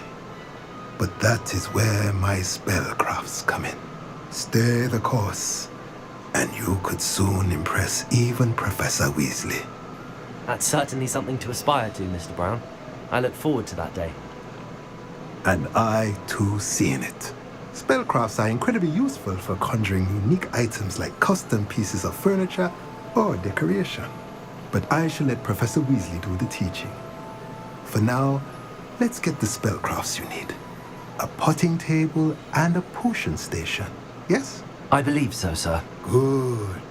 but that is where my spellcrafts come in. Stay the course, and you could soon impress even Professor Weasley. That's certainly something to aspire to, Mr. Brown. I look forward to that day. And I, too, seeing it. Spellcrafts are incredibly useful for conjuring unique items like custom pieces of furniture or decoration. But I shall let Professor Weasley do the teaching. For now, let's get the spellcrafts you need. A potting table and a potion station, yes? I believe so, sir. Good.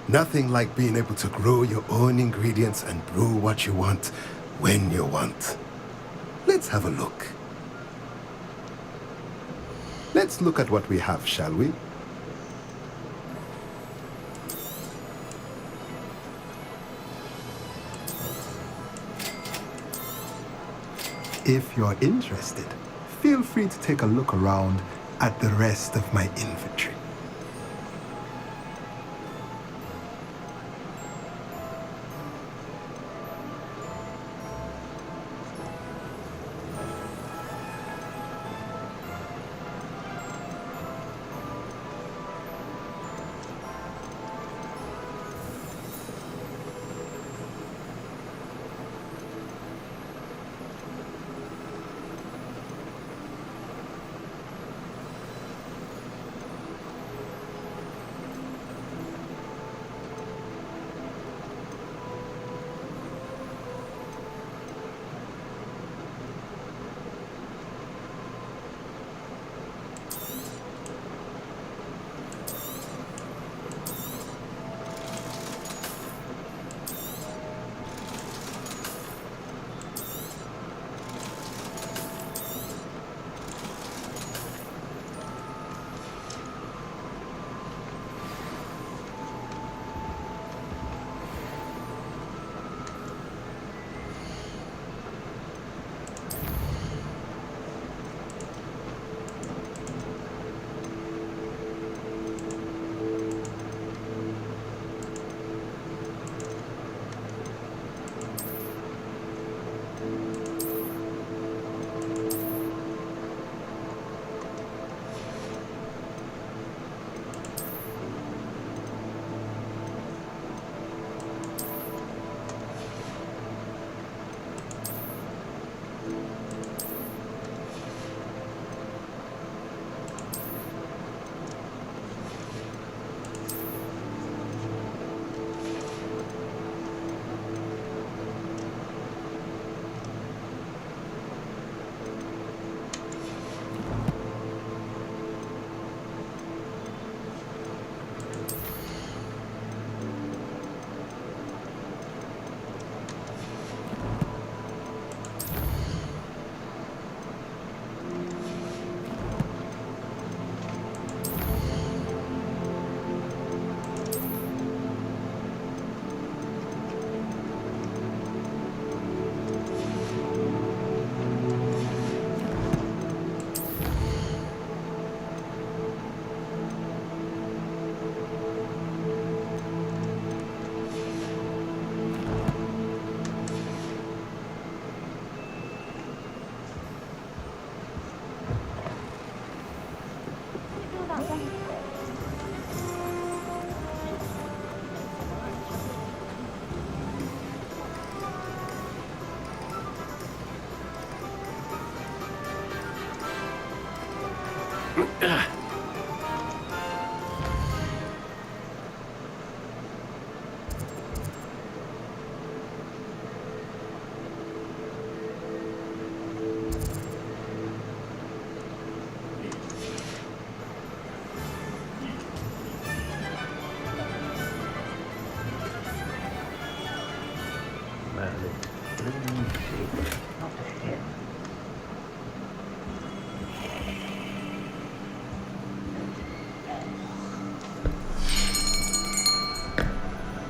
Nothing like being able to grow your own ingredients and brew what you want when you want. Let's have a look. Let's look at what we have, shall we? If you're interested, feel free to take a look around at the rest of my inventory.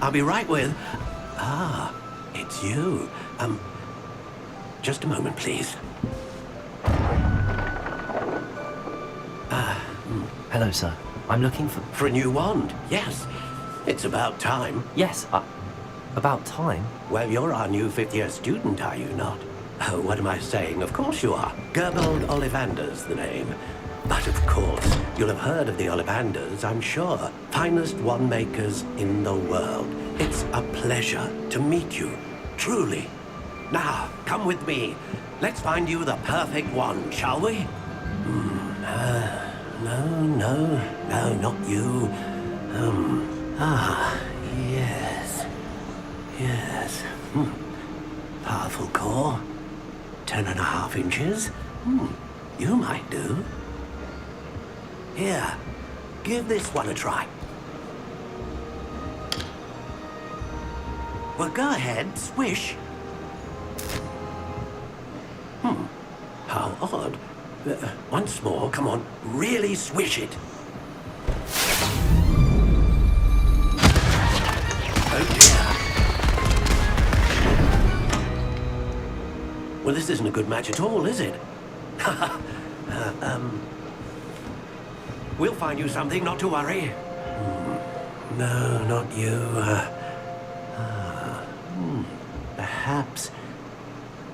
I'll be right with... Ah, it's you. Just a moment, please. Hello, sir. I'm looking for... For a new wand, yes. It's about time. Yes, about time? Well, you're our new fifth-year student, are you not? Oh, what am I saying? Of course you are. Gerbold Ollivander's the name. But of course, you'll have heard of the Ollivanders, I'm sure. Finest wand makers in the world. It's a pleasure to meet you, truly. Now, come with me. Let's find you the perfect wand, shall we? No, not you. Yes. Powerful core. 10.5 inches. You might do. Here, give this one a try. Well, go ahead, swish. How odd. Once more, come on, really swish it. Oh dear. Well, this isn't a good match at all, is it? We'll find you something, not to worry. No, not you. Perhaps.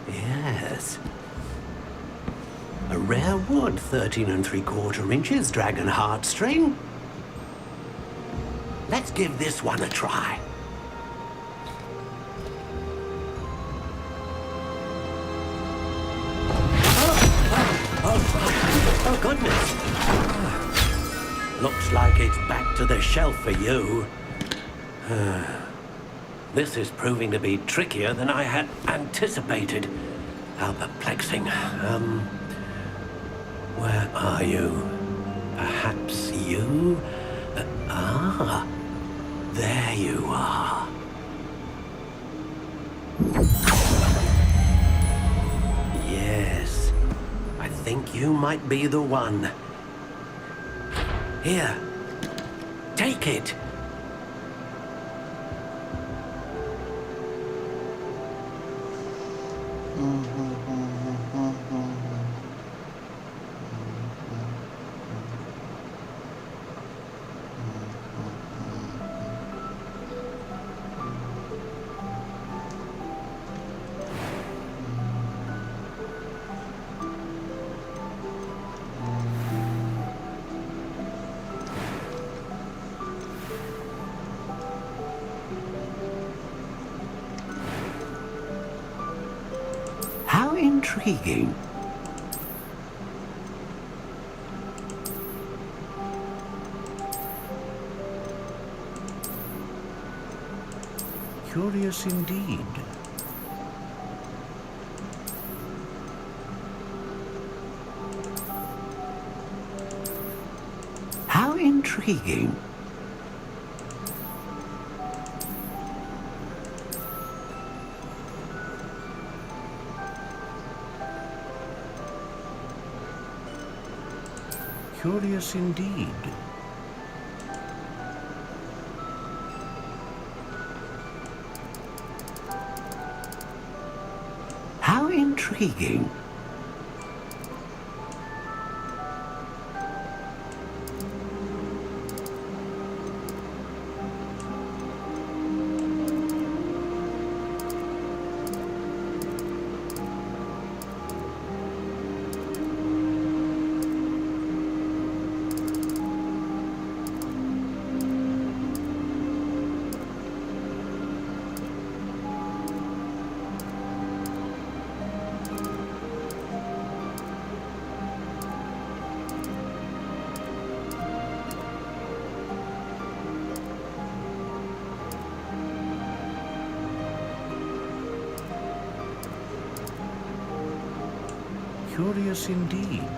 Yes. A rare wood, 13 3/4 inches, dragon heartstring. Let's give this one a try. Oh, goodness. Looks like it's back to the shelf for you. This is proving to be trickier than I had anticipated. How perplexing. Where are you? Perhaps you? There you are. Yes, I think you might be the one. Here, take it. How intriguing. Curious indeed. How intriguing. Curious indeed. How intriguing. Curious indeed.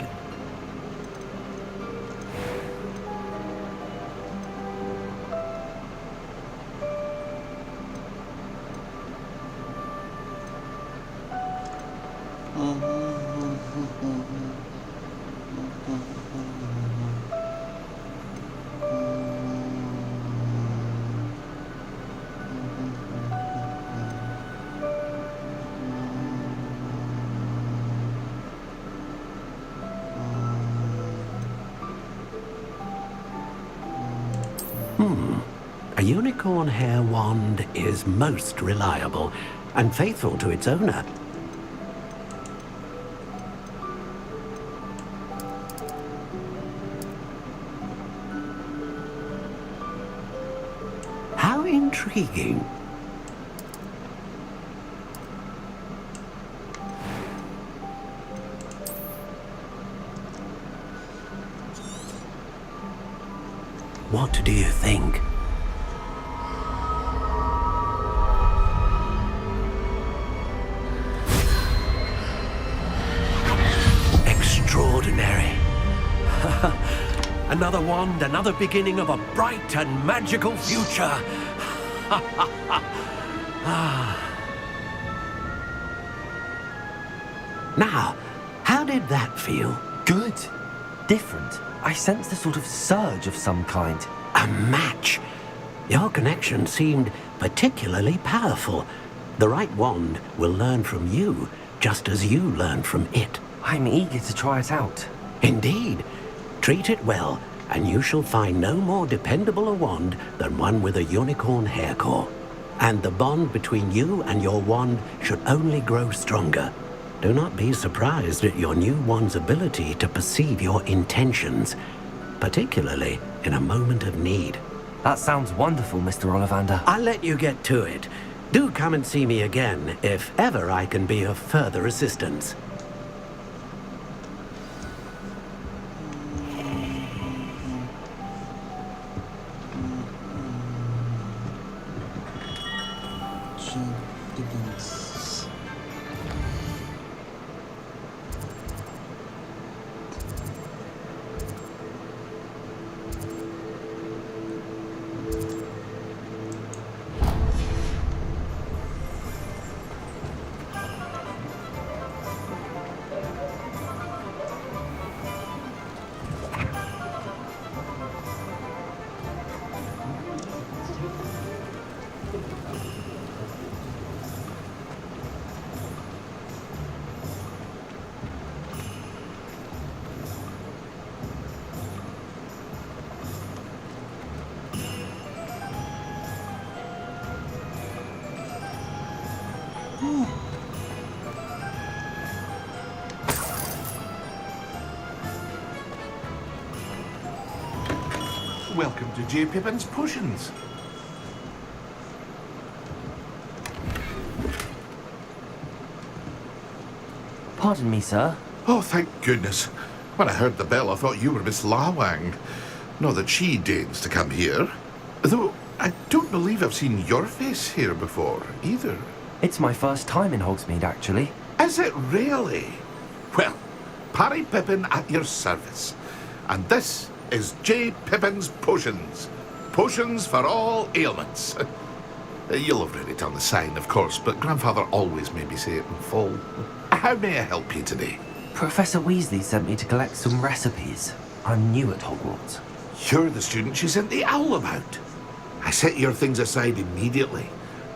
A unicorn hair wand is most reliable and faithful to its owner. How intriguing. What do you think? Extraordinary. Another wand, another beginning of a bright and magical future. Now, how did that feel? Good. Different. I sensed a sort of surge of some kind. A match. Your connection seemed particularly powerful. The right wand will learn from you, just as you learn from it. I'm eager to try it out. Indeed. Treat it well, and you shall find no more dependable a wand than one with a unicorn hair core. And the bond between you and your wand should only grow stronger. Do not be surprised at your new wand's ability to perceive your intentions, particularly in a moment of need. That sounds wonderful, Mr. Ollivander. I'll let you get to it. Do come and see me again if ever I can be of further assistance. Welcome to J. Pippin's Potions. Pardon me, sir. Oh, thank goodness. When I heard the bell, I thought you were Miss Lawang. Not that she deigns to come here. Though, I don't believe I've seen your face here before, either. It's my first time in Hogsmeade, actually. Is it really? Well, Parry Pippin at your service. And this is J. Pippin's Potions. Potions for all ailments. You'll have read it on the sign, of course, but Grandfather always made me say it in full. How may I help you today? Professor Weasley sent me to collect some recipes. I'm new at Hogwarts. You're the student she sent the owl about. I set your things aside immediately.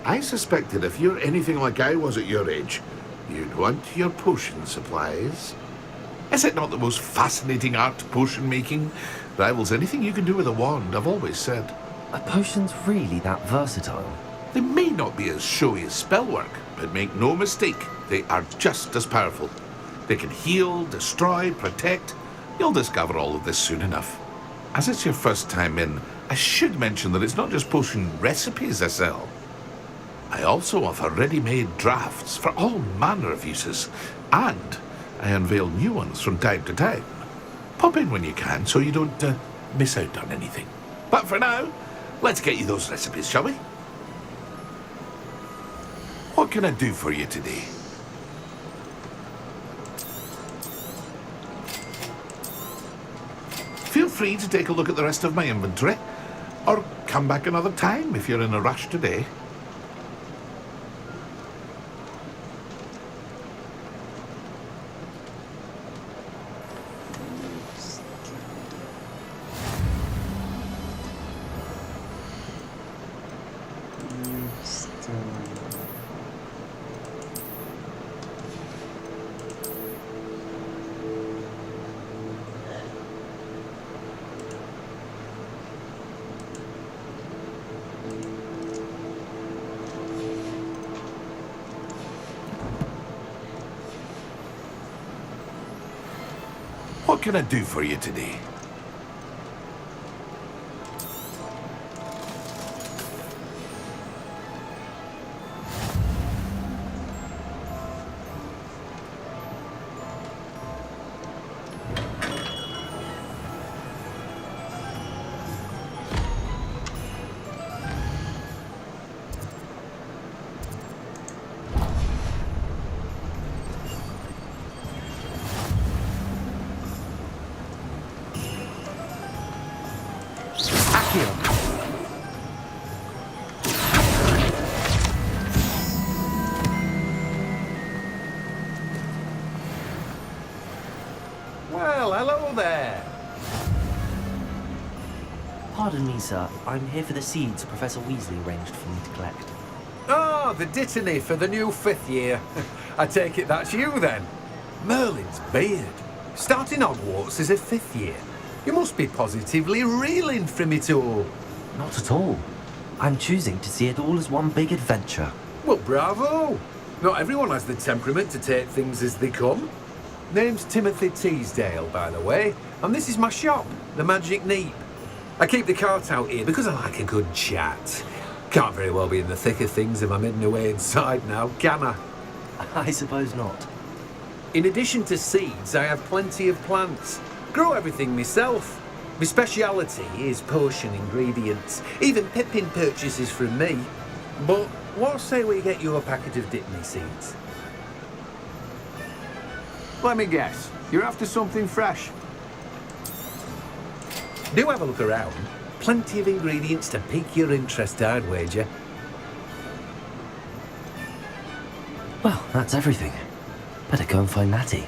I suspected if you're anything like I was at your age, you'd want your potion supplies. Is it not the most fascinating art, potion making? Rivals anything you can do with a wand, I've always said. Are potions really that versatile? They may not be as showy as spellwork, but make no mistake, they are just as powerful. They can heal, destroy, protect. You'll discover all of this soon enough. As it's your first time in, I should mention that it's not just potion recipes I sell. I also offer ready-made drafts for all manner of uses, and I unveil new ones from time to time. Pop in when you can so you don't miss out on anything. But for now, let's get you those recipes, shall we? What can I do for you today? free to take a look at the rest of my inventory. Or come back another time if you're in a rush today. What can I do for you today? Well, hello there. Pardon me, sir. I'm here for the seeds Professor Weasley arranged for me to collect. Oh, the dittany for the new 5th year. I take it that's you then. Merlin's beard. Starting Hogwarts as a 5th year. You must be positively reeling from it all. Not at all. I'm choosing to see it all as one big adventure. Well, bravo. Not everyone has the temperament to take things as they come. Name's Timothy Teasdale, by the way, and this is my shop, the Magic Neep. I keep the cart out here because I like a good chat. Can't very well be in the thick of things if I'm hidden away inside now, can I? I suppose not. In addition to seeds, I have plenty of plants. Grow everything myself. My speciality is potion ingredients. Even Pippin purchases from me. But what say we get you a packet of Dittany seeds? Let me guess. You're after something fresh. Do have a look around. Plenty of ingredients to pique your interest, I'd wager. Well, that's everything. Better go and find Natty.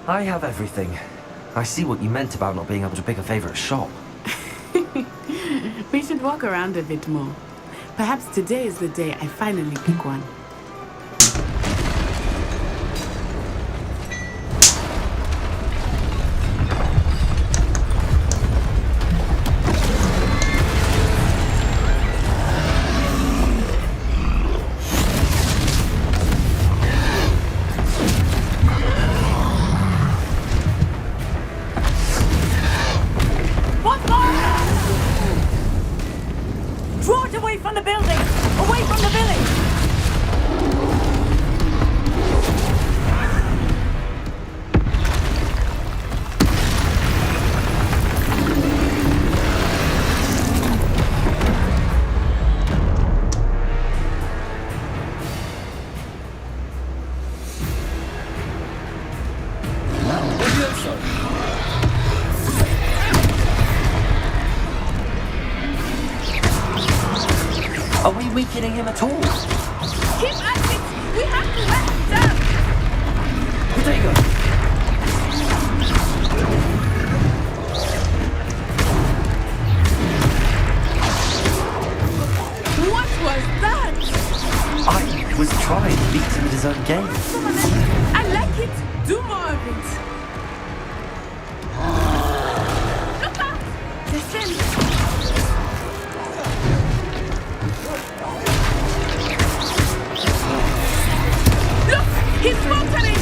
I have everything. I see what you meant about not being able to pick a favorite shop. We should walk around a bit more. Perhaps today is the day I finally pick one. Draw it away from the building! Away from the village! Are we weakening him at all? Keep at it! We have to let him down! Potato! What was that? I was trying to beat him at his own game. I like it. Do more of it. Look out! Listen. Look! He's motoring!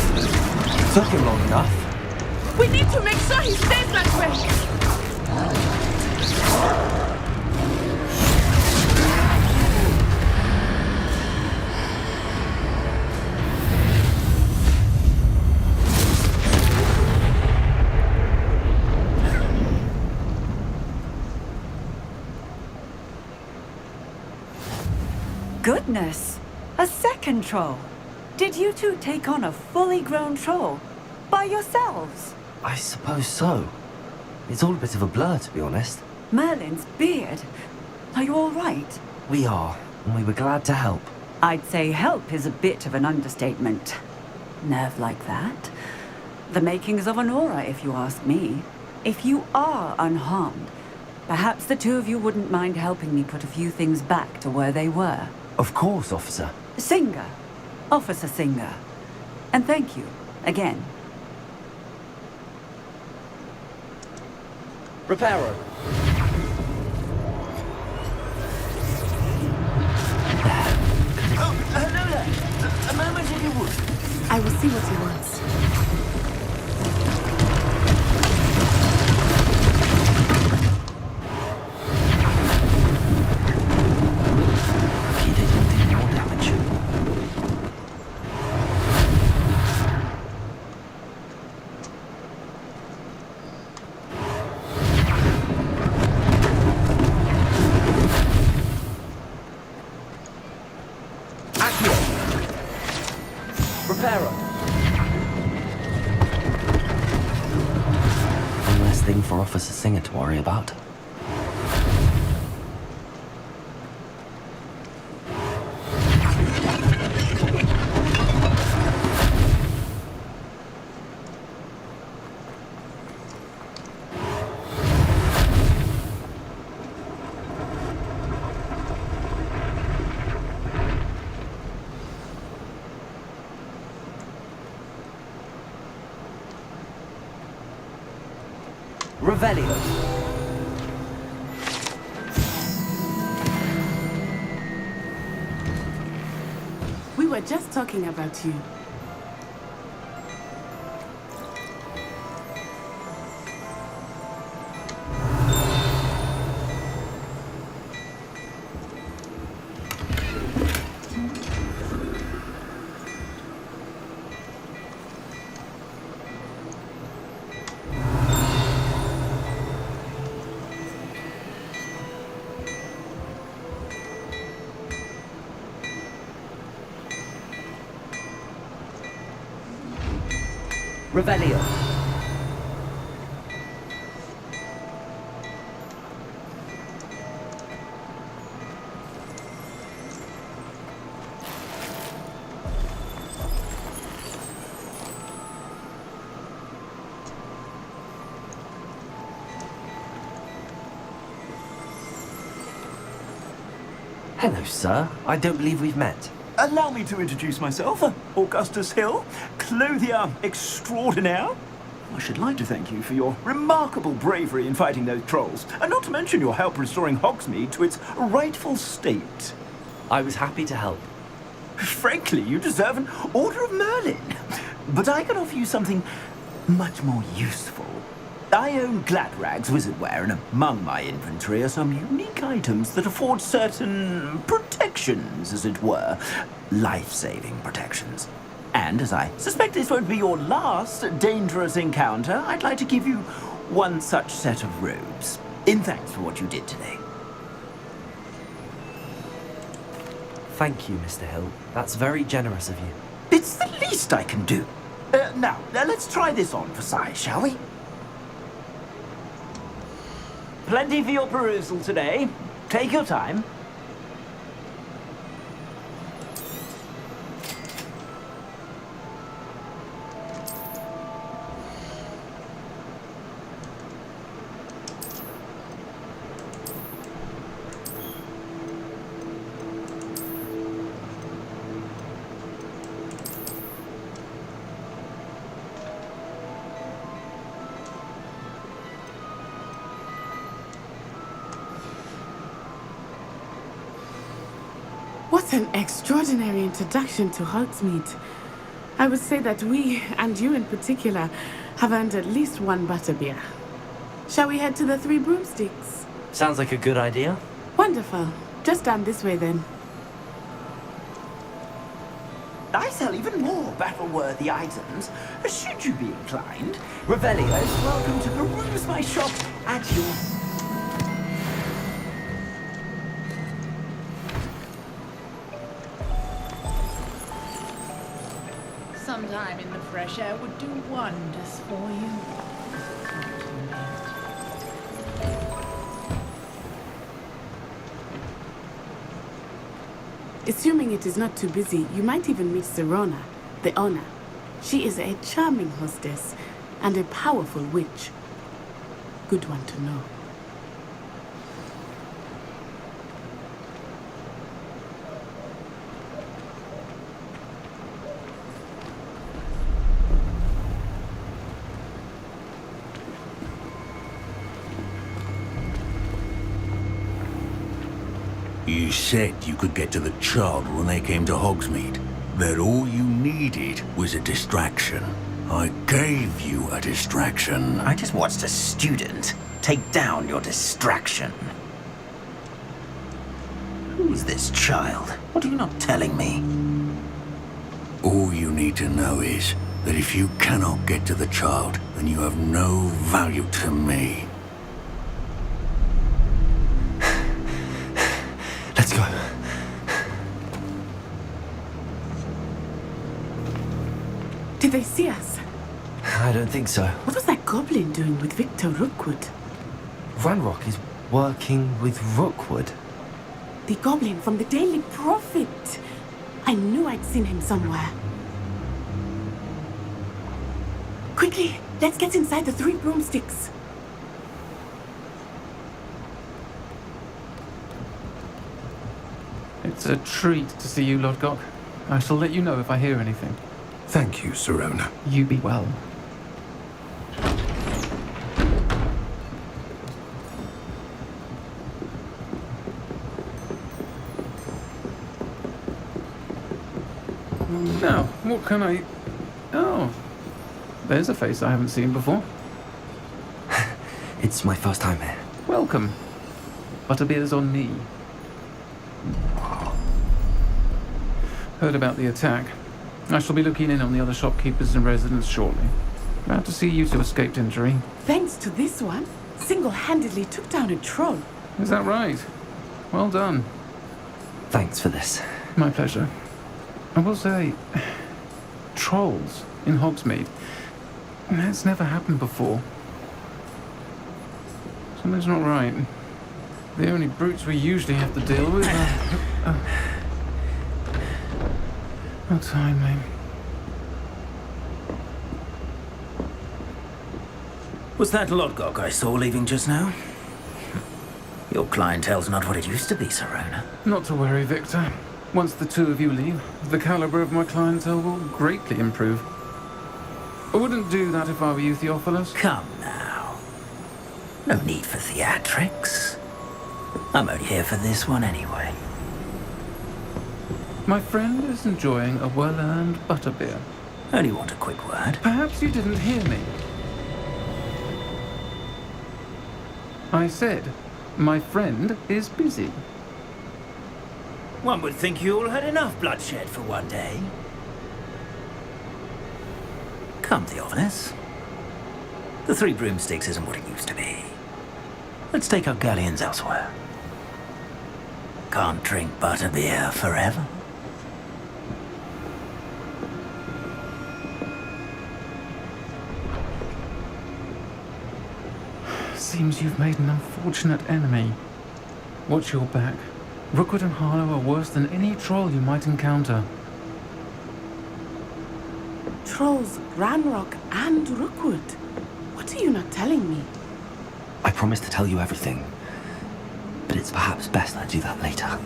Took him long enough. We need to make sure he stays that way. Goodness! A second troll! Did you two take on a fully grown troll? By yourselves? I suppose so. It's all a bit of a blur, to be honest. Merlin's beard. Are you all right? We are, and we were glad to help. I'd say help is a bit of an understatement. Nerve like that. The makings of an aura, if you ask me. If you are unharmed, perhaps the two of you wouldn't mind helping me put a few things back to where they were. Of course, officer. Singer. Officer Singer. And thank you, again. Reparo. Hello there. A moment if you would. I will see what he wants. He didn't do more damage. Reparo. One less thing for Officer Singer to worry about. Revelio. We were just talking about you. Revelio. Hello, sir. I don't believe we've met. Allow me to introduce myself, Augustus Hill, clothier extraordinaire. I should like to thank you for your remarkable bravery in fighting those trolls, and not to mention your help restoring Hogsmeade to its rightful state. I was happy to help. Frankly, you deserve an Order of Merlin. But I can offer you something much more useful. I own Gladrag's wizardware, and among my inventory are some unique items that afford certain protections, as it were. Life-saving protections. And as I suspect this won't be your last dangerous encounter, I'd like to give you one such set of robes, in thanks for what you did today. Thank you, Mr. Hill. That's very generous of you. It's the least I can do. Now, let's try this on for size, shall we? Plenty for your perusal today. Take your time. What an extraordinary introduction to Hogsmeade. I would say that we, and you in particular, have earned at least one butterbeer. Shall we head to the Three Broomsticks? Sounds like a good idea. Wonderful. Just down this way then. I sell even more battle-worthy items, should you be inclined. Revelios, welcome to peruse my shop at your... Some time in the fresh air would do wonders for you. Assuming it is not too busy, you might even meet Serona, the owner. She is a charming hostess and a powerful witch. Good one to know. You said you could get to the child when they came to Hogsmeade. That all you needed was a distraction. I gave you a distraction. I just watched a student take down your distraction. Who's this child? What are you not telling me? All you need to know is that if you cannot get to the child, then you have no value to me. Let's go. Did they see us? I don't think so. What was that goblin doing with Victor Rookwood? Ranrock is working with Rookwood. The goblin from the Daily Prophet. I knew I'd seen him somewhere. Quickly, let's get inside the Three Broomsticks. It's a treat to see you, Lodgok. I shall let you know if I hear anything. Thank you, Serona. You be well. Now, what can I... Oh, there's a face I haven't seen before. It's my first time here. Welcome. Butterbeer's on me. Heard about the attack. I shall be looking in on the other shopkeepers and residents shortly. Glad to see you two escaped injury. Thanks to this one, single-handedly took down a troll. Is that right? Well done. Thanks for this. My pleasure. I will say, trolls in Hogsmeade. That's never happened before. Something's not right. The only brutes we usually have to deal with are... Oh, timely. Was that Lodgok I saw leaving just now? Your clientele's not what it used to be, Serona. Not to worry, Victor. Once the two of you leave, the caliber of my clientele will greatly improve. I wouldn't do that if I were you, Theophilus. Come now. No need for theatrics. I'm only here for this one anyway. My friend is enjoying a well-earned butterbeer. Only want a quick word. Perhaps you didn't hear me. I said, my friend is busy. One would think you all had enough bloodshed for one day. Come, Theophilus. The Three Broomsticks isn't what it used to be. Let's take our galleons elsewhere. Can't drink butterbeer forever. Seems you've made an unfortunate enemy. Watch your back. Rookwood and Harlow are worse than any troll you might encounter. Trolls, Ranrock, and Rookwood. What are you not telling me? I promised to tell you everything, but it's perhaps best I do that later.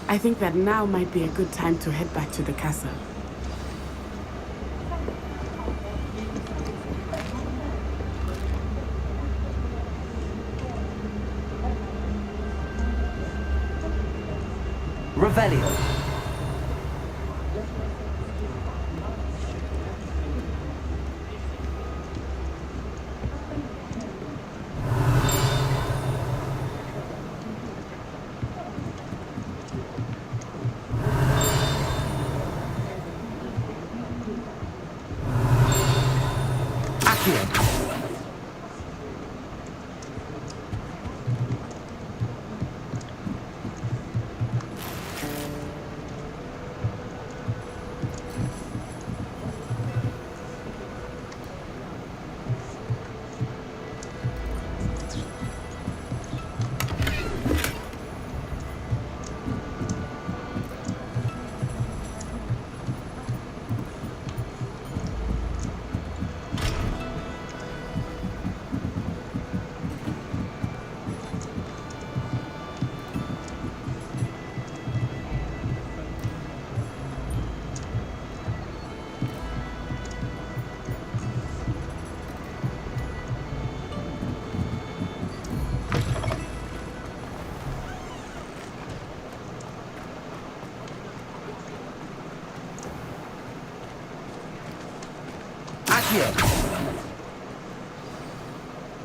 I think that now might be a good time to head back to the castle. Revelio.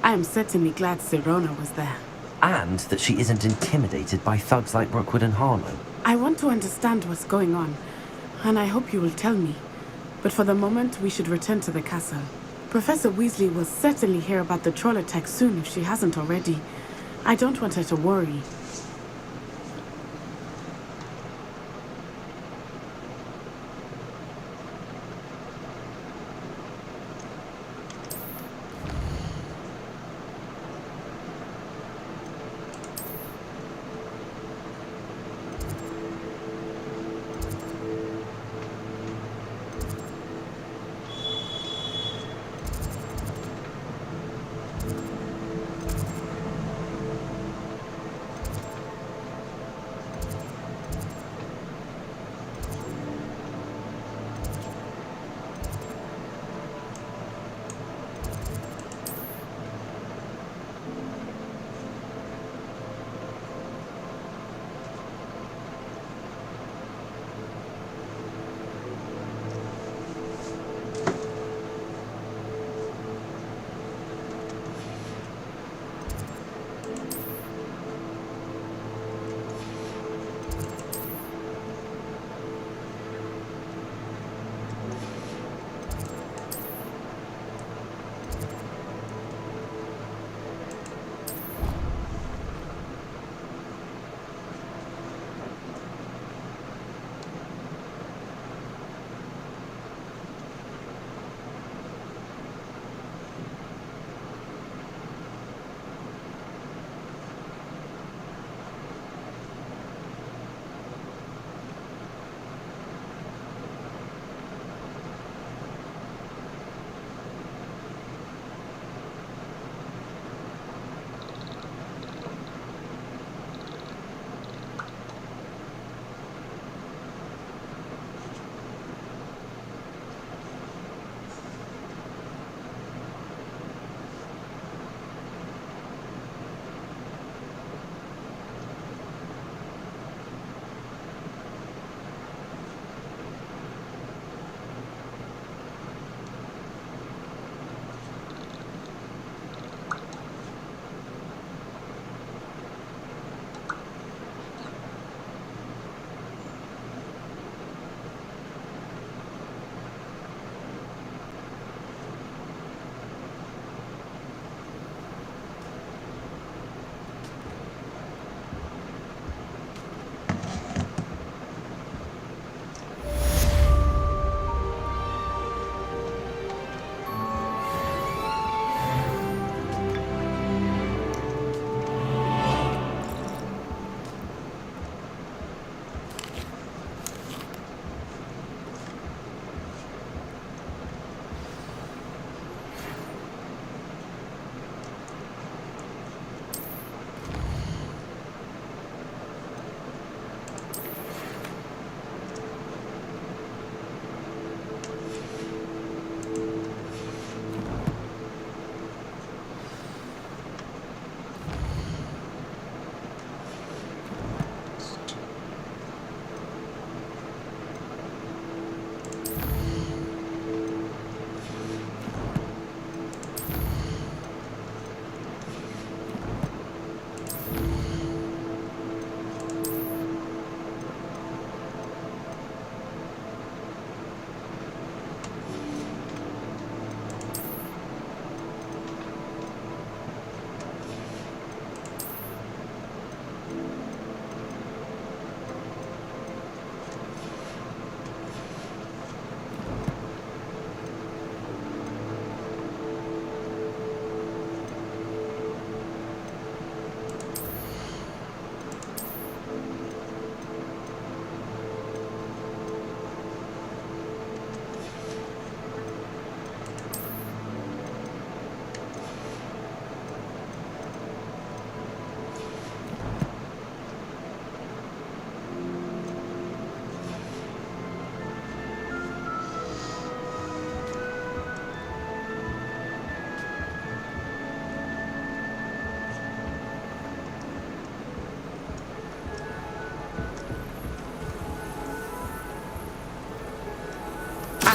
I am certainly glad Serona was there. And that she isn't intimidated by thugs like Rookwood and Harlow. I want to understand what's going on, and I hope you will tell me. But for the moment, we should return to the castle. Professor Weasley will certainly hear about the troll attack soon if she hasn't already. I don't want her to worry.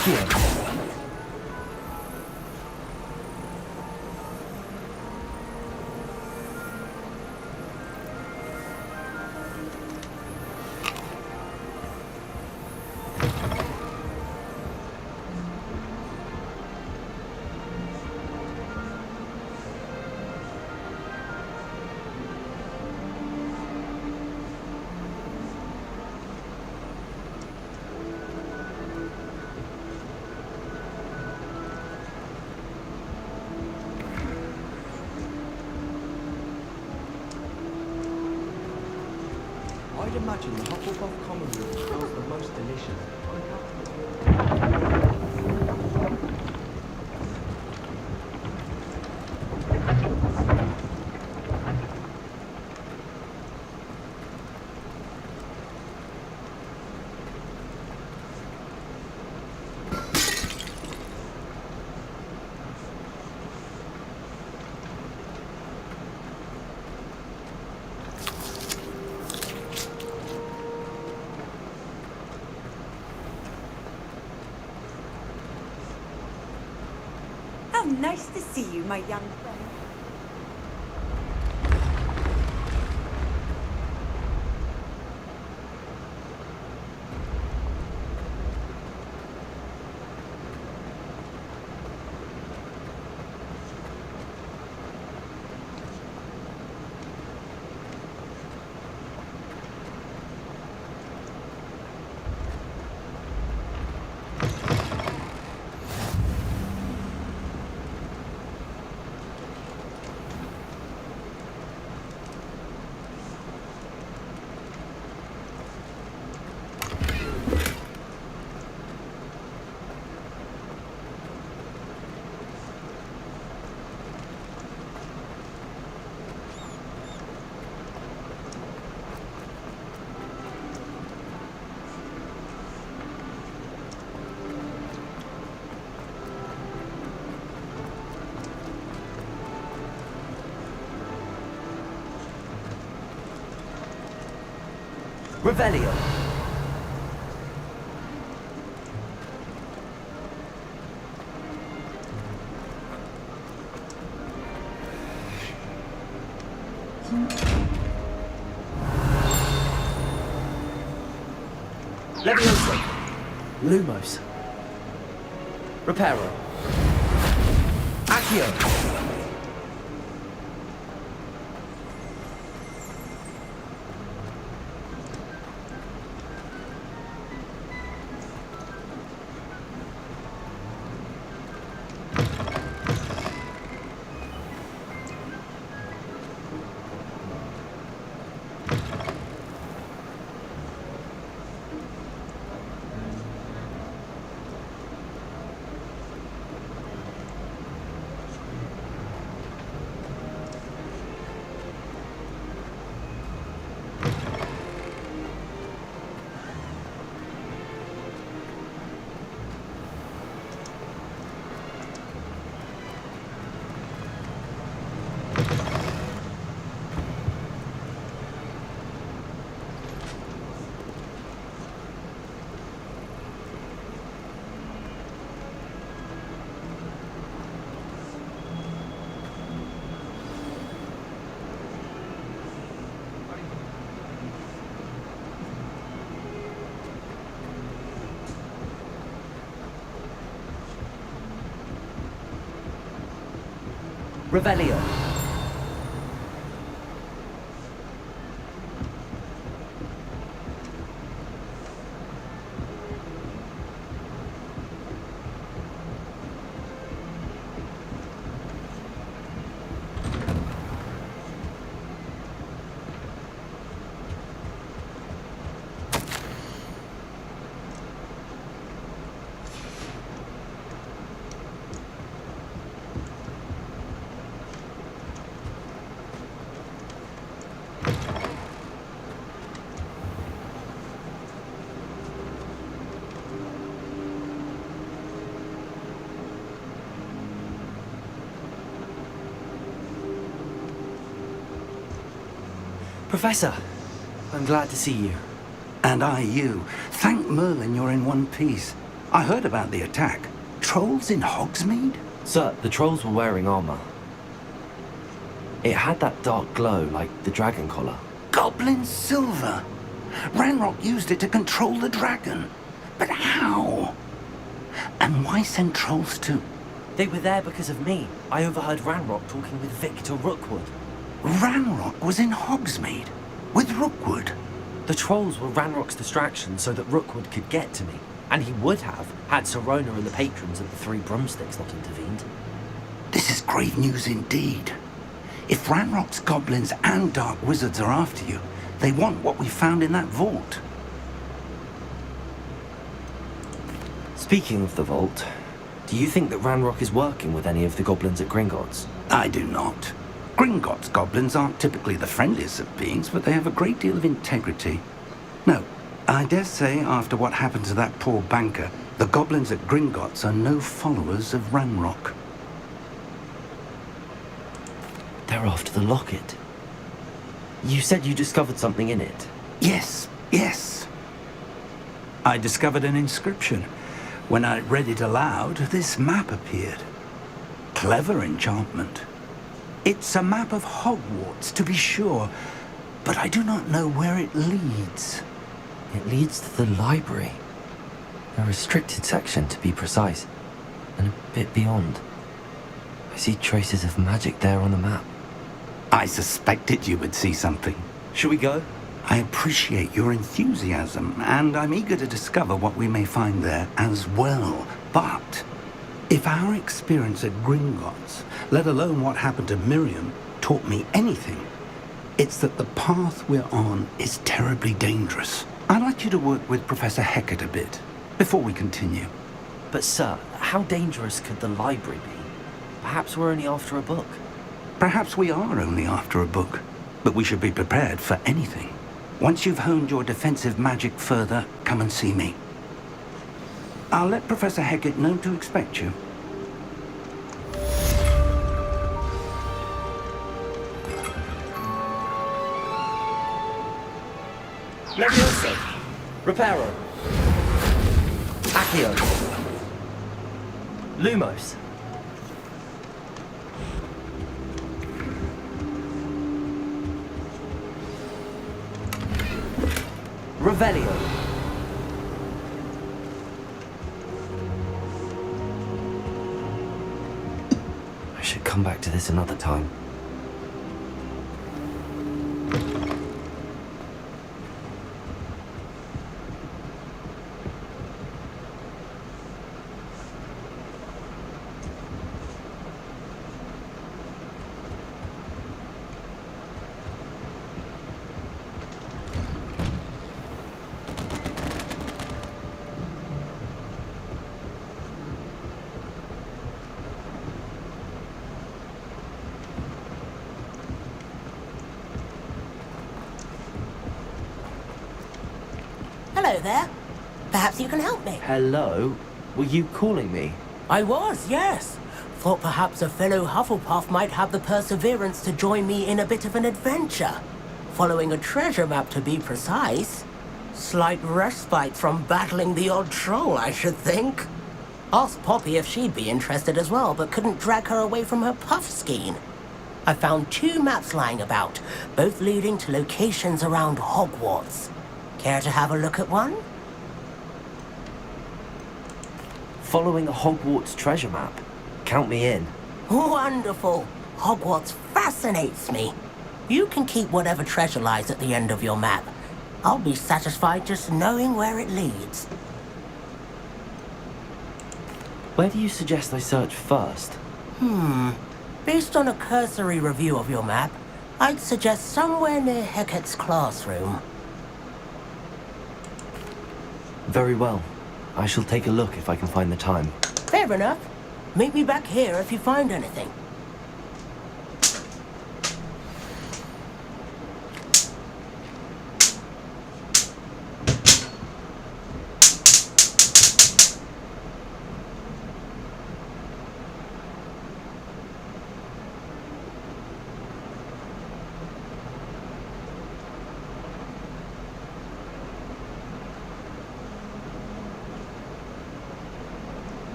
Accio. I'd imagine the Hufflepuff common room smells the most delicious. How nice to see you, my young friend. Revelio. Levioso. Lumos. Reparo. Accio. Revelio. Professor, I'm glad to see you. And I you. Thank Merlin you're in one piece. I heard about the attack. Trolls in Hogsmeade? Sir, the trolls were wearing armor. It had that dark glow like the dragon collar. Goblin silver! Ranrock used it to control the dragon. But how? And why send trolls to... They were there because of me. I overheard Ranrock talking with Victor Rookwood. Ranrock was in Hogsmeade? With Rookwood? The trolls were Ranrock's distraction so that Rookwood could get to me. And he would have, had Serona and the patrons at the Three Broomsticks not intervened. This is grave news indeed. If Ranrock's goblins and dark wizards are after you, they want what we found in that vault. Speaking of the vault, do you think that Ranrock is working with any of the goblins at Gringotts? I do not. Gringotts goblins aren't typically the friendliest of beings, but they have a great deal of integrity. No, I dare say after what happened to that poor banker, the goblins at Gringotts are no followers of Ranrock. They're after the locket. You said you discovered something in it. Yes. I discovered an inscription. When I read it aloud, this map appeared. Clever enchantment. It's a map of Hogwarts, to be sure, but I do not know where it leads. It leads to the library. A restricted section, to be precise, and a bit beyond. I see traces of magic there on the map. I suspected you would see something. Shall we go? I appreciate your enthusiasm, and I'm eager to discover what we may find there as well. But if our experience at Gringotts, let alone what happened to Miriam, taught me anything, it's that the path we're on is terribly dangerous. I'd like you to work with Professor Hecat a bit before we continue. But sir, how dangerous could the library be? Perhaps we're only after a book. Perhaps we are only after a book, but we should be prepared for anything. Once you've honed your defensive magic further, come and see me. I'll let Professor Hecat know to expect you. Leviosa! Reparo! Accio! Lumos! Revelio! I should come back to this another time. Hello there. Perhaps you can help me. Hello? Were you calling me? I was, yes. Thought perhaps a fellow Hufflepuff might have the perseverance to join me in a bit of an adventure. Following a treasure map, to be precise. Slight respite from battling the odd troll, I should think. Asked Poppy if she'd be interested as well, but couldn't drag her away from her puff skein. I found 2 maps lying about, both leading to locations around Hogwarts. Care to have a look at one? Following a Hogwarts treasure map? Count me in. Wonderful. Hogwarts fascinates me. You can keep whatever treasure lies at the end of your map. I'll be satisfied just knowing where it leads. Where do you suggest I search first? Based on a cursory review of your map, I'd suggest somewhere near Hecat's classroom. Very well. I shall take a look if I can find the time. Fair enough. Meet me back here if you find anything.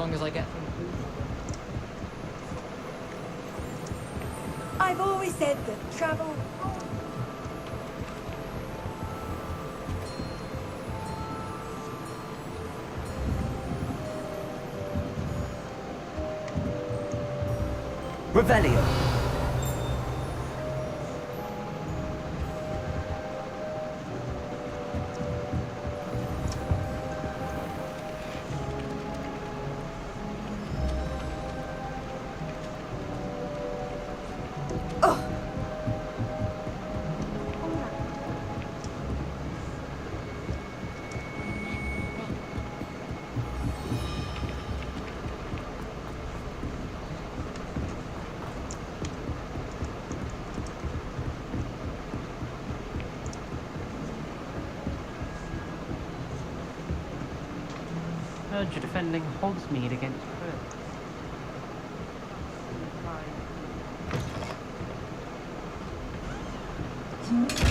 long as I get from I've always said that travel... Revelio. Heard you're defending Hogsmeade against Cruel.